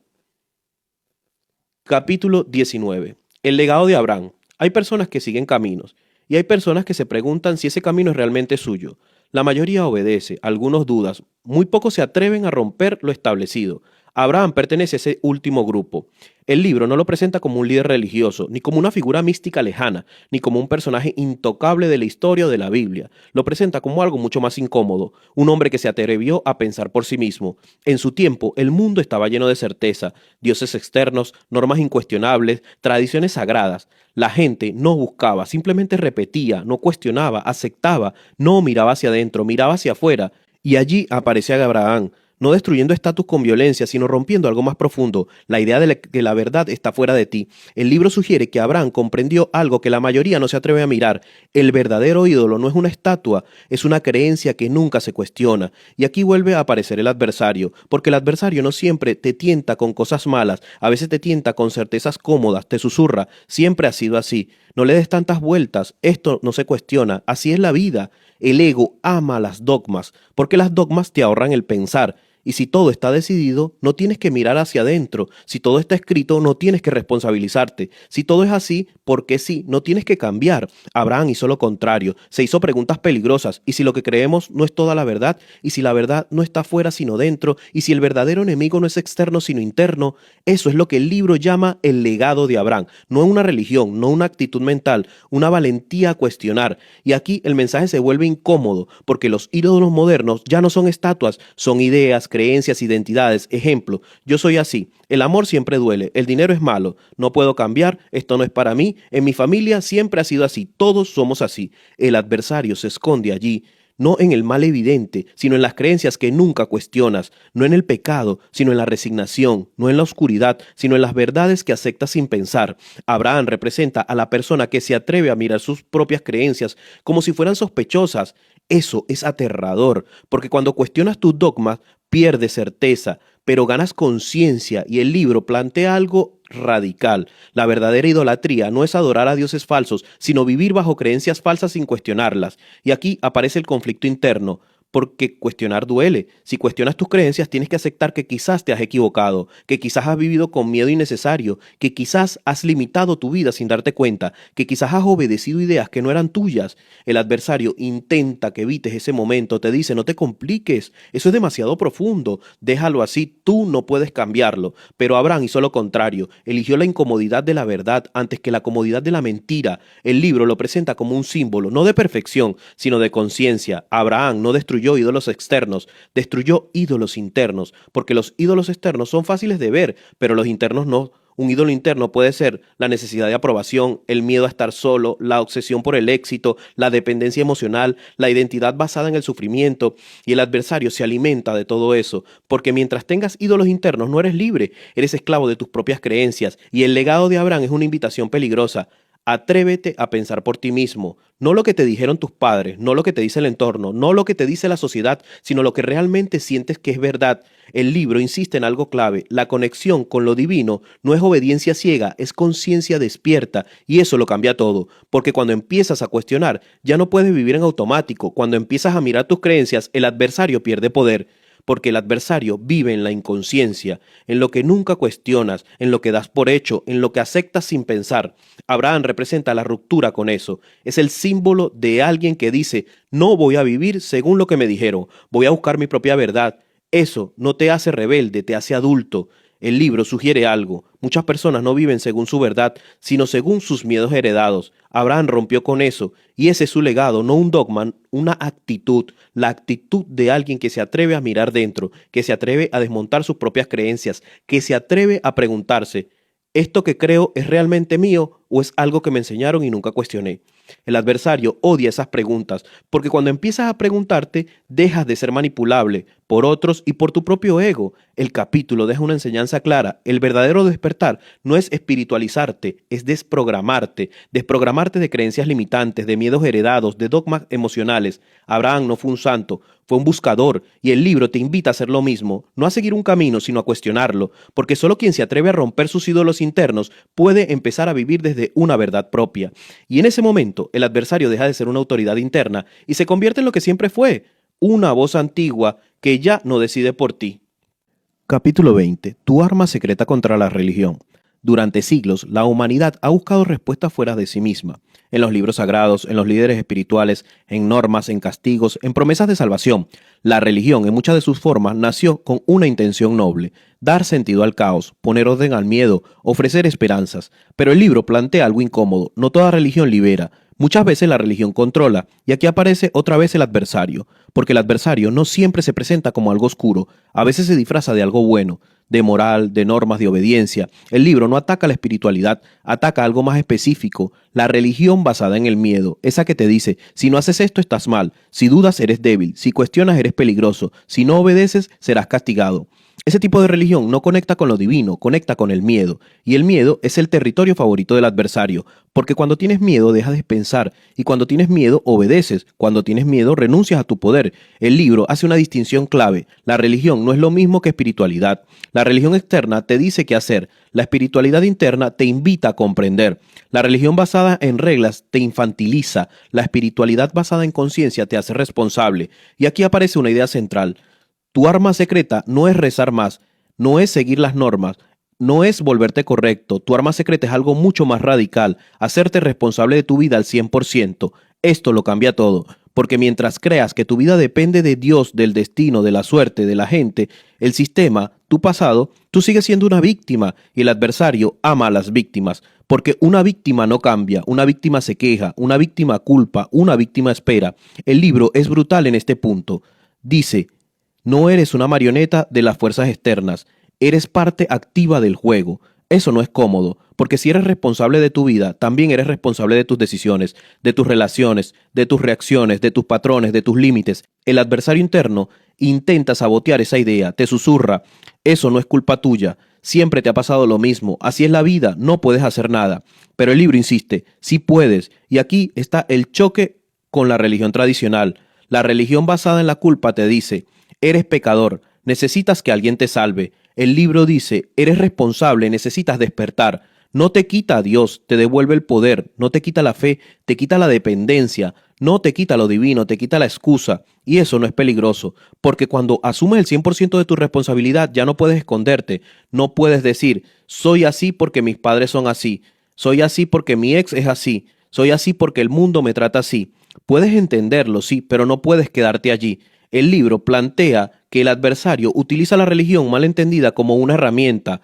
Capítulo 19. El legado de Abraham. Hay personas que siguen caminos y hay personas que se preguntan si ese camino es realmente suyo. La mayoría obedece, algunos dudas, muy pocos se atreven a romper lo establecido. Abraham pertenece a ese último grupo. El libro no lo presenta como un líder religioso, ni como una figura mística lejana, ni como un personaje intocable de la historia o de la Biblia. Lo presenta como algo mucho más incómodo, un hombre que se atrevió a pensar por sí mismo. En su tiempo, el mundo estaba lleno de certeza, dioses externos, normas incuestionables, tradiciones sagradas. La gente no buscaba, simplemente repetía, no cuestionaba, aceptaba, no miraba hacia adentro, miraba hacia afuera. Y allí aparece Abraham, no destruyendo estatus con violencia, sino rompiendo algo más profundo, la idea de que la verdad está fuera de ti. El libro sugiere que Abraham comprendió algo que la mayoría no se atreve a mirar. El verdadero ídolo no es una estatua, es una creencia que nunca se cuestiona. Y aquí vuelve a aparecer el adversario, porque el adversario no siempre te tienta con cosas malas, a veces te tienta con certezas cómodas, te susurra, siempre ha sido así. No le des tantas vueltas, esto no se cuestiona, así es la vida. El ego ama las dogmas, porque las dogmas te ahorran el pensar. Y si todo está decidido, no tienes que mirar hacia adentro. Si todo está escrito, no tienes que responsabilizarte. Si todo es así, porque sí, no tienes que cambiar. Abraham hizo lo contrario, se hizo preguntas peligrosas. ¿Y si lo que creemos no es toda la verdad? ¿Y si la verdad no está fuera sino dentro? ¿Y si el verdadero enemigo no es externo sino interno? Eso es lo que el libro llama el legado de Abraham. No una religión, no una actitud mental, una valentía a cuestionar. Y aquí el mensaje se vuelve incómodo, porque los ídolos modernos ya no son estatuas, son ideas, creencias, identidades. Ejemplo, yo soy así, el amor siempre duele, el dinero es malo, no puedo cambiar, esto no es para mí, en mi familia siempre ha sido así, todos somos así. El adversario se esconde allí, no en el mal evidente, sino en las creencias que nunca cuestionas, no en el pecado, sino en la resignación, no en la oscuridad, sino en las verdades que aceptas sin pensar. Abraham representa a la persona que se atreve a mirar sus propias creencias como si fueran sospechosas. Eso es aterrador, porque cuando cuestionas tus dogmas, pierdes certeza, pero ganas conciencia y el libro plantea algo radical. La verdadera idolatría no es adorar a dioses falsos, sino vivir bajo creencias falsas sin cuestionarlas. Y aquí aparece el conflicto interno, porque cuestionar duele. Si cuestionas tus creencias, tienes que aceptar que quizás te has equivocado, que quizás has vivido con miedo innecesario, que quizás has limitado tu vida sin darte cuenta, que quizás has obedecido ideas que no eran tuyas. El adversario intenta que evites ese momento, te dice, no te compliques, eso es demasiado profundo, déjalo así, tú no puedes cambiarlo. Pero Abraham hizo lo contrario, eligió la incomodidad de la verdad antes que la comodidad de la mentira. El libro lo presenta como un símbolo, no de perfección, sino de conciencia. Abraham no destruyó ídolos externos, destruyó ídolos internos, porque los ídolos externos son fáciles de ver, pero los internos no. Un ídolo interno puede ser la necesidad de aprobación, el miedo a estar solo, la obsesión por el éxito, la dependencia emocional, la identidad basada en el sufrimiento, y el adversario se alimenta de todo eso, porque mientras tengas ídolos internos no eres libre, eres esclavo de tus propias creencias, y el legado de Abraham es una invitación peligrosa. Atrévete a pensar por ti mismo, no lo que te dijeron tus padres, no lo que te dice el entorno, no lo que te dice la sociedad, sino lo que realmente sientes que es verdad. El libro insiste en algo clave, la conexión con lo divino no es obediencia ciega, es conciencia despierta, y eso lo cambia todo, porque cuando empiezas a cuestionar, ya no puedes vivir en automático, cuando empiezas a mirar tus creencias, el adversario pierde poder. Porque el adversario vive en la inconsciencia, en lo que nunca cuestionas, en lo que das por hecho, en lo que aceptas sin pensar. Abraham representa la ruptura con eso. Es el símbolo de alguien que dice, no voy a vivir según lo que me dijeron, voy a buscar mi propia verdad. Eso no te hace rebelde, te hace adulto. El libro sugiere algo. Muchas personas no viven según su verdad, sino según sus miedos heredados. Abraham rompió con eso, y ese es su legado, no un dogma, una actitud, la actitud de alguien que se atreve a mirar dentro, que se atreve a desmontar sus propias creencias, que se atreve a preguntarse, ¿esto que creo es realmente mío o es algo que me enseñaron y nunca cuestioné? El adversario odia esas preguntas, porque cuando empiezas a preguntarte, dejas de ser manipulable por otros y por tu propio ego. El capítulo deja una enseñanza clara. El verdadero despertar no es espiritualizarte, es desprogramarte, desprogramarte de creencias limitantes, de miedos heredados, de dogmas emocionales. Abraham no fue un santo, fue un buscador, y el libro te invita a hacer lo mismo, no a seguir un camino, sino a cuestionarlo, porque solo quien se atreve a romper sus ídolos internos puede empezar a vivir desde una verdad propia. Y en ese momento, el adversario deja de ser una autoridad interna y se convierte en lo que siempre fue, una voz antigua que ya no decide por ti. Capítulo 20. Tu arma secreta contra la religión. Durante siglos, la humanidad ha buscado respuestas fuera de sí misma, en los libros sagrados, en los líderes espirituales, en normas, en castigos, en promesas de salvación. La religión, en muchas de sus formas, nació con una intención noble: dar sentido al caos, poner orden al miedo, ofrecer esperanzas. Pero el libro plantea algo incómodo: no toda religión libera. Muchas veces la religión controla, y aquí aparece otra vez el adversario, porque el adversario no siempre se presenta como algo oscuro, a veces se disfraza de algo bueno, de moral, de normas, de obediencia. El libro no ataca la espiritualidad, ataca algo más específico, la religión basada en el miedo, esa que te dice, si no haces esto estás mal, si dudas eres débil, si cuestionas eres peligroso, si no obedeces serás castigado. Ese tipo de religión no conecta con lo divino, conecta con el miedo. Y el miedo es el territorio favorito del adversario, porque cuando tienes miedo dejas de pensar, y cuando tienes miedo obedeces, cuando tienes miedo renuncias a tu poder. El libro hace una distinción clave. La religión no es lo mismo que espiritualidad. La religión externa te dice qué hacer, la espiritualidad interna te invita a comprender. La religión basada en reglas te infantiliza, la espiritualidad basada en conciencia te hace responsable. Y aquí aparece una idea central. Tu arma secreta no es rezar más, no es seguir las normas, no es volverte correcto. Tu arma secreta es algo mucho más radical, hacerte responsable de tu vida al 100%. Esto lo cambia todo, porque mientras creas que tu vida depende de Dios, del destino, de la suerte, de la gente, el sistema, tu pasado, tú sigues siendo una víctima y el adversario ama a las víctimas, porque una víctima no cambia, una víctima se queja, una víctima culpa, una víctima espera. El libro es brutal en este punto. Dice, no eres una marioneta de las fuerzas externas, eres parte activa del juego. Eso no es cómodo, porque si eres responsable de tu vida, también eres responsable de tus decisiones, de tus relaciones, de tus reacciones, de tus patrones, de tus límites. El adversario interno intenta sabotear esa idea, te susurra, eso no es culpa tuya, siempre te ha pasado lo mismo, así es la vida, no puedes hacer nada. Pero el libro insiste, sí puedes, y aquí está el choque con la religión tradicional. La religión basada en la culpa te dice, eres pecador, necesitas que alguien te salve. El libro dice, eres responsable, necesitas despertar. No te quita a Dios, te devuelve el poder, no te quita la fe, te quita la dependencia, no te quita lo divino, te quita la excusa. Y eso no es peligroso, porque cuando asumes el 100% de tu responsabilidad ya no puedes esconderte, no puedes decir, soy así porque mis padres son así, soy así porque mi ex es así, soy así porque el mundo me trata así. Puedes entenderlo, sí, pero no puedes quedarte allí. El libro plantea que el adversario utiliza la religión mal entendida como una herramienta,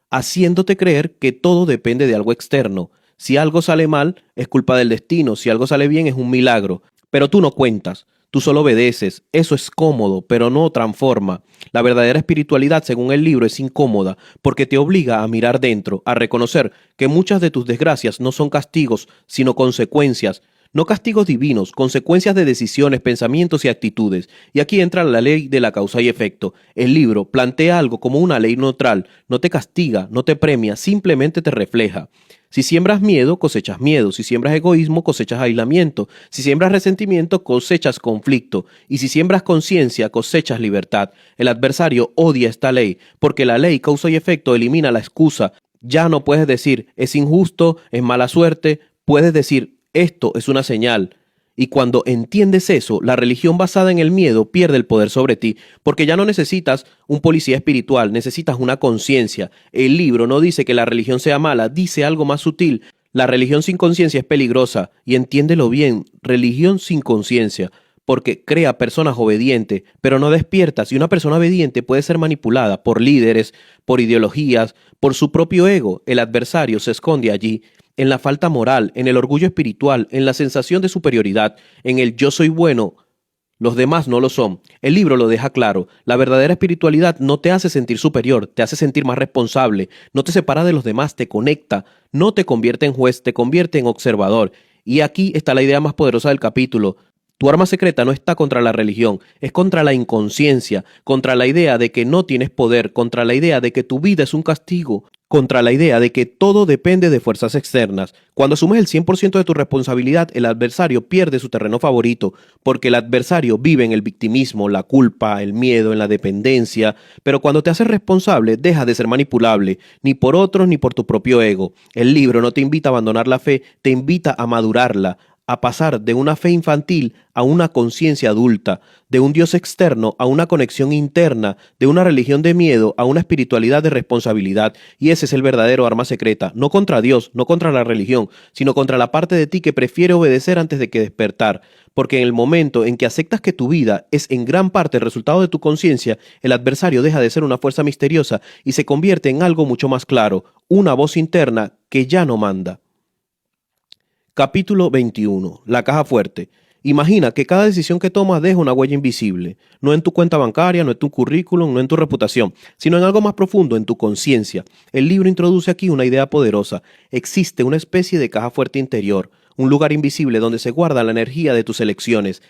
haciéndote creer que todo depende de algo externo. Si algo sale mal, es culpa del destino, si algo sale bien, es un milagro. Pero tú no cuentas, tú solo obedeces. Eso es cómodo, pero no transforma. La verdadera espiritualidad, según el libro, es incómoda, porque te obliga a mirar dentro, a reconocer que muchas de tus desgracias no son castigos, sino consecuencias. No castigos divinos, consecuencias de decisiones, pensamientos y actitudes. Y aquí entra la ley de la causa y efecto. El libro plantea algo como una ley neutral, no te castiga, no te premia, simplemente te refleja. Si siembras miedo, cosechas miedo. Si siembras egoísmo, cosechas aislamiento. Si siembras resentimiento, cosechas conflicto. Y si siembras conciencia, cosechas libertad. El adversario odia esta ley, porque la ley causa y efecto elimina la excusa. Ya no puedes decir, es injusto, es mala suerte. Puedes decir, esto es una señal. Y cuando entiendes eso, la religión basada en el miedo pierde el poder sobre ti, porque ya no necesitas un policía espiritual, necesitas una conciencia. El libro no dice que la religión sea mala, dice algo más sutil. La religión sin conciencia es peligrosa, y entiéndelo bien, religión sin conciencia, porque crea personas obedientes, pero no despiertas, y una persona obediente puede ser manipulada por líderes, por ideologías, por su propio ego. El adversario se esconde allí, en la falta moral, en el orgullo espiritual, en la sensación de superioridad, en el yo soy bueno, los demás no lo son. El libro lo deja claro. La verdadera espiritualidad no te hace sentir superior, te hace sentir más responsable, no te separa de los demás, te conecta, no te convierte en juez, te convierte en observador. Y aquí está la idea más poderosa del capítulo. Tu arma secreta no está contra la religión, es contra la inconsciencia, contra la idea de que no tienes poder, contra la idea de que tu vida es un castigo, contra la idea de que todo depende de fuerzas externas. Cuando asumes el 100% de tu responsabilidad, el adversario pierde su terreno favorito, porque el adversario vive en el victimismo, la culpa, el miedo, en la dependencia, pero cuando te haces responsable, dejas de ser manipulable, ni por otros ni por tu propio ego. El libro no te invita a abandonar la fe, te invita a madurarla, a pasar de una fe infantil a una conciencia adulta, de un Dios externo a una conexión interna, de una religión de miedo a una espiritualidad de responsabilidad. Y ese es el verdadero arma secreta, no contra Dios, no contra la religión, sino contra la parte de ti que prefiere obedecer antes de que despertar. Porque en el momento en que aceptas que tu vida es en gran parte el resultado de tu conciencia, el adversario deja de ser una fuerza misteriosa y se convierte en algo mucho más claro, una voz interna que ya no manda. Capítulo 21. La caja fuerte. Imagina que cada decisión que tomas deja una huella invisible, no en tu cuenta bancaria, no en tu currículum, no en tu reputación, sino en algo más profundo, en tu conciencia. El libro introduce aquí una idea poderosa. Existe una especie de caja fuerte interior, un lugar invisible donde se guarda la energía de tus elecciones.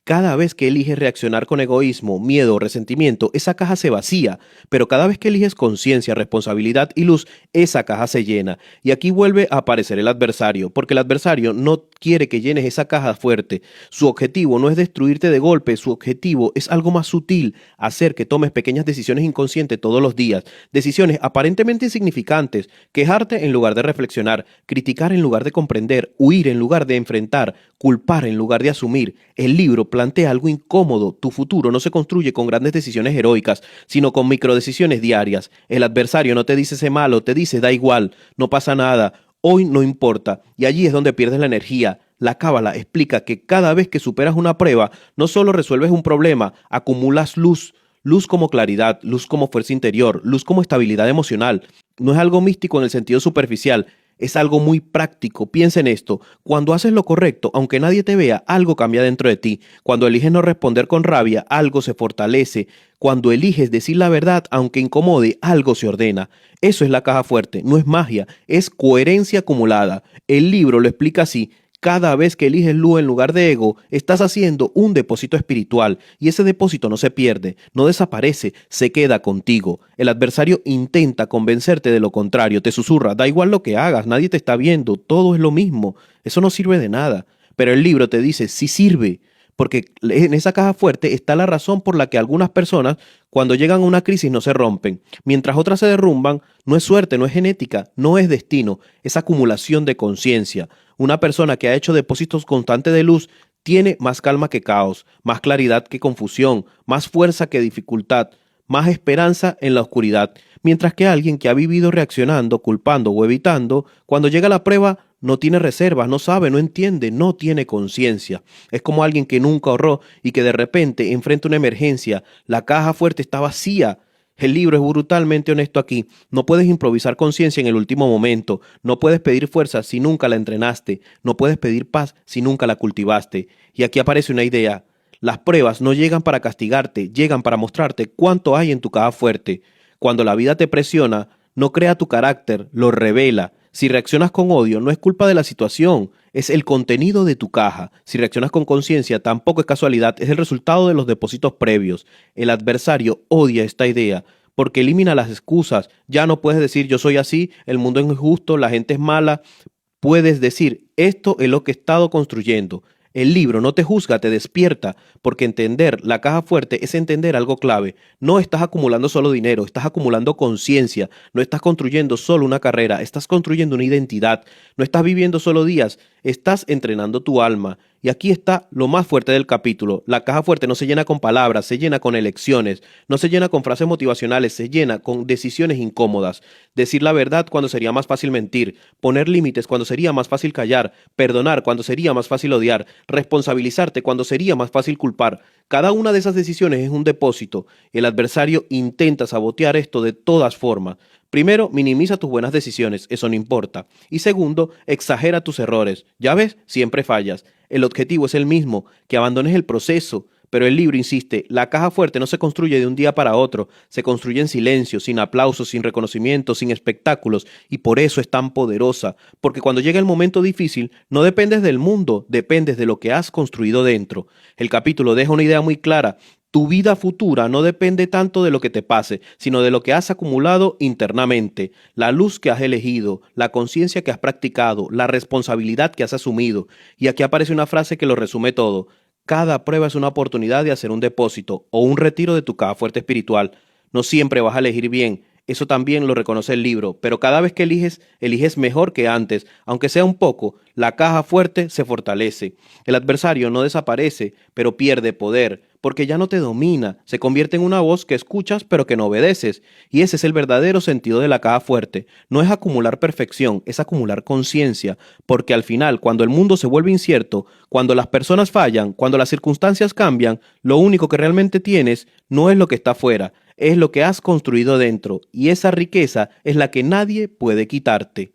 Cada vez que eliges reaccionar con egoísmo, miedo o resentimiento, esa caja se vacía, pero cada vez que eliges conciencia, responsabilidad y luz, esa caja se llena. Y aquí vuelve a aparecer el adversario, porque el adversario no quiere que llenes esa caja fuerte. Su objetivo no es destruirte de golpe, su objetivo es algo más sutil, hacer que tomes pequeñas decisiones inconscientes todos los días, decisiones aparentemente insignificantes, quejarte en lugar de reflexionar, criticar en lugar de comprender, huir en lugar de enfrentar, culpar en lugar de asumir. El libro plantea algo incómodo. Tu futuro no se construye con grandes decisiones heroicas, sino con microdecisiones diarias. El adversario no te dice sé malo, te dice da igual, no pasa nada, hoy no importa. Y allí es donde pierdes la energía. La cábala explica que cada vez que superas una prueba, no solo resuelves un problema, acumulas luz. Luz como claridad, luz como fuerza interior, luz como estabilidad emocional. No es algo místico en el sentido superficial, es algo muy práctico. Piensa en esto. Cuando haces lo correcto, aunque nadie te vea, algo cambia dentro de ti. Cuando eliges no responder con rabia, algo se fortalece. Cuando eliges decir la verdad, aunque incomode, algo se ordena. Eso es la caja fuerte. No es magia, es coherencia acumulada. El libro lo explica así. Cada vez que eliges luz en lugar de ego, estás haciendo un depósito espiritual y ese depósito no se pierde, no desaparece, se queda contigo. El adversario intenta convencerte de lo contrario, te susurra, da igual lo que hagas, nadie te está viendo, todo es lo mismo, eso no sirve de nada. Pero el libro te dice, sí sirve, porque en esa caja fuerte está la razón por la que algunas personas cuando llegan a una crisis no se rompen, mientras otras se derrumban. No es suerte, no es genética, no es destino, es acumulación de conciencia. Una persona que ha hecho depósitos constantes de luz tiene más calma que caos, más claridad que confusión, más fuerza que dificultad, más esperanza en la oscuridad, mientras que alguien que ha vivido reaccionando, culpando o evitando, cuando llega la prueba no tiene reservas, no sabe, no entiende, no tiene conciencia. Es como alguien que nunca ahorró y que de repente enfrenta una emergencia, la caja fuerte está vacía. El libro es brutalmente honesto aquí. No puedes improvisar conciencia en el último momento. No puedes pedir fuerza si nunca la entrenaste. No puedes pedir paz si nunca la cultivaste. Y aquí aparece una idea. Las pruebas no llegan para castigarte, llegan para mostrarte cuánto hay en tu caja fuerte. Cuando la vida te presiona, no crea tu carácter, lo revela. Si reaccionas con odio, no es culpa de la situación, es el contenido de tu caja. Si reaccionas con conciencia, tampoco es casualidad, es el resultado de los depósitos previos. El adversario odia esta idea porque elimina las excusas. Ya no puedes decir yo soy así, el mundo es injusto, la gente es mala. Puedes decir esto es lo que he estado construyendo. El libro no te juzga, te despierta, porque entender la caja fuerte es entender algo clave. No estás acumulando solo dinero, estás acumulando conciencia, no estás construyendo solo una carrera, estás construyendo una identidad, no estás viviendo solo días, estás entrenando tu alma. Y aquí está lo más fuerte del capítulo. La caja fuerte no se llena con palabras, se llena con elecciones, no se llena con frases motivacionales, se llena con decisiones incómodas. Decir la verdad cuando sería más fácil mentir, poner límites cuando sería más fácil callar, perdonar cuando sería más fácil odiar, responsabilizarte cuando sería más fácil culpar. Cada una de esas decisiones es un depósito. El adversario intenta sabotear esto de todas formas. Primero, minimiza tus buenas decisiones, eso no importa. Y segundo, exagera tus errores. Ya ves, siempre fallas. El objetivo es el mismo, que abandones el proceso. Pero el libro insiste, la caja fuerte no se construye de un día para otro, se construye en silencio, sin aplausos, sin reconocimiento, sin espectáculos, y por eso es tan poderosa, porque cuando llega el momento difícil, no dependes del mundo, dependes de lo que has construido dentro. El capítulo deja una idea muy clara. Tu vida futura no depende tanto de lo que te pase, sino de lo que has acumulado internamente, la luz que has elegido, la conciencia que has practicado, la responsabilidad que has asumido. Y aquí aparece una frase que lo resume todo. Cada prueba es una oportunidad de hacer un depósito o un retiro de tu caja fuerte espiritual. No siempre vas a elegir bien, eso también lo reconoce el libro, pero cada vez que eliges, eliges mejor que antes, aunque sea un poco, la caja fuerte se fortalece. El adversario no desaparece, pero pierde poder, porque ya no te domina, se convierte en una voz que escuchas pero que no obedeces. Y ese es el verdadero sentido de la caja fuerte. No es acumular perfección, es acumular conciencia, porque al final, cuando el mundo se vuelve incierto, cuando las personas fallan, cuando las circunstancias cambian, lo único que realmente tienes no es lo que está afuera, es lo que has construido dentro, y esa riqueza es la que nadie puede quitarte.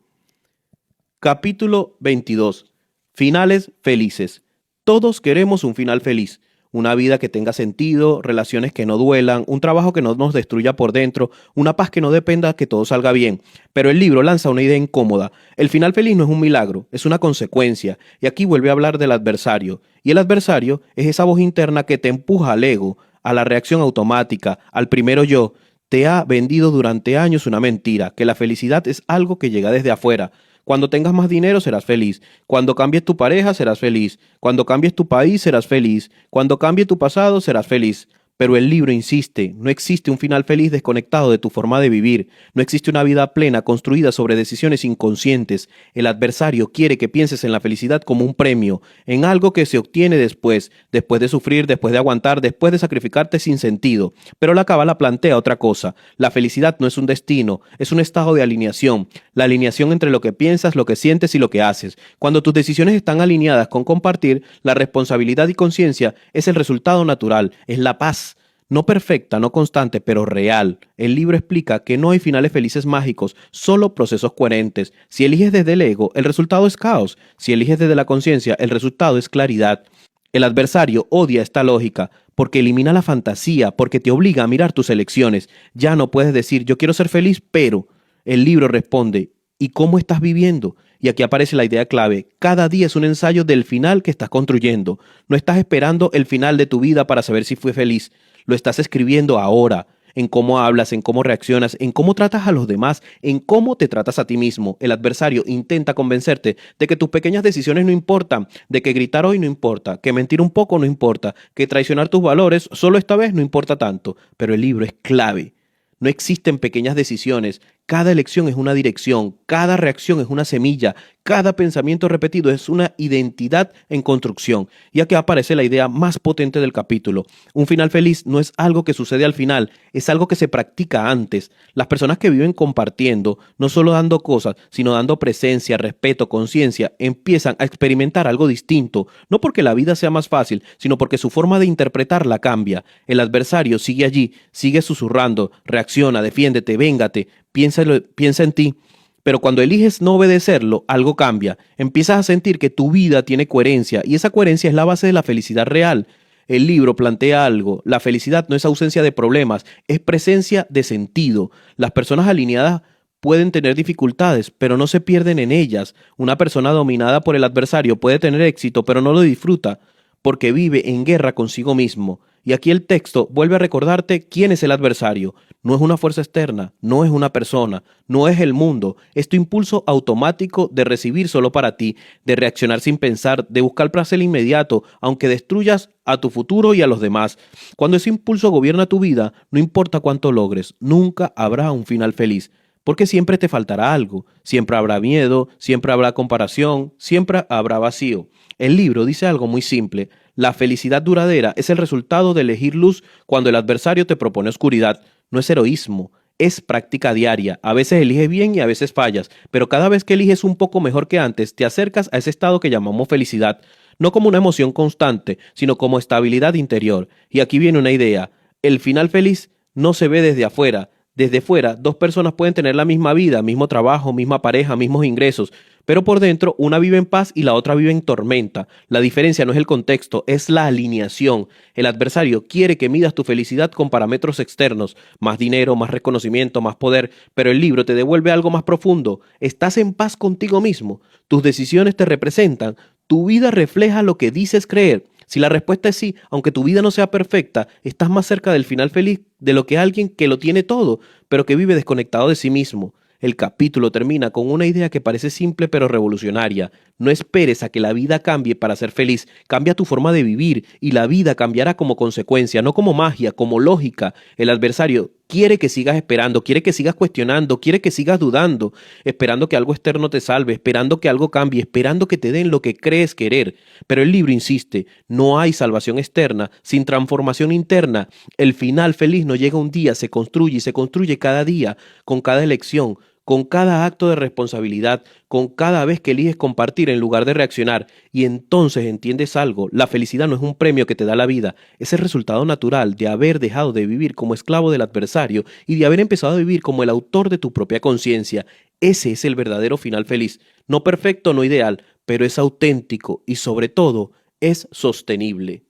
Capítulo 22. Finales felices. Todos queremos un final feliz. Una vida que tenga sentido, relaciones que no duelan, un trabajo que no nos destruya por dentro, una paz que no dependa que todo salga bien. Pero el libro lanza una idea incómoda. El final feliz no es un milagro, es una consecuencia. Y aquí vuelve a hablar del adversario. Y el adversario es esa voz interna que te empuja al ego, a la reacción automática, al primero yo. Te ha vendido durante años una mentira, que la felicidad es algo que llega desde afuera. Cuando tengas más dinero serás feliz. Cuando cambies tu pareja serás feliz. Cuando cambies tu país serás feliz. Cuando cambie tu pasado serás feliz. Pero el libro insiste, no existe un final feliz desconectado de tu forma de vivir, no existe una vida plena construida sobre decisiones inconscientes. El adversario quiere que pienses en la felicidad como un premio, en algo que se obtiene después, después de sufrir, después de aguantar, después de sacrificarte sin sentido. Pero la cábala plantea otra cosa, la felicidad no es un destino, es un estado de alineación, la alineación entre lo que piensas, lo que sientes y lo que haces. Cuando tus decisiones están alineadas con compartir, la responsabilidad y conciencia es el resultado natural, es la paz. No perfecta, no constante, pero real. El libro explica que no hay finales felices mágicos, solo procesos coherentes. Si eliges desde el ego, el resultado es caos. Si eliges desde la conciencia, el resultado es claridad. El adversario odia esta lógica porque elimina la fantasía, porque te obliga a mirar tus elecciones. Ya no puedes decir yo quiero ser feliz, pero el libro responde ¿y cómo estás viviendo? Y aquí aparece la idea clave. Cada día es un ensayo del final que estás construyendo. No estás esperando el final de tu vida para saber si fue feliz. Lo estás escribiendo ahora, en cómo hablas, en cómo reaccionas, en cómo tratas a los demás, en cómo te tratas a ti mismo. El adversario intenta convencerte de que tus pequeñas decisiones no importan, de que gritar hoy no importa, que mentir un poco no importa, que traicionar tus valores solo esta vez no importa tanto. Pero el libro es clave. No existen pequeñas decisiones. Cada elección es una dirección, cada reacción es una semilla, cada pensamiento repetido es una identidad en construcción. Y aquí aparece la idea más potente del capítulo. Un final feliz no es algo que sucede al final, es algo que se practica antes. Las personas que viven compartiendo, no solo dando cosas, sino dando presencia, respeto, conciencia, empiezan a experimentar algo distinto, no porque la vida sea más fácil, sino porque su forma de interpretarla cambia. El adversario sigue allí, sigue susurrando, reacciona, defiéndete, véngate. Piensa en ti, pero cuando eliges no obedecerlo, algo cambia. Empiezas a sentir que tu vida tiene coherencia y esa coherencia es la base de la felicidad real. El libro plantea algo, la felicidad no es ausencia de problemas, es presencia de sentido. Las personas alineadas pueden tener dificultades, pero no se pierden en ellas. Una persona dominada por el adversario puede tener éxito, pero no lo disfruta, porque vive en guerra consigo mismo. Y aquí el texto vuelve a recordarte quién es el adversario. No es una fuerza externa, no es una persona, no es el mundo. Es tu impulso automático de recibir solo para ti, de reaccionar sin pensar, de buscar placer inmediato, aunque destruyas a tu futuro y a los demás. Cuando ese impulso gobierna tu vida, no importa cuánto logres, nunca habrá un final feliz. Porque siempre te faltará algo, siempre habrá miedo, siempre habrá comparación, siempre habrá vacío. El libro dice algo muy simple. La felicidad duradera es el resultado de elegir luz cuando el adversario te propone oscuridad. No es heroísmo, es práctica diaria. A veces eliges bien y a veces fallas, pero cada vez que eliges un poco mejor que antes, te acercas a ese estado que llamamos felicidad. No como una emoción constante, sino como estabilidad interior. Y aquí viene una idea. El final feliz no se ve desde afuera. Desde fuera, dos personas pueden tener la misma vida, mismo trabajo, misma pareja, mismos ingresos, pero por dentro una vive en paz y la otra vive en tormenta. La diferencia no es el contexto, es la alineación. El adversario quiere que midas tu felicidad con parámetros externos, más dinero, más reconocimiento, más poder, pero el libro te devuelve algo más profundo. Estás en paz contigo mismo, tus decisiones te representan, tu vida refleja lo que dices creer. Si la respuesta es sí, aunque tu vida no sea perfecta, estás más cerca del final feliz de lo que alguien que lo tiene todo, pero que vive desconectado de sí mismo. El capítulo termina con una idea que parece simple pero revolucionaria. No esperes a que la vida cambie para ser feliz. Cambia tu forma de vivir y la vida cambiará como consecuencia, no como magia, como lógica. El adversario quiere que sigas esperando, quiere que sigas cuestionando, quiere que sigas dudando, esperando que algo externo te salve, esperando que algo cambie, esperando que te den lo que crees querer. Pero el libro insiste, no hay salvación externa sin transformación interna. El final feliz no llega un día, se construye y se construye cada día, con cada elección, con cada acto de responsabilidad, con cada vez que eliges compartir en lugar de reaccionar, y entonces entiendes algo, la felicidad no es un premio que te da la vida, es el resultado natural de haber dejado de vivir como esclavo del adversario y de haber empezado a vivir como el autor de tu propia conciencia. Ese es el verdadero final feliz, no perfecto, no ideal, pero es auténtico y sobre todo es sostenible.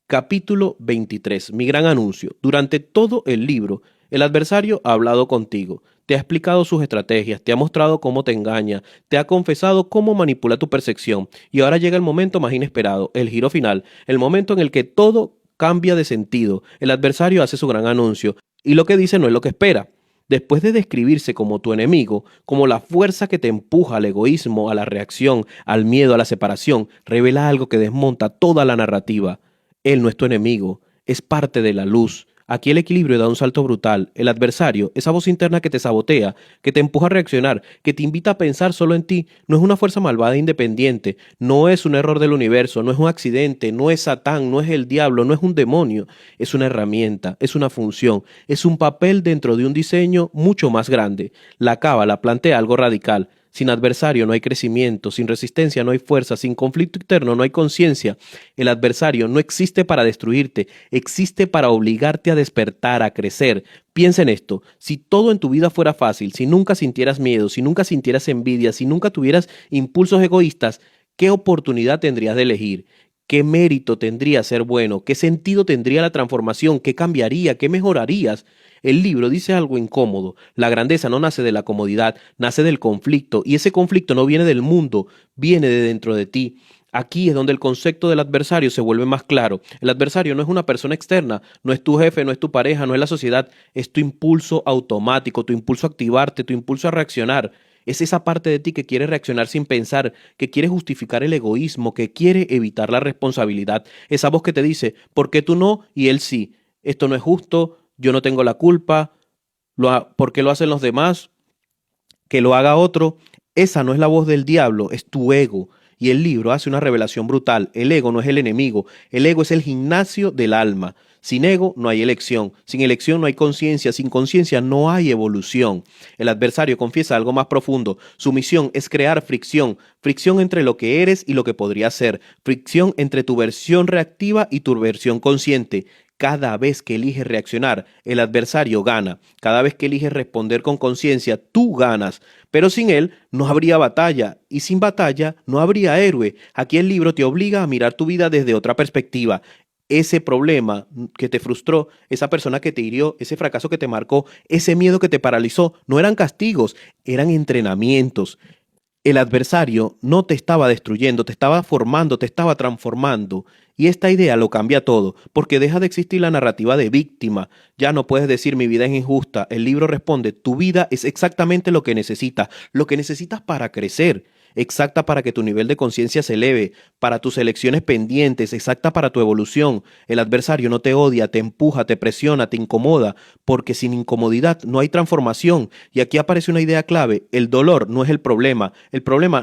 Capítulo 23. Mi gran anuncio. Durante todo el libro, el adversario ha hablado contigo, te ha explicado sus estrategias, te ha mostrado cómo te engaña, te ha confesado cómo manipula tu percepción, y ahora llega el momento más inesperado, el giro final, el momento en el que todo cambia de sentido. El adversario hace su gran anuncio, y lo que dice no es lo que espera. Después de describirse como tu enemigo, como la fuerza que te empuja al egoísmo, a la reacción, al miedo, a la separación, revela algo que desmonta toda la narrativa. Él no es tu enemigo, es parte de la luz. Aquí el equilibrio da un salto brutal. El adversario, esa voz interna que te sabotea, que te empuja a reaccionar, que te invita a pensar solo en ti, no es una fuerza malvada e independiente, no es un error del universo, no es un accidente, no es Satán, no es el diablo, no es un demonio. Es una herramienta, es una función, es un papel dentro de un diseño mucho más grande. La Cábala plantea algo radical. Sin adversario no hay crecimiento, sin resistencia no hay fuerza, sin conflicto interno no hay conciencia. El adversario no existe para destruirte, existe para obligarte a despertar, a crecer. Piensa en esto, si todo en tu vida fuera fácil, si nunca sintieras miedo, si nunca sintieras envidia, si nunca tuvieras impulsos egoístas, ¿qué oportunidad tendrías de elegir? ¿Qué mérito tendría ser bueno? ¿Qué sentido tendría la transformación? ¿Qué cambiaría? ¿Qué mejorarías? El libro dice algo incómodo. La grandeza no nace de la comodidad, nace del conflicto, y ese conflicto no viene del mundo, viene de dentro de ti. Aquí es donde el concepto del adversario se vuelve más claro. El adversario no es una persona externa, no es tu jefe, no es tu pareja, no es la sociedad, es tu impulso automático, tu impulso a activarte, tu impulso a reaccionar. Es esa parte de ti que quiere reaccionar sin pensar, que quiere justificar el egoísmo, que quiere evitar la responsabilidad. Esa voz que te dice, ¿por qué tú no y él sí? Esto no es justo, yo no tengo la culpa, ¿por qué lo hacen los demás? Que lo haga otro. Esa no es la voz del diablo, es tu ego. Y el libro hace una revelación brutal. El ego no es el enemigo, el ego es el gimnasio del alma. Sin ego no hay elección, sin elección no hay conciencia, sin conciencia no hay evolución. El adversario confiesa algo más profundo. Su misión es crear fricción, fricción entre lo que eres y lo que podría ser, fricción entre tu versión reactiva y tu versión consciente. Cada vez que eliges reaccionar, el adversario gana. Cada vez que eliges responder con conciencia, tú ganas. Pero sin él no habría batalla, y sin batalla no habría héroe. Aquí el libro te obliga a mirar tu vida desde otra perspectiva. Ese problema que te frustró, esa persona que te hirió, ese fracaso que te marcó, ese miedo que te paralizó, no eran castigos, eran entrenamientos. El adversario no te estaba destruyendo, te estaba formando, te estaba transformando. Y esta idea lo cambia todo, porque deja de existir la narrativa de víctima. Ya no puedes decir mi vida es injusta. El libro responde, tu vida es exactamente lo que necesitas para crecer, exacta para que tu nivel de conciencia se eleve, para tus elecciones pendientes, exacta para tu evolución. El adversario no te odia, te empuja, te presiona, te incomoda, porque sin incomodidad no hay transformación. Y aquí aparece una idea clave, el dolor no es el problema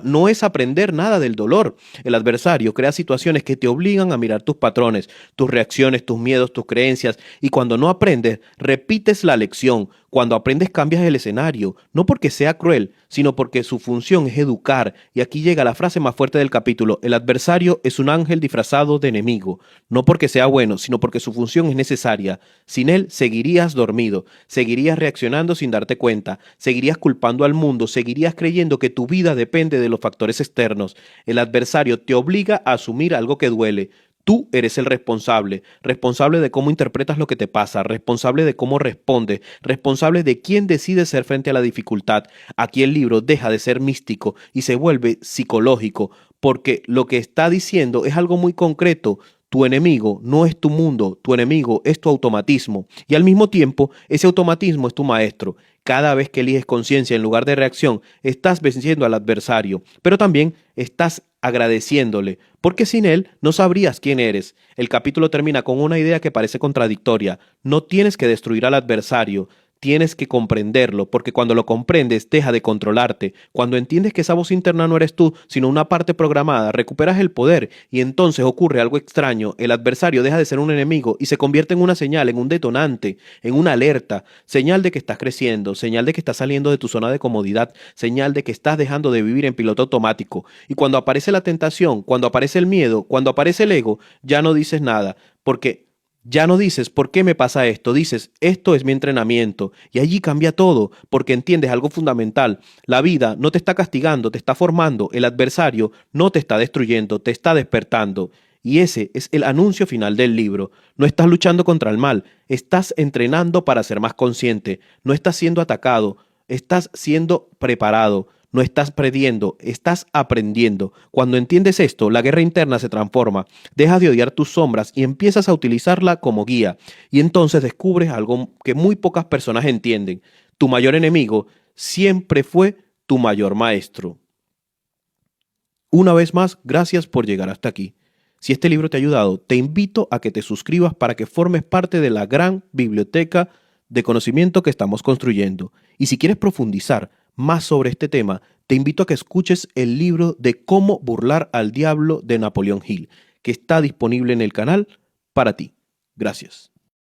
no es aprender nada del dolor. El adversario crea situaciones que te obligan a mirar tus patrones, tus reacciones, tus miedos, tus creencias, y cuando no aprendes, repites la lección. Cuando aprendes cambias el escenario, no porque sea cruel, sino porque su función es educar. Y aquí llega la frase más fuerte del capítulo, el adversario es un ángel disfrazado de enemigo, no porque sea bueno, sino porque su función es necesaria. Sin él seguirías dormido, seguirías reaccionando sin darte cuenta, seguirías culpando al mundo, seguirías creyendo que tu vida depende de los factores externos. El adversario te obliga a asumir algo que duele. Tú eres el responsable, responsable de cómo interpretas lo que te pasa, responsable de cómo respondes, responsable de quién decide ser frente a la dificultad. Aquí el libro deja de ser místico y se vuelve psicológico, porque lo que está diciendo es algo muy concreto. Tu enemigo no es tu mundo, tu enemigo es tu automatismo. Y al mismo tiempo, ese automatismo es tu maestro. Cada vez que eliges conciencia en lugar de reacción, estás venciendo al adversario, pero también estás agradeciéndole, porque sin él no sabrías quién eres. El capítulo termina con una idea que parece contradictoria. No tienes que destruir al adversario, tienes que comprenderlo, porque cuando lo comprendes deja de controlarte. Cuando entiendes que esa voz interna no eres tú, sino una parte programada, recuperas el poder y entonces ocurre algo extraño. El adversario deja de ser un enemigo y se convierte en una señal, en un detonante, en una alerta, señal de que estás creciendo, señal de que estás saliendo de tu zona de comodidad, señal de que estás dejando de vivir en piloto automático. Y cuando aparece la tentación, cuando aparece el miedo, cuando aparece el ego, ya no dices nada, porque Ya no dices, ¿por qué me pasa esto? Dices, esto es mi entrenamiento. Y allí cambia todo, porque entiendes algo fundamental. La vida no te está castigando, te está formando. El adversario no te está destruyendo, te está despertando. Y ese es el anuncio final del libro. No estás luchando contra el mal, estás entrenando para ser más consciente. No estás siendo atacado, estás siendo preparado. No estás perdiendo, estás aprendiendo. Cuando entiendes esto, la guerra interna se transforma. Dejas de odiar tus sombras y empiezas a utilizarla como guía. Y entonces descubres algo que muy pocas personas entienden. Tu mayor enemigo siempre fue tu mayor maestro. Una vez más, gracias por llegar hasta aquí. Si este libro te ha ayudado, te invito a que te suscribas para que formes parte de la gran biblioteca de conocimiento que estamos construyendo. Y si quieres profundizar más sobre este tema, te invito a que escuches el libro de Cómo burlar al diablo de Napoleón Hill, que está disponible en el canal para ti. Gracias.